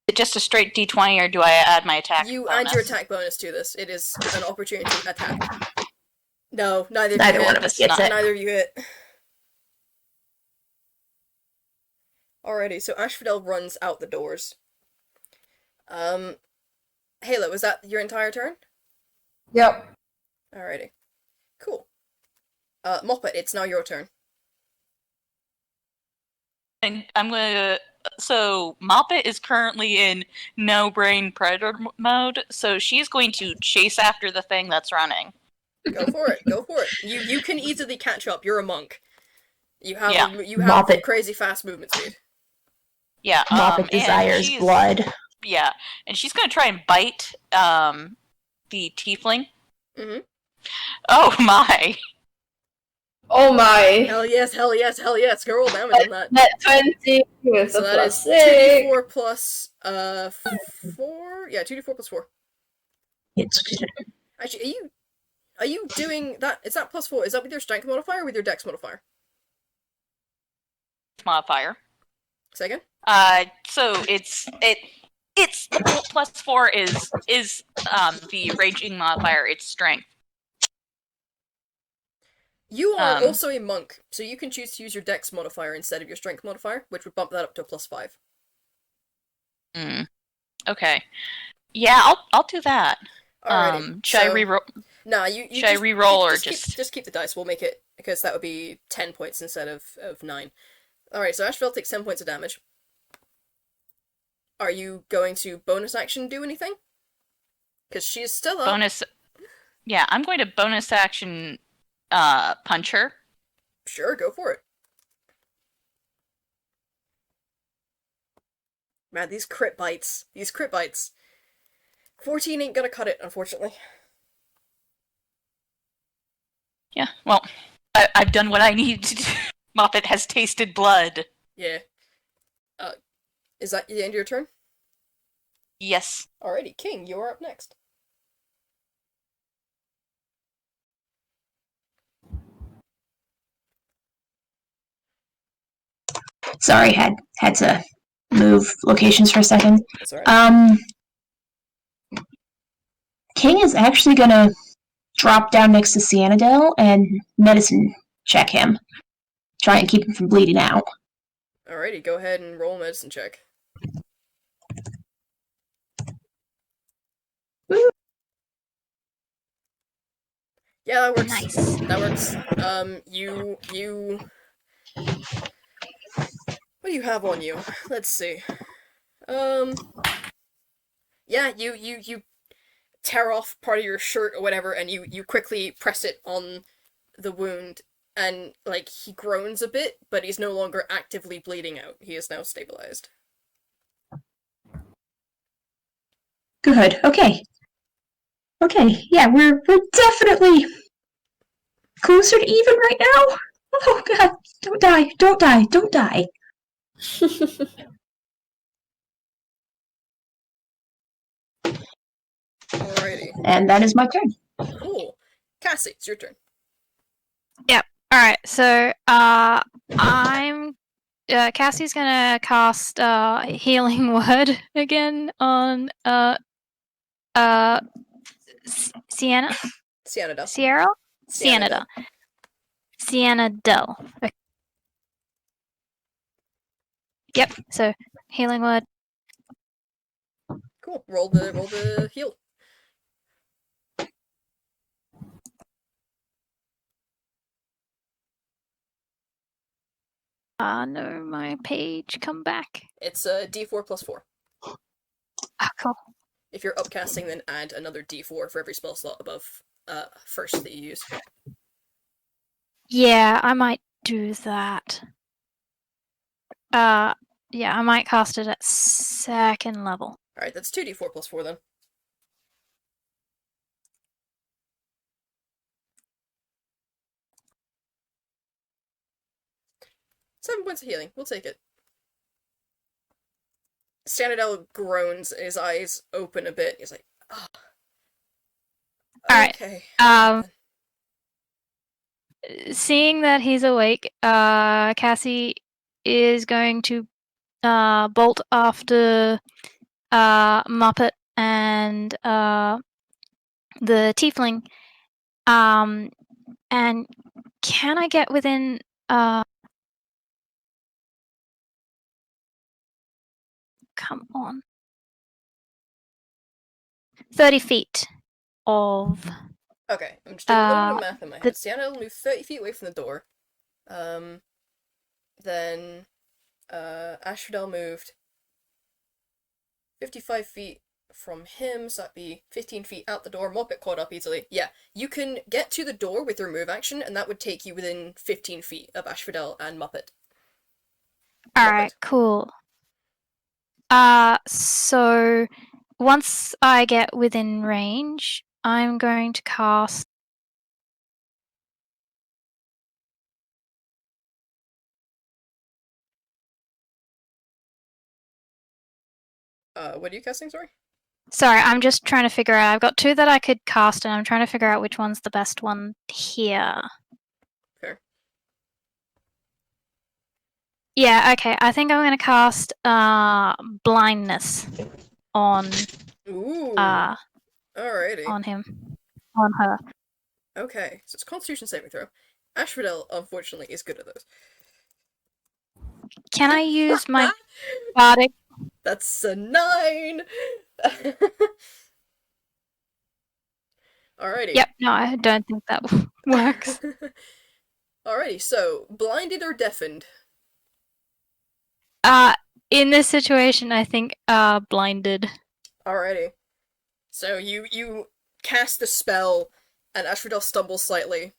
Speaker 4: Is it just a straight d20, or do I add my attack
Speaker 1: You
Speaker 4: bonus?
Speaker 1: add your attack bonus to this. It is an opportunity attack. No, neither
Speaker 3: Neither
Speaker 1: of you
Speaker 3: one
Speaker 1: hit.
Speaker 3: of us gets it.
Speaker 1: Neither of you hit. Alrighty, so Asphodel runs out the doors. Halo, was that your entire turn?
Speaker 5: Yep.
Speaker 1: Alrighty. Cool. Moppet, it's now your turn.
Speaker 4: And I'm gonna. So Moppet is currently in no brain predator mode, so she's going to chase after the thing that's running.
Speaker 1: Go for it. Go for it. You can easily catch up. You're a monk. You have
Speaker 4: Yeah.
Speaker 1: you have
Speaker 3: Moppet.
Speaker 1: crazy fast movement speed.
Speaker 4: Yeah.
Speaker 3: Moppet
Speaker 4: and
Speaker 3: desires
Speaker 4: she's-
Speaker 3: blood.
Speaker 4: Yeah, and she's gonna try and bite the tiefling.
Speaker 1: Mm-hmm.
Speaker 4: Oh my!
Speaker 5: Oh my.
Speaker 1: Hell yes, hell yes, hell yes. Go roll damage on that.
Speaker 5: Net 20 with
Speaker 1: So
Speaker 5: a
Speaker 1: that
Speaker 5: plus
Speaker 1: is
Speaker 5: 6.
Speaker 1: 2d4 plus 4. Yeah, 2d4 plus 4.
Speaker 3: It's
Speaker 1: Actually, are you doing that? Is that plus 4? Is that with your strength modifier or with your dex modifier?
Speaker 4: Modifier.
Speaker 1: Say again?
Speaker 4: So it's plus 4 is the raging modifier. It's strength.
Speaker 1: You are
Speaker 4: Um,
Speaker 1: also a monk, so you can choose to use your dex modifier instead of your strength modifier, which would bump that up to a plus 5.
Speaker 4: Okay. Yeah, I'll do that.
Speaker 1: Alrighty.
Speaker 4: Should I reroll?
Speaker 1: Nah, you
Speaker 4: Should I reroll or just
Speaker 1: keep the dice? We'll make it because that would be 10 points instead of 9. Alright, so Asheville takes 10 points of damage. Are you going to bonus action do anything? Because she's still up.
Speaker 4: bonus? Yeah, I'm going to bonus action punch her.
Speaker 1: Sure, go for it. Man, these crit bites. 14 ain't gonna cut it, unfortunately.
Speaker 4: Yeah, well, I've done what I need to do. Moppet has tasted blood.
Speaker 1: Yeah. Is that the end of your turn?
Speaker 4: Yes.
Speaker 1: Alrighty, King, you're up next.
Speaker 3: Sorry, had to move locations for a second.
Speaker 1: That's alright.
Speaker 3: King is actually gonna drop down next to Cyanidel and medicine check him. Try and keep him from bleeding out.
Speaker 1: Alrighty, go ahead and roll a medicine check.
Speaker 3: Woo.
Speaker 1: Yeah, that works.
Speaker 2: Nice.
Speaker 1: That works. What do you have on you? Let's see. Yeah, you tear off part of your shirt or whatever, and you quickly press it on the wound, and, like, he groans a bit, but he's no longer actively bleeding out. He is now stabilized.
Speaker 3: Good. Okay. Yeah, we're definitely closer to even right now. Oh God! Don't die!
Speaker 1: Alrighty.
Speaker 3: And that is my turn.
Speaker 1: Cool. Cassie, it's your turn.
Speaker 2: Alright, so I'm Cassie's gonna cast Healing Word again on Sienna?
Speaker 1: Cyanidel.
Speaker 2: Sierra?
Speaker 1: Cyanidel.
Speaker 2: Cyanidel. Okay. Yep, so Healing Word.
Speaker 1: Cool. Roll the heal.
Speaker 2: No, my page come back.
Speaker 1: It's a d4 plus 4.
Speaker 2: Oh, cool.
Speaker 1: If you're upcasting, then add another d4 for every spell slot above first that you use.
Speaker 2: Yeah, I might do that. Yeah, I might cast it at 2nd level.
Speaker 1: Alright, that's 2d4 plus 4 then. Seven points of healing. We'll take it. Cyanidel groans, his eyes open a bit. He's like, oh.
Speaker 2: Alright,
Speaker 1: Okay.
Speaker 2: Seeing that he's awake, Cassie is going to bolt after Moppet and the tiefling. And can I get within come on. 30 feet of
Speaker 1: Okay, I'm just doing a little bit of
Speaker 2: uh
Speaker 1: math in my
Speaker 2: the
Speaker 1: head. Sienna will move 30 feet away from the door. Then Asphodel moved 55 feet from him, so that'd be 15 feet out the door. Moppet caught up easily. Yeah, you can get to the door with your move action, and that would take you within 15 feet of Asphodel and Moppet.
Speaker 2: Alright, cool. So once I get within range, I'm going to cast
Speaker 1: What are you casting, sorry?
Speaker 2: Sorry, I'm just trying to figure out. I've got two that I could cast, and I'm trying to figure out which one's the best one here.
Speaker 1: Fair.
Speaker 2: Yeah, okay. I think I'm going to cast blindness on
Speaker 1: Ooh. Alrighty.
Speaker 2: on him, on her.
Speaker 1: Okay, so it's Constitution saving throw. Asphodel, unfortunately, is good at those.
Speaker 2: Can I use my bardic?
Speaker 1: That's a 9! Alrighty.
Speaker 2: Yep. No, I don't think that works.
Speaker 1: Alrighty, so, blinded or deafened?
Speaker 2: In this situation, I think blinded.
Speaker 1: Alrighty. So you cast the spell, and Asphodel stumbles slightly.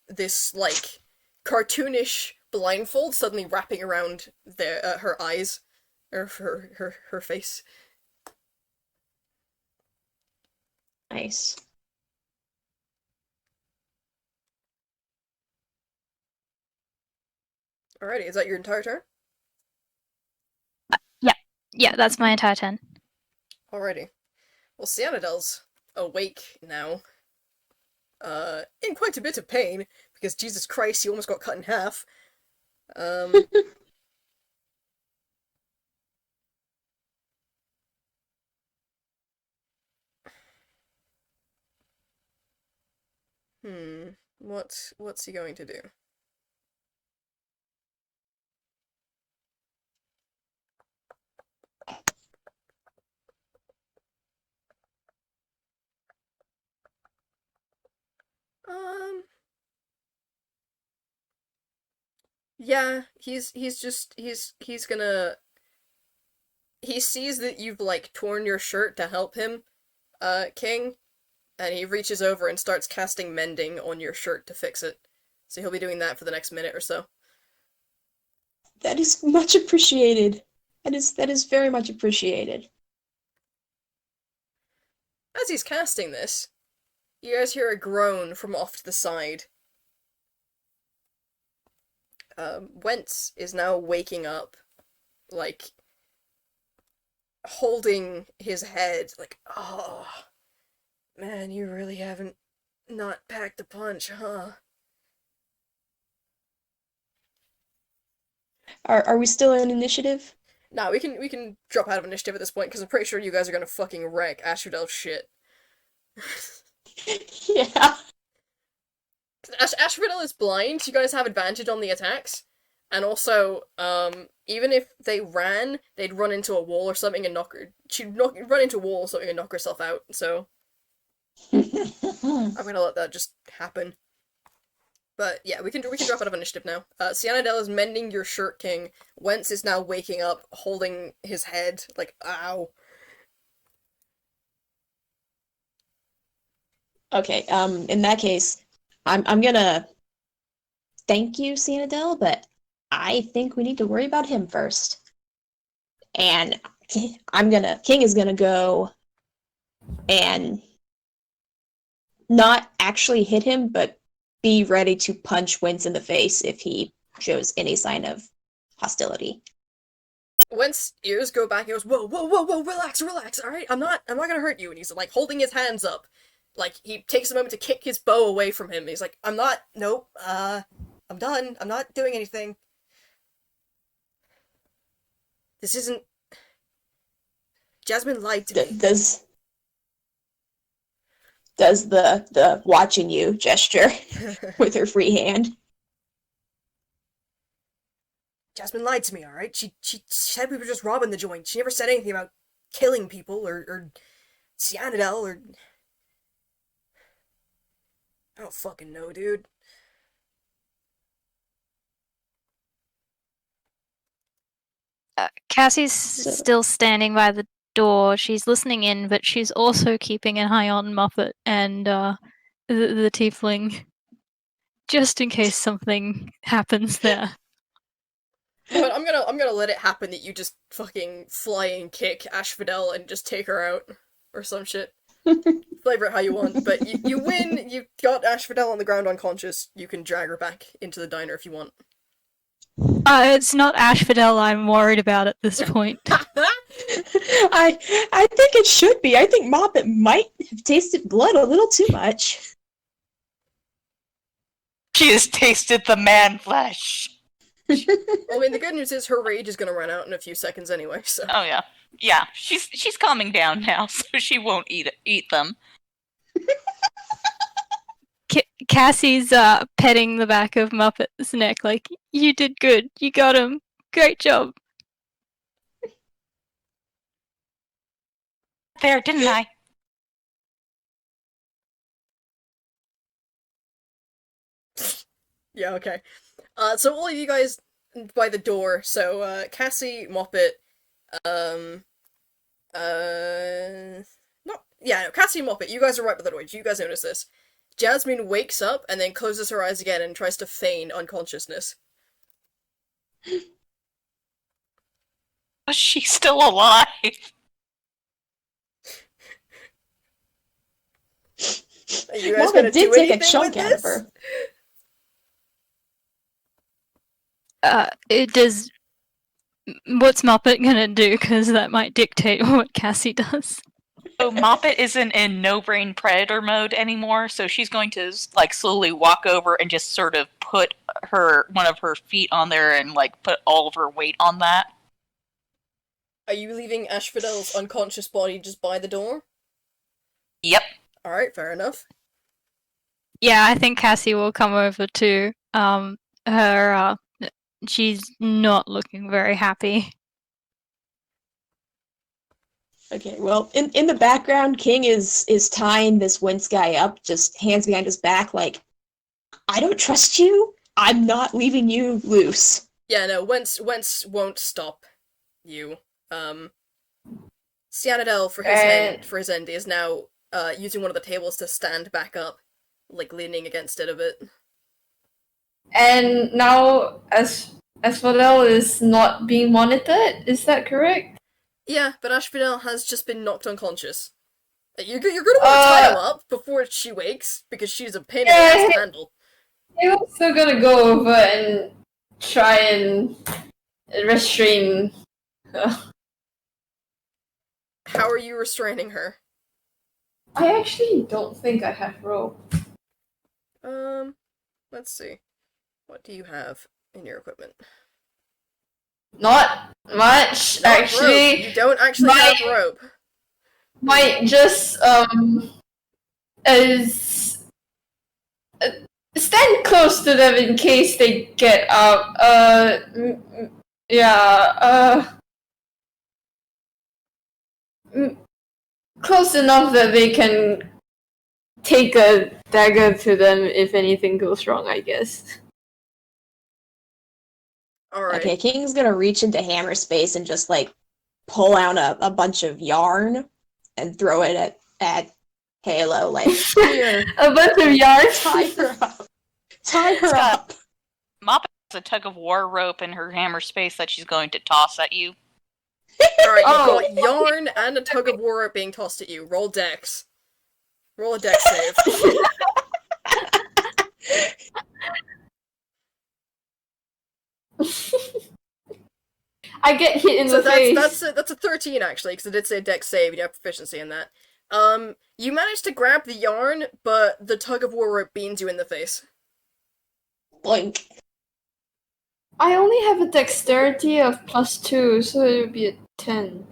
Speaker 1: This, like, cartoonish blindfold suddenly wrapping around her eyes. Or her face.
Speaker 3: Nice.
Speaker 1: Alrighty, is that your entire turn?
Speaker 2: Yeah, that's my entire turn.
Speaker 1: Alrighty. Well, Cyanidell's awake now. In quite a bit of pain, because Jesus Christ, he almost got cut in half. What's he going to do? Yeah, he's gonna. He sees that you've, like, torn your shirt to help him, King, and he reaches over and starts casting mending on your shirt to fix it. So he'll be doing that for the next minute or so.
Speaker 3: That is much appreciated. That is very much appreciated.
Speaker 1: As he's casting this, you guys hear a groan from off to the side. Wentz is now waking up, like, holding his head, like, oh, man, you really haven't not packed a punch, huh?
Speaker 3: Are we still in initiative?
Speaker 1: Nah, we can drop out of initiative at this point, because I'm pretty sure you guys are gonna fucking wreck Asphodel's shit.
Speaker 3: Yeah.
Speaker 1: Asphodel is blind, so you guys have advantage on the attacks. And also, even if they ran, they'd run into a wall or something and run into a wall or something and knock herself out, so I'm gonna let that just happen. But yeah, we can drop out of initiative now. Cyanidel is mending your shirt, King. Wentz is now waking up, holding his head, like, ow.
Speaker 3: Okay, in that case, I'm gonna thank you, Cyanidel, but I think we need to worry about him first. And King is gonna go and not actually hit him, but be ready to punch Wentz in the face if he shows any sign of hostility.
Speaker 1: Wentz ears go back and goes, whoa, whoa, whoa, whoa, relax, alright? I'm not gonna hurt you. And he's, like, holding his hands up. Like, he takes a moment to kick his bow away from him. He's like, I'm done. I'm not doing anything. This isn't... Jasmine lied to me.
Speaker 3: Does the watching you gesture with her free hand.
Speaker 1: Jasmine lied to me, alright? She said we were just robbing the joint. She never said anything about killing people or Cyanidel, or... I don't fucking know, dude.
Speaker 2: Cassie's
Speaker 3: So-
Speaker 2: still standing by the door. She's listening in, but she's also keeping an eye on Moppet and the tiefling, just in case something happens there.
Speaker 1: But I'm gonna let it happen that you just fucking flying kick Asphodel and just take her out. Or some shit. Flavor it how you want. But you win, you got Asphodel on the ground unconscious. You can drag her back into the diner if you want.
Speaker 2: It's not Asphodel I'm worried about at this point.
Speaker 3: I think it should be. I think Moppet might have tasted blood a little too much.
Speaker 4: She has tasted the man flesh.
Speaker 1: Well, I mean, the good news is her rage is gonna run out in a few seconds anyway, so...
Speaker 4: Oh yeah, yeah. She's calming down now, so she won't eat them.
Speaker 2: Cassie's petting the back of Muppet's neck, like, you did good, you got him, great job.
Speaker 4: There, didn't I?
Speaker 1: Yeah, okay. So all of you guys by the door, so, Cassie, Moppet, Cassie and Moppet, you guys are right by the door. Did you guys notice this? Jasmine wakes up and then closes her eyes again and tries to feign unconsciousness.
Speaker 4: She's still alive.
Speaker 1: Are you guys
Speaker 3: Moppet
Speaker 1: gonna
Speaker 3: did
Speaker 1: do
Speaker 3: take a
Speaker 1: anything
Speaker 3: chunk
Speaker 1: with
Speaker 3: out of
Speaker 1: this?
Speaker 2: It does. What's Moppet gonna do? Because that might dictate what Cassie does.
Speaker 4: So Moppet isn't in no-brain predator mode anymore, so she's going to like slowly walk over and just sort of put one of her feet on there and like put all of her weight on that.
Speaker 1: Are you leaving Asphodel's unconscious body just by the door?
Speaker 4: Yep.
Speaker 1: Alright, fair enough.
Speaker 2: Yeah, I think Cassie will come over too. She's not looking very happy.
Speaker 3: Okay, well, in the background, King is tying this Wince guy up, just hands behind his back, like, I don't trust you. I'm not leaving you loose.
Speaker 1: Yeah, no, Wentz won't stop you. Cyanidel, for his end, is now using one of the tables to stand back up, like leaning against it a bit.
Speaker 5: And now, Asphodel is not being monitored, is that correct?
Speaker 1: Yeah, but Asphodel has just been knocked unconscious. You're gonna want to tie him up before she wakes, because she's a pain in the ass to handle.
Speaker 5: I'm also gonna go over and try and restrain her.
Speaker 1: How are you restraining her?
Speaker 5: I actually don't think I have rope.
Speaker 1: Let's see. What do you have in your equipment?
Speaker 5: Not much,
Speaker 1: Not
Speaker 5: actually.
Speaker 1: rope. You don't actually have rope.
Speaker 5: Might just is stand close to them in case they get up. Close enough that they can take a dagger to them if anything goes wrong, I guess.
Speaker 1: Alright.
Speaker 3: Okay, King's gonna reach into hammer space and just, like, pull out a bunch of yarn and throw it at Halo, like, here,
Speaker 5: A bunch of yarn.
Speaker 3: tie her up. Tie her
Speaker 4: Scott.
Speaker 3: up.
Speaker 4: Moppet has a tug-of-war rope in her hammer space that she's going to toss at you.
Speaker 1: Alright,
Speaker 5: Oh.
Speaker 1: you've got yarn and a tug of war being tossed at you. Roll dex. Roll a dex save.
Speaker 5: I get hit in
Speaker 1: So
Speaker 5: the face.
Speaker 1: that's a 13 actually, because I did say dex save, you have proficiency in that. You managed to grab the yarn, but the tug of war rope beans you in the face.
Speaker 3: Blink.
Speaker 5: I only have a dexterity of +2, so it would be a 10.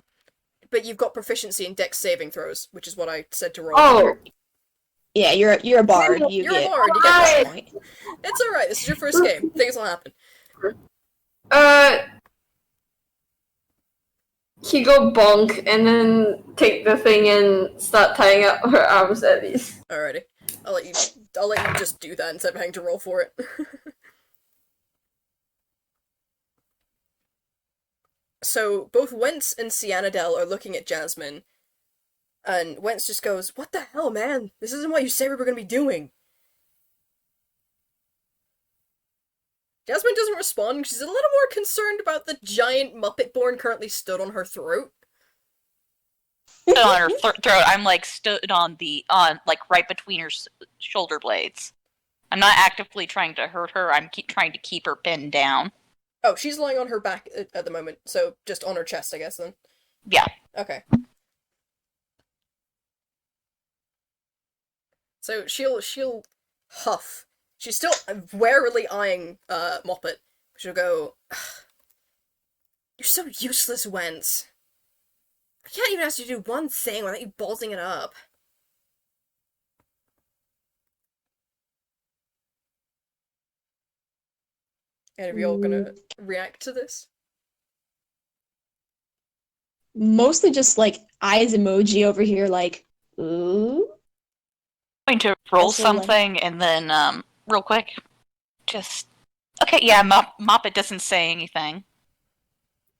Speaker 1: But you've got proficiency in dex saving throws, which is what I said to roll.
Speaker 5: Oh,
Speaker 3: Yeah, you're a bard.
Speaker 1: You're a bard, you get
Speaker 5: Alright.
Speaker 1: that point. It's alright, this is your first game. Things will happen.
Speaker 5: he go bonk and then take the thing and start tying up her arms at least.
Speaker 1: Alrighty. I'll let you just do that instead of having to roll for it. So both Wentz and Cyanidel are looking at Jasmine, and Wentz just goes, "What the hell, man? This isn't what you said we were gonna be doing." Jasmine doesn't respond. She's a little more concerned about the giant Muppet born currently stood on her throat.
Speaker 4: Stood on her throat. I'm like stood on like right between her shoulder blades. I'm not actively trying to hurt her. I'm trying to keep her pinned down.
Speaker 1: Oh, she's lying on her back at the moment, so just on her chest, I guess, then.
Speaker 4: Yeah.
Speaker 1: Okay. So she'll huff. She's still warily eyeing Moppet. She'll go, "You're so useless, Wentz. I can't even ask you to do one thing without you ballsing it up." Any of y'all gonna react to this?
Speaker 3: Mostly just like eyes emoji over here, like, ooh.
Speaker 4: I'm going to roll
Speaker 3: Also,
Speaker 4: something and then real quick, just okay. Yeah, Moppet doesn't say anything.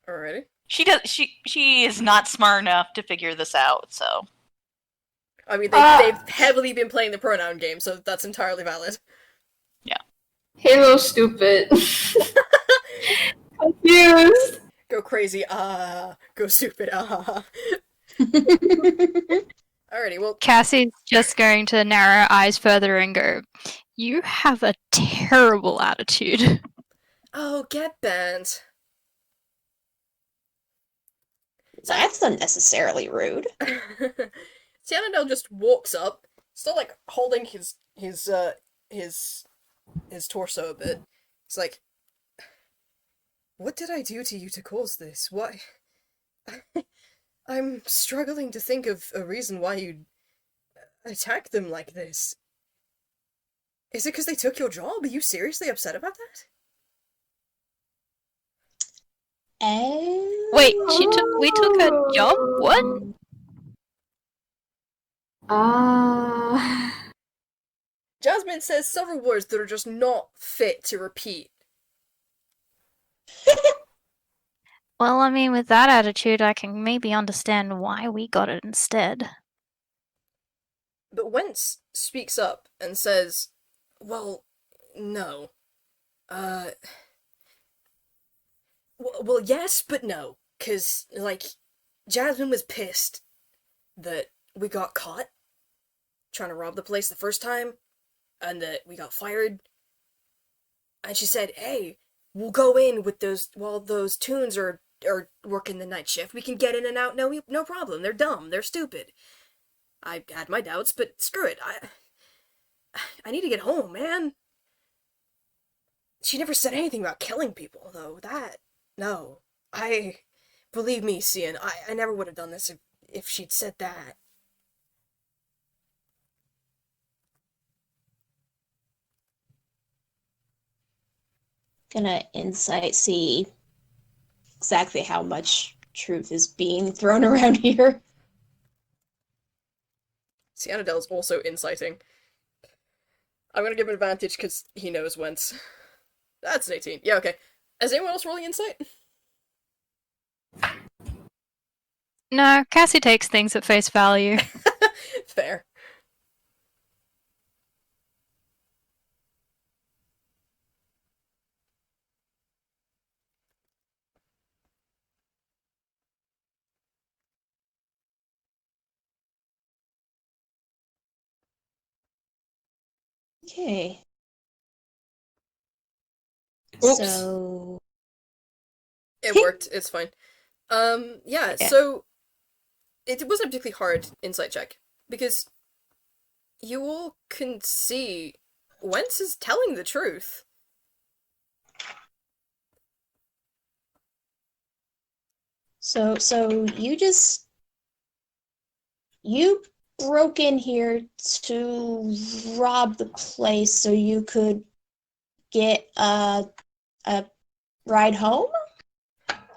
Speaker 1: Alrighty.
Speaker 4: She is not smart enough to figure this out. So
Speaker 1: I mean, they've heavily been playing the pronoun game, so that's entirely valid.
Speaker 5: Halo stupid. Confused.
Speaker 1: Go crazy, go stupid, Alrighty, well,
Speaker 2: Cassie's just going to narrow her eyes further and go, "You have a terrible attitude."
Speaker 1: oh, get bent.
Speaker 3: That's unnecessarily rude.
Speaker 1: Cyanidel just walks up, still like holding his torso a bit. It's like, "What did I do to you to cause this? Why? I'm struggling to think of a reason why you'd attack them like this. Is it because they took your job? Are you seriously upset about that?"
Speaker 2: Wait, we took her job? What?
Speaker 1: Jasmine says several words that are just not fit to repeat.
Speaker 2: Well, I mean, with that attitude, I can maybe understand why we got it instead.
Speaker 1: But Wentz speaks up and says, "Well, no. Well, yes, but no. 'Cause, like, Jasmine was pissed that we got caught trying to rob the place the first time, and that we got fired. And she said, hey, we'll go in with those, while those tunes are working the night shift. We can get in and out, no problem. They're dumb, they're stupid. I had my doubts, but screw it. I need to get home, man." She never said anything about killing people, though. No. Believe me, Cian, I never would have done this if she'd said that.
Speaker 3: Gonna insight see exactly how much truth is being thrown around here.
Speaker 1: Cyanidel's also inciting. I'm gonna give him advantage because he knows Wentz. That's an 18. Yeah, okay. Is anyone else rolling insight?
Speaker 2: No, Cassie takes things at face value.
Speaker 1: Fair.
Speaker 3: Okay.
Speaker 5: Oops.
Speaker 3: So
Speaker 1: It worked. It's fine. Yeah, so it wasn't a particularly hard insight check because you all can see Wentz is telling the truth.
Speaker 3: So you broke in here to rob the place so you could get a ride home,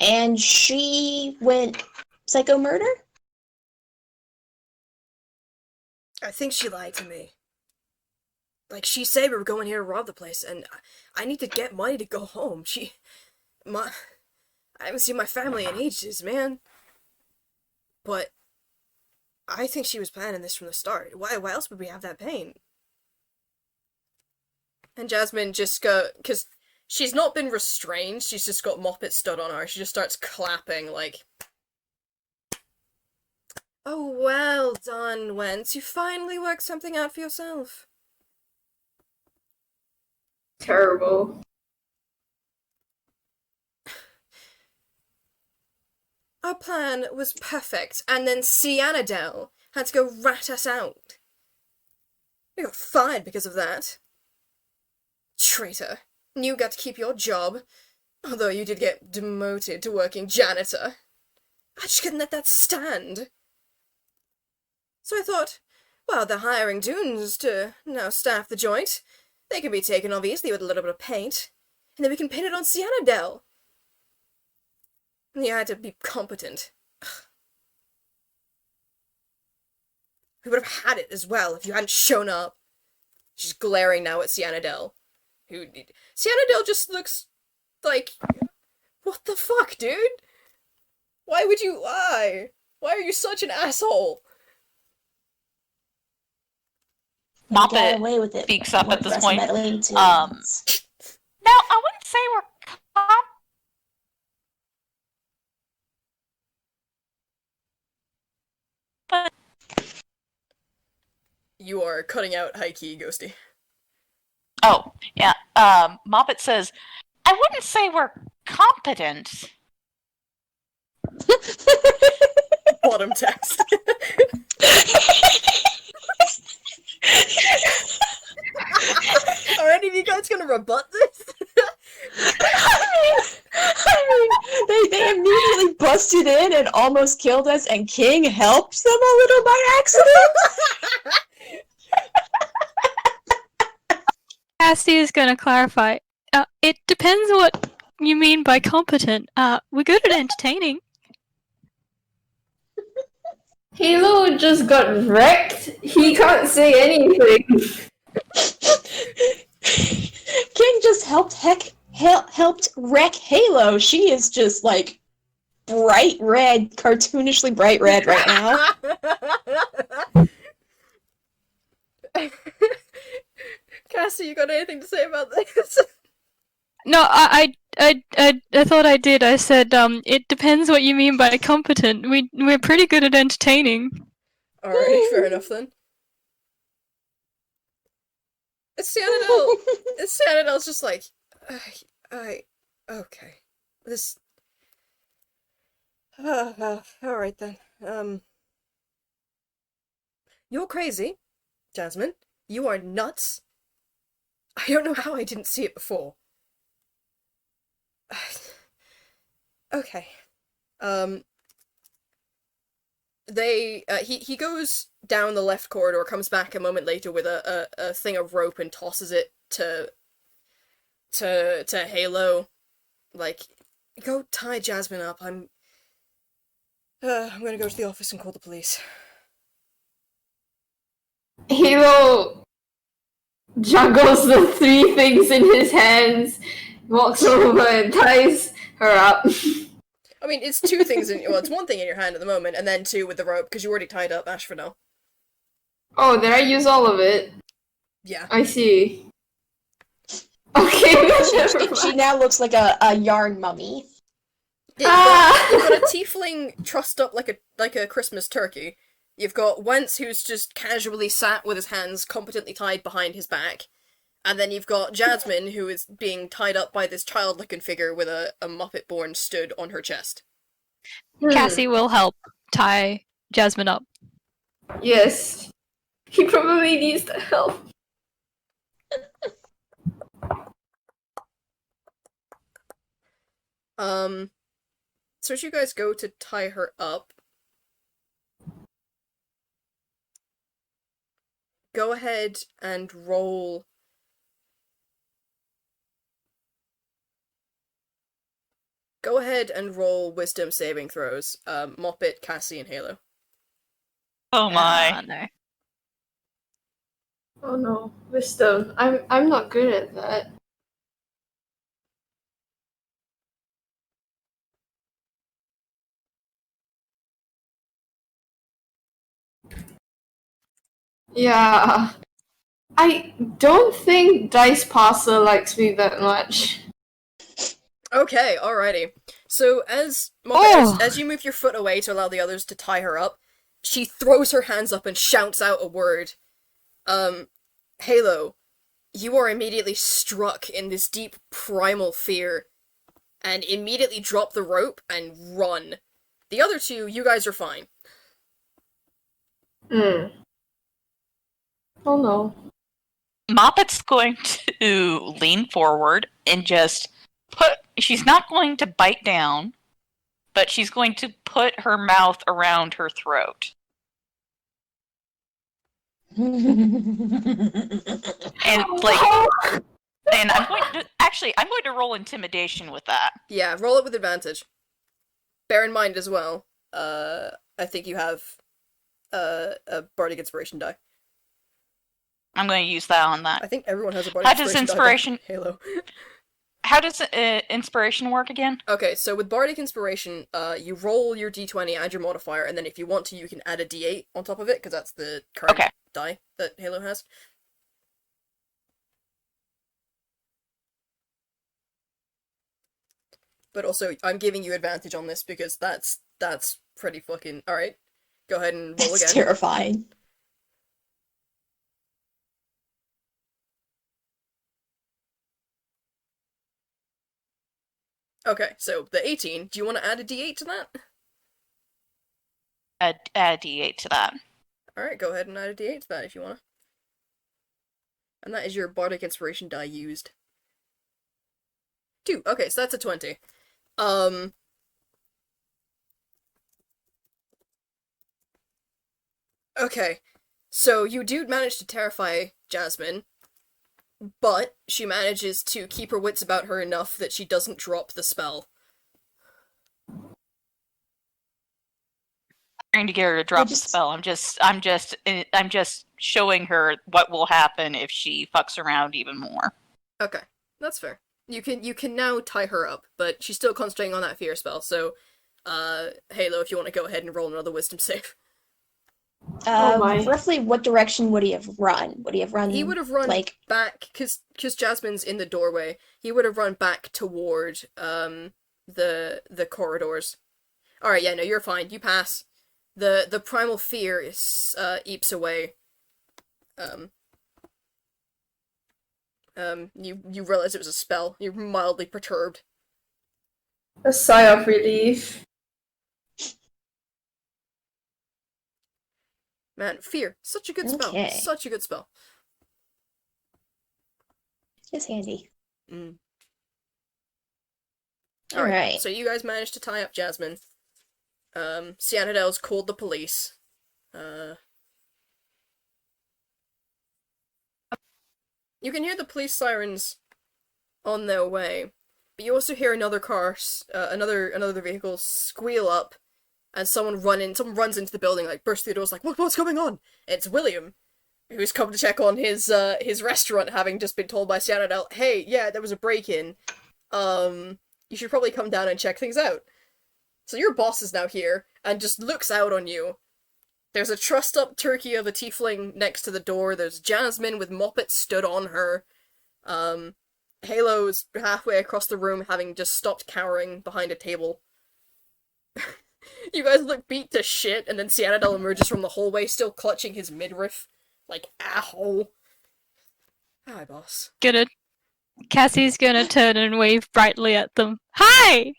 Speaker 3: And she went psycho murder?
Speaker 1: I think she lied to me. Like, she said we were going here to rob the place, and I need to get money to go home. I haven't seen my family in ages, man. But I think she was planning this from the start. Why else would we have that pain? And Jasmine just because she's not been restrained, she's just got Moppet stood on her. She just starts clapping, like, oh, well done, Wentz. You finally worked something out for yourself.
Speaker 5: Terrible.
Speaker 1: Our plan was perfect, and then Cyanidel had to go rat us out. We got fired because of that. Traitor. You got to keep your job, although you did get demoted to working janitor. I just couldn't let that stand. So I thought, well, they're hiring Dunes to now staff the joint. They can be taken, obviously, with a little bit of paint, and then we can pin it on Cyanidel. You had to be competent. Ugh. We would have had it as well if you hadn't shown up. She's glaring now at Cyanidel. Cyanidel just looks like, what the fuck, dude? Why would you lie? Why are you such an asshole?
Speaker 4: Moppet
Speaker 3: away with it.
Speaker 4: speaks up at this point.
Speaker 3: Meddling too.
Speaker 4: Now, I wouldn't say we're but
Speaker 1: You are cutting out high key, Ghosty.
Speaker 4: oh, yeah. Moppet says, I wouldn't say we're competent.
Speaker 1: Bottom text. Are any of you guys gonna rebut this?
Speaker 3: They immediately busted in and almost killed us, and King helped them a little by accident.
Speaker 2: Cassie is going to clarify. It depends what you mean by competent. We're good at entertaining.
Speaker 5: Halo just got wrecked. He can't say anything.
Speaker 3: King just helped wreck Halo. She is just like bright red, cartoonishly bright red right now.
Speaker 1: Cassie, you got anything to say about this?
Speaker 2: No, I thought I did. I said, it depends what you mean by competent. We're pretty good at entertaining.
Speaker 1: Alright, fair enough then. Cyanidel's just like, okay. This... alright then. You're crazy, Jasmine. You are nuts. I don't know how I didn't see it before. Okay. He goes down the left corridor, comes back a moment later with a thing of rope and tosses it to Halo. Like, go tie Jasmine up. I'm gonna go to the office and call the police.
Speaker 5: Halo juggles the three things in his hands, walks over and ties her up.
Speaker 1: I mean, it's two things it's one thing in your hand at the moment, and then two with the rope, because you already tied up Asphodel.
Speaker 5: Oh, did I use all of it?
Speaker 1: Yeah.
Speaker 5: I see. Okay,
Speaker 3: She now looks like a yarn mummy.
Speaker 1: Yeah, you've got a tiefling trussed up like a Christmas turkey. You've got Wentz, who's just casually sat with his hands competently tied behind his back. And then you've got Jasmine, who is being tied up by this child-looking figure with a Muppet-born stood on her chest.
Speaker 2: Cassie will help tie Jasmine up.
Speaker 5: Yes. He probably needs the help.
Speaker 1: So as you guys go to tie her up, go ahead and roll... Go ahead and roll wisdom saving throws. Moppet, Cassie, and Halo.
Speaker 4: Oh my.
Speaker 2: No.
Speaker 5: Oh no, wisdom. I'm not good at that. Yeah. I don't think Dice Passer likes me that much.
Speaker 1: Okay, alrighty. So as Moppet,
Speaker 2: Oh.
Speaker 1: as you move your foot away to allow the others to tie her up, she throws her hands up and shouts out a word. Halo, you are immediately struck in this deep primal fear, and immediately drop the rope and run. The other two, you guys are fine.
Speaker 5: Oh no.
Speaker 4: Moppet's going to lean forward and just she's not going to bite down, but she's going to put her mouth around her throat. And and I'm going to roll intimidation with that.
Speaker 1: Yeah, roll it with advantage. Bear in mind as well, I think you have a Bardic Inspiration die.
Speaker 4: I'm going to use that on that.
Speaker 1: I think everyone has a Bardic
Speaker 4: How does
Speaker 1: Inspiration die by Halo.
Speaker 4: How does inspiration work again?
Speaker 1: Okay, so with Bardic Inspiration, you roll your d20, add your modifier, and then if you want to, you can add a d8 on top of it, because that's the current die that Halo has. But also, I'm giving you advantage on this because that's pretty fucking... Alright, go ahead and roll
Speaker 3: That's
Speaker 1: again.
Speaker 3: terrifying.
Speaker 1: Okay, so the 18, do you want to add a d8 to that?
Speaker 4: Add a d8 to that.
Speaker 1: Alright, go ahead and add a d8 to that if you want to. And that is your Bardic Inspiration die used. 2, okay, so that's a 20. Okay, so you do manage to terrify Jasmine, but she manages to keep her wits about her enough that she doesn't drop the spell.
Speaker 4: Trying to get her to drop the spell. I'm just showing her what will happen if she fucks around even more.
Speaker 1: Okay, that's fair. You can now tie her up, but she's still concentrating on that fear spell, so Halo, if you want to go ahead and roll another wisdom save.
Speaker 3: Roughly what direction would he have run? Would he have run?
Speaker 1: He would have run back, because Jasmine's in the doorway. He would have run back toward the corridors. Alright, yeah, no, you're fine. You pass. The primal fear is eeps away. You realize it was a spell. You're mildly perturbed.
Speaker 5: A sigh of relief.
Speaker 1: Man, fear. Such a good spell.
Speaker 3: Okay.
Speaker 1: Such a good spell.
Speaker 3: It's handy.
Speaker 1: Alright, so you guys managed to tie up Jasmine. Cyanidale's called the police. You can hear the police sirens on their way, but you also hear another car, another vehicle squeal up, and someone runs into the building, like, bursts through the doors, like, what's going on? It's William, who's come to check on his restaurant, having just been told by Cyanidale, hey, yeah, there was a break-in, you should probably come down and check things out. So your boss is now here, and just looks out on you. There's a trussed-up turkey of a tiefling next to the door, there's Jasmine with Moppet stood on her, Halo's halfway across the room, having just stopped cowering behind a table. You guys look beat to shit, and then Cyanidale emerges from the hallway, still clutching his midriff. Like, asshole. Hi, boss.
Speaker 2: Cassie's gonna turn and wave brightly at them. Hi!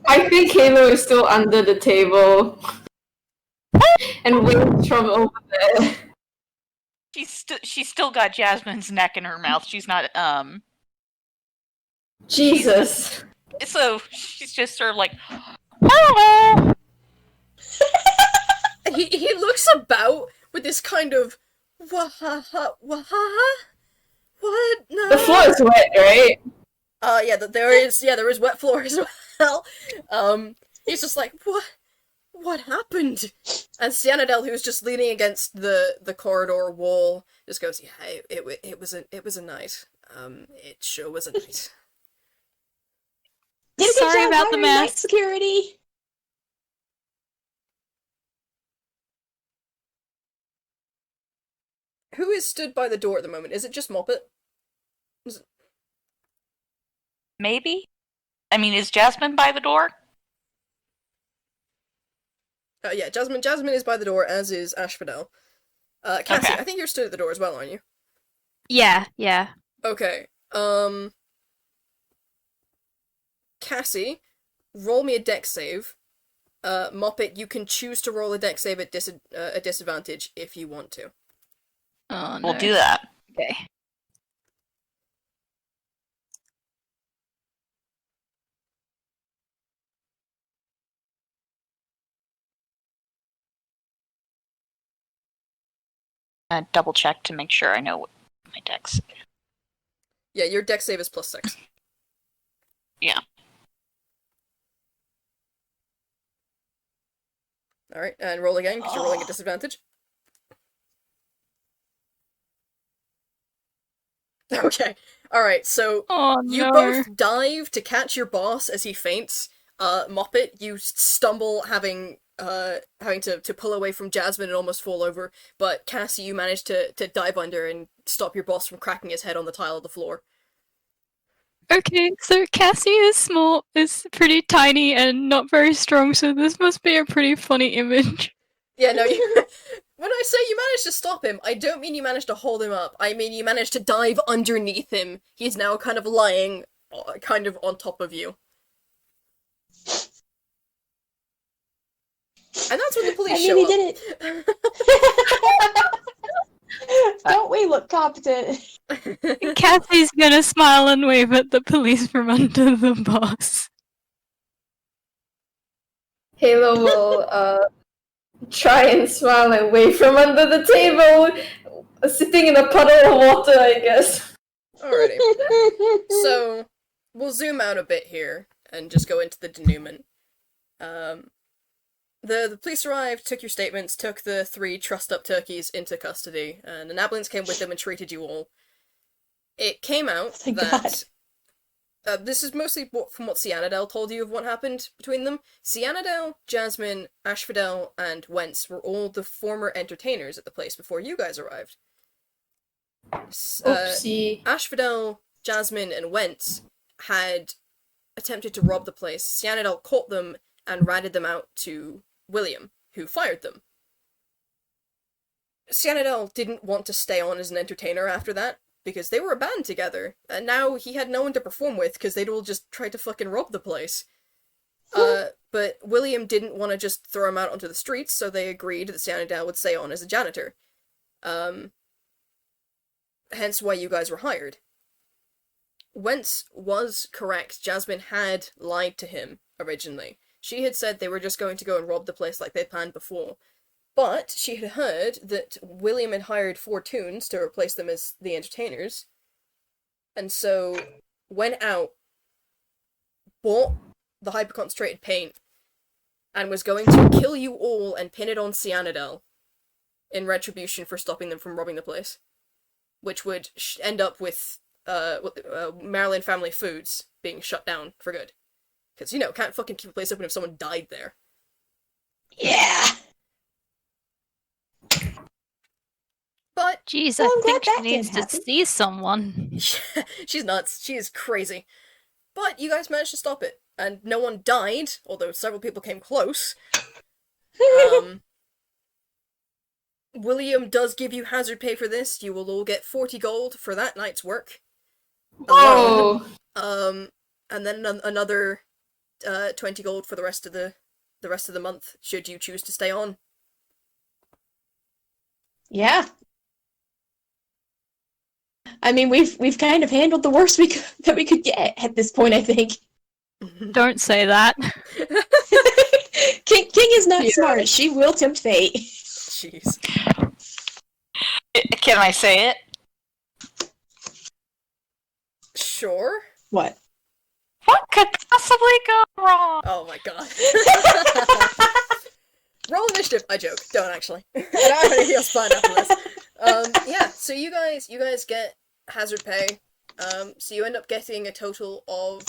Speaker 5: I think Halo is still under the table. And waves from over there.
Speaker 4: She's still got Jasmine's neck in her mouth. She's not
Speaker 5: Jesus.
Speaker 4: So she's just sort of like, hello.
Speaker 1: He looks about with this kind of what? No.
Speaker 5: The floor is wet, right?
Speaker 1: there is wet floor as well. He's just like, what happened? And Cyanidel, who's just leaning against the corridor wall, just goes, yeah, it was a night. It sure was a night.
Speaker 3: Did a good
Speaker 2: Sorry
Speaker 3: job
Speaker 2: about the
Speaker 3: hiring
Speaker 2: mess.
Speaker 3: night security.
Speaker 1: Who is stood by the door at the moment? Is it just Moppet?
Speaker 4: Maybe? I mean, is Jasmine by the door?
Speaker 1: Yeah, Jasmine is by the door, as is Asphodel. Cassie,
Speaker 4: Okay.
Speaker 1: I think you're stood at the door as well, aren't you?
Speaker 2: Yeah.
Speaker 1: Okay, Cassie, roll me a dex save. Moppet, you can choose to roll a dex save at a disadvantage if you want to.
Speaker 2: Oh no.
Speaker 4: We'll do that.
Speaker 2: Okay.
Speaker 4: Double check to make sure I know what my dex.
Speaker 1: Yeah, your dex save is +6.
Speaker 4: Yeah.
Speaker 1: Alright, and roll again, because you're rolling at disadvantage. Okay, alright, so
Speaker 2: Oh
Speaker 1: you
Speaker 2: no.
Speaker 1: both dive to catch your boss as he faints. Moppet, you stumble having to pull away from Jasmine and almost fall over, but Cassie, you manage to dive under and stop your boss from cracking his head on the tile of the floor.
Speaker 2: Okay, so Cassie is pretty tiny and not very strong, so this must be a pretty funny image.
Speaker 1: Yeah, no, when I say you managed to stop him, I don't mean you managed to hold him up. I mean you managed to dive underneath him. He's now kind of lying kind of on top of you. And that's when the police
Speaker 3: I
Speaker 1: show
Speaker 3: mean,
Speaker 1: up.
Speaker 3: he did it. Don't we look competent?
Speaker 2: Cassie's gonna smile and wave at the police from under the bus.
Speaker 5: Halo will try and smile and wave from under the table, sitting in a puddle of water, I guess.
Speaker 1: Alrighty. So, we'll zoom out a bit here and just go into the denouement. The police arrived, took your statements, took the 3 trussed-up turkeys into custody, and an ambulance came with them and treated you all. It came out
Speaker 3: Thank
Speaker 1: that... this is mostly from what Cyanidel told you of what happened between them. Cyanidel, Jasmine, Asphodel, and Wentz were all the former entertainers at the place before you guys arrived.
Speaker 5: Oopsie.
Speaker 1: Asphodel, Jasmine, and Wentz had attempted to rob the place. Cyanidel caught them and ratted them out to William, who fired them. Cyanidel didn't want to stay on as an entertainer after that, because they were a band together, and now he had no one to perform with because they'd all just tried to fucking rob the place. But William didn't want to just throw him out onto the streets, so they agreed that Cyanidel would stay on as a janitor. Hence why you guys were hired. Wentz was correct. Jasmine had lied to him originally. She had said they were just going to go and rob the place like they planned before. But she had heard that William had hired 4 toons to replace them as the entertainers. And so went out, bought the hyper-concentrated paint, and was going to kill you all and pin it on Cyanidel in retribution for stopping them from robbing the place. Which would end up with Marylin Family Foods being shut down for good. Because, can't fucking keep a place open if someone died there.
Speaker 3: Yeah.
Speaker 1: But
Speaker 2: Jeez,
Speaker 3: Well,
Speaker 2: I
Speaker 3: I'm
Speaker 2: think
Speaker 3: glad
Speaker 2: she
Speaker 3: that
Speaker 2: needs
Speaker 3: didn't
Speaker 2: to
Speaker 3: happen.
Speaker 2: see someone.
Speaker 1: she's nuts. She is crazy. But you guys managed to stop it. And no one died, although several people came close. William does give you hazard pay for this. You will all get 40 gold for that night's work.
Speaker 5: Oh,
Speaker 1: And then another 20 gold for the rest of the month, should you choose to stay on.
Speaker 3: Yeah. I mean, we've kind of handled the worst that we could get at this point, I think.
Speaker 2: Don't say that.
Speaker 3: King is not smart. She will tempt fate.
Speaker 1: Jeez.
Speaker 4: Can I say it?
Speaker 1: Sure.
Speaker 3: What?
Speaker 4: What could possibly go wrong?
Speaker 1: Oh my god. Roll initiative. I joke. Don't actually. I don't have anything else planned after this. Yeah. So you guys get hazard pay. So you end up getting a total of,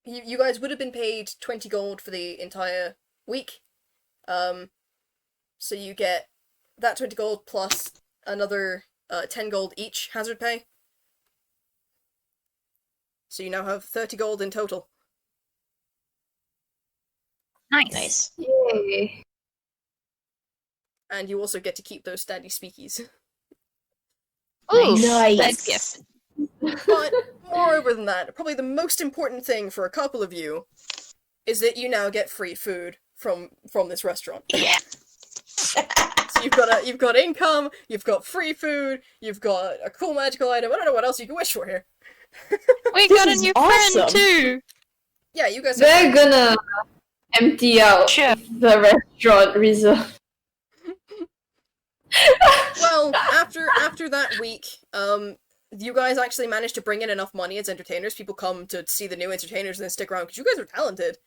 Speaker 1: you guys would have been paid 20 gold for the entire week. So you get that 20 gold plus another 10 gold each hazard pay. So you now have 30 gold in total.
Speaker 2: Nice.
Speaker 5: Yay.
Speaker 1: And you also get to keep those standy speakies.
Speaker 2: Ooh,
Speaker 3: Nice.
Speaker 2: that's gift.
Speaker 1: But moreover than that, probably the most important thing for a couple of you is that you now get free food from this restaurant.
Speaker 4: Yeah.
Speaker 1: So you've got income, you've got free food, you've got a cool magical item. I don't know what else you can wish for here.
Speaker 2: We
Speaker 3: This
Speaker 2: got a
Speaker 3: is
Speaker 2: new
Speaker 3: awesome.
Speaker 2: friend too.
Speaker 1: Yeah, you guys.
Speaker 5: They're gonna empty out
Speaker 4: Sure.
Speaker 5: the restaurant reserve.
Speaker 1: Well, after that week, you guys actually managed to bring in enough money as entertainers. People come to see the new entertainers and then stick around because you guys are talented.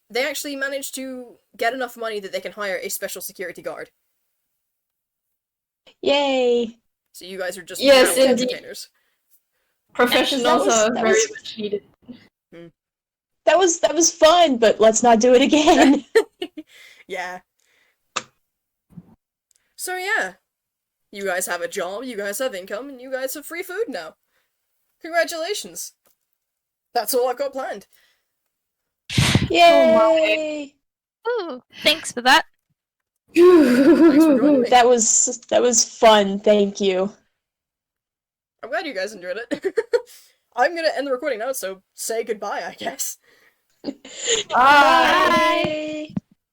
Speaker 1: They actually managed to get enough money that they can hire a special security guard.
Speaker 3: Yay.
Speaker 1: So you guys are just
Speaker 5: Yes,
Speaker 1: talented
Speaker 5: indeed.
Speaker 1: entertainers.
Speaker 5: Professionals are
Speaker 3: that
Speaker 5: very
Speaker 3: was-
Speaker 5: much needed.
Speaker 3: That was fun, but let's not do it again.
Speaker 1: Yeah. So yeah, you guys have a job, you guys have income, and you guys have free food now. Congratulations. That's all I've got planned.
Speaker 3: Yay.
Speaker 2: Ooh, thanks for that.
Speaker 1: Thanks for joining me.
Speaker 3: That was fun. Thank you.
Speaker 1: I'm glad you guys enjoyed it. I'm gonna end the recording now, so say goodbye, I guess.
Speaker 5: Bye.
Speaker 3: Bye.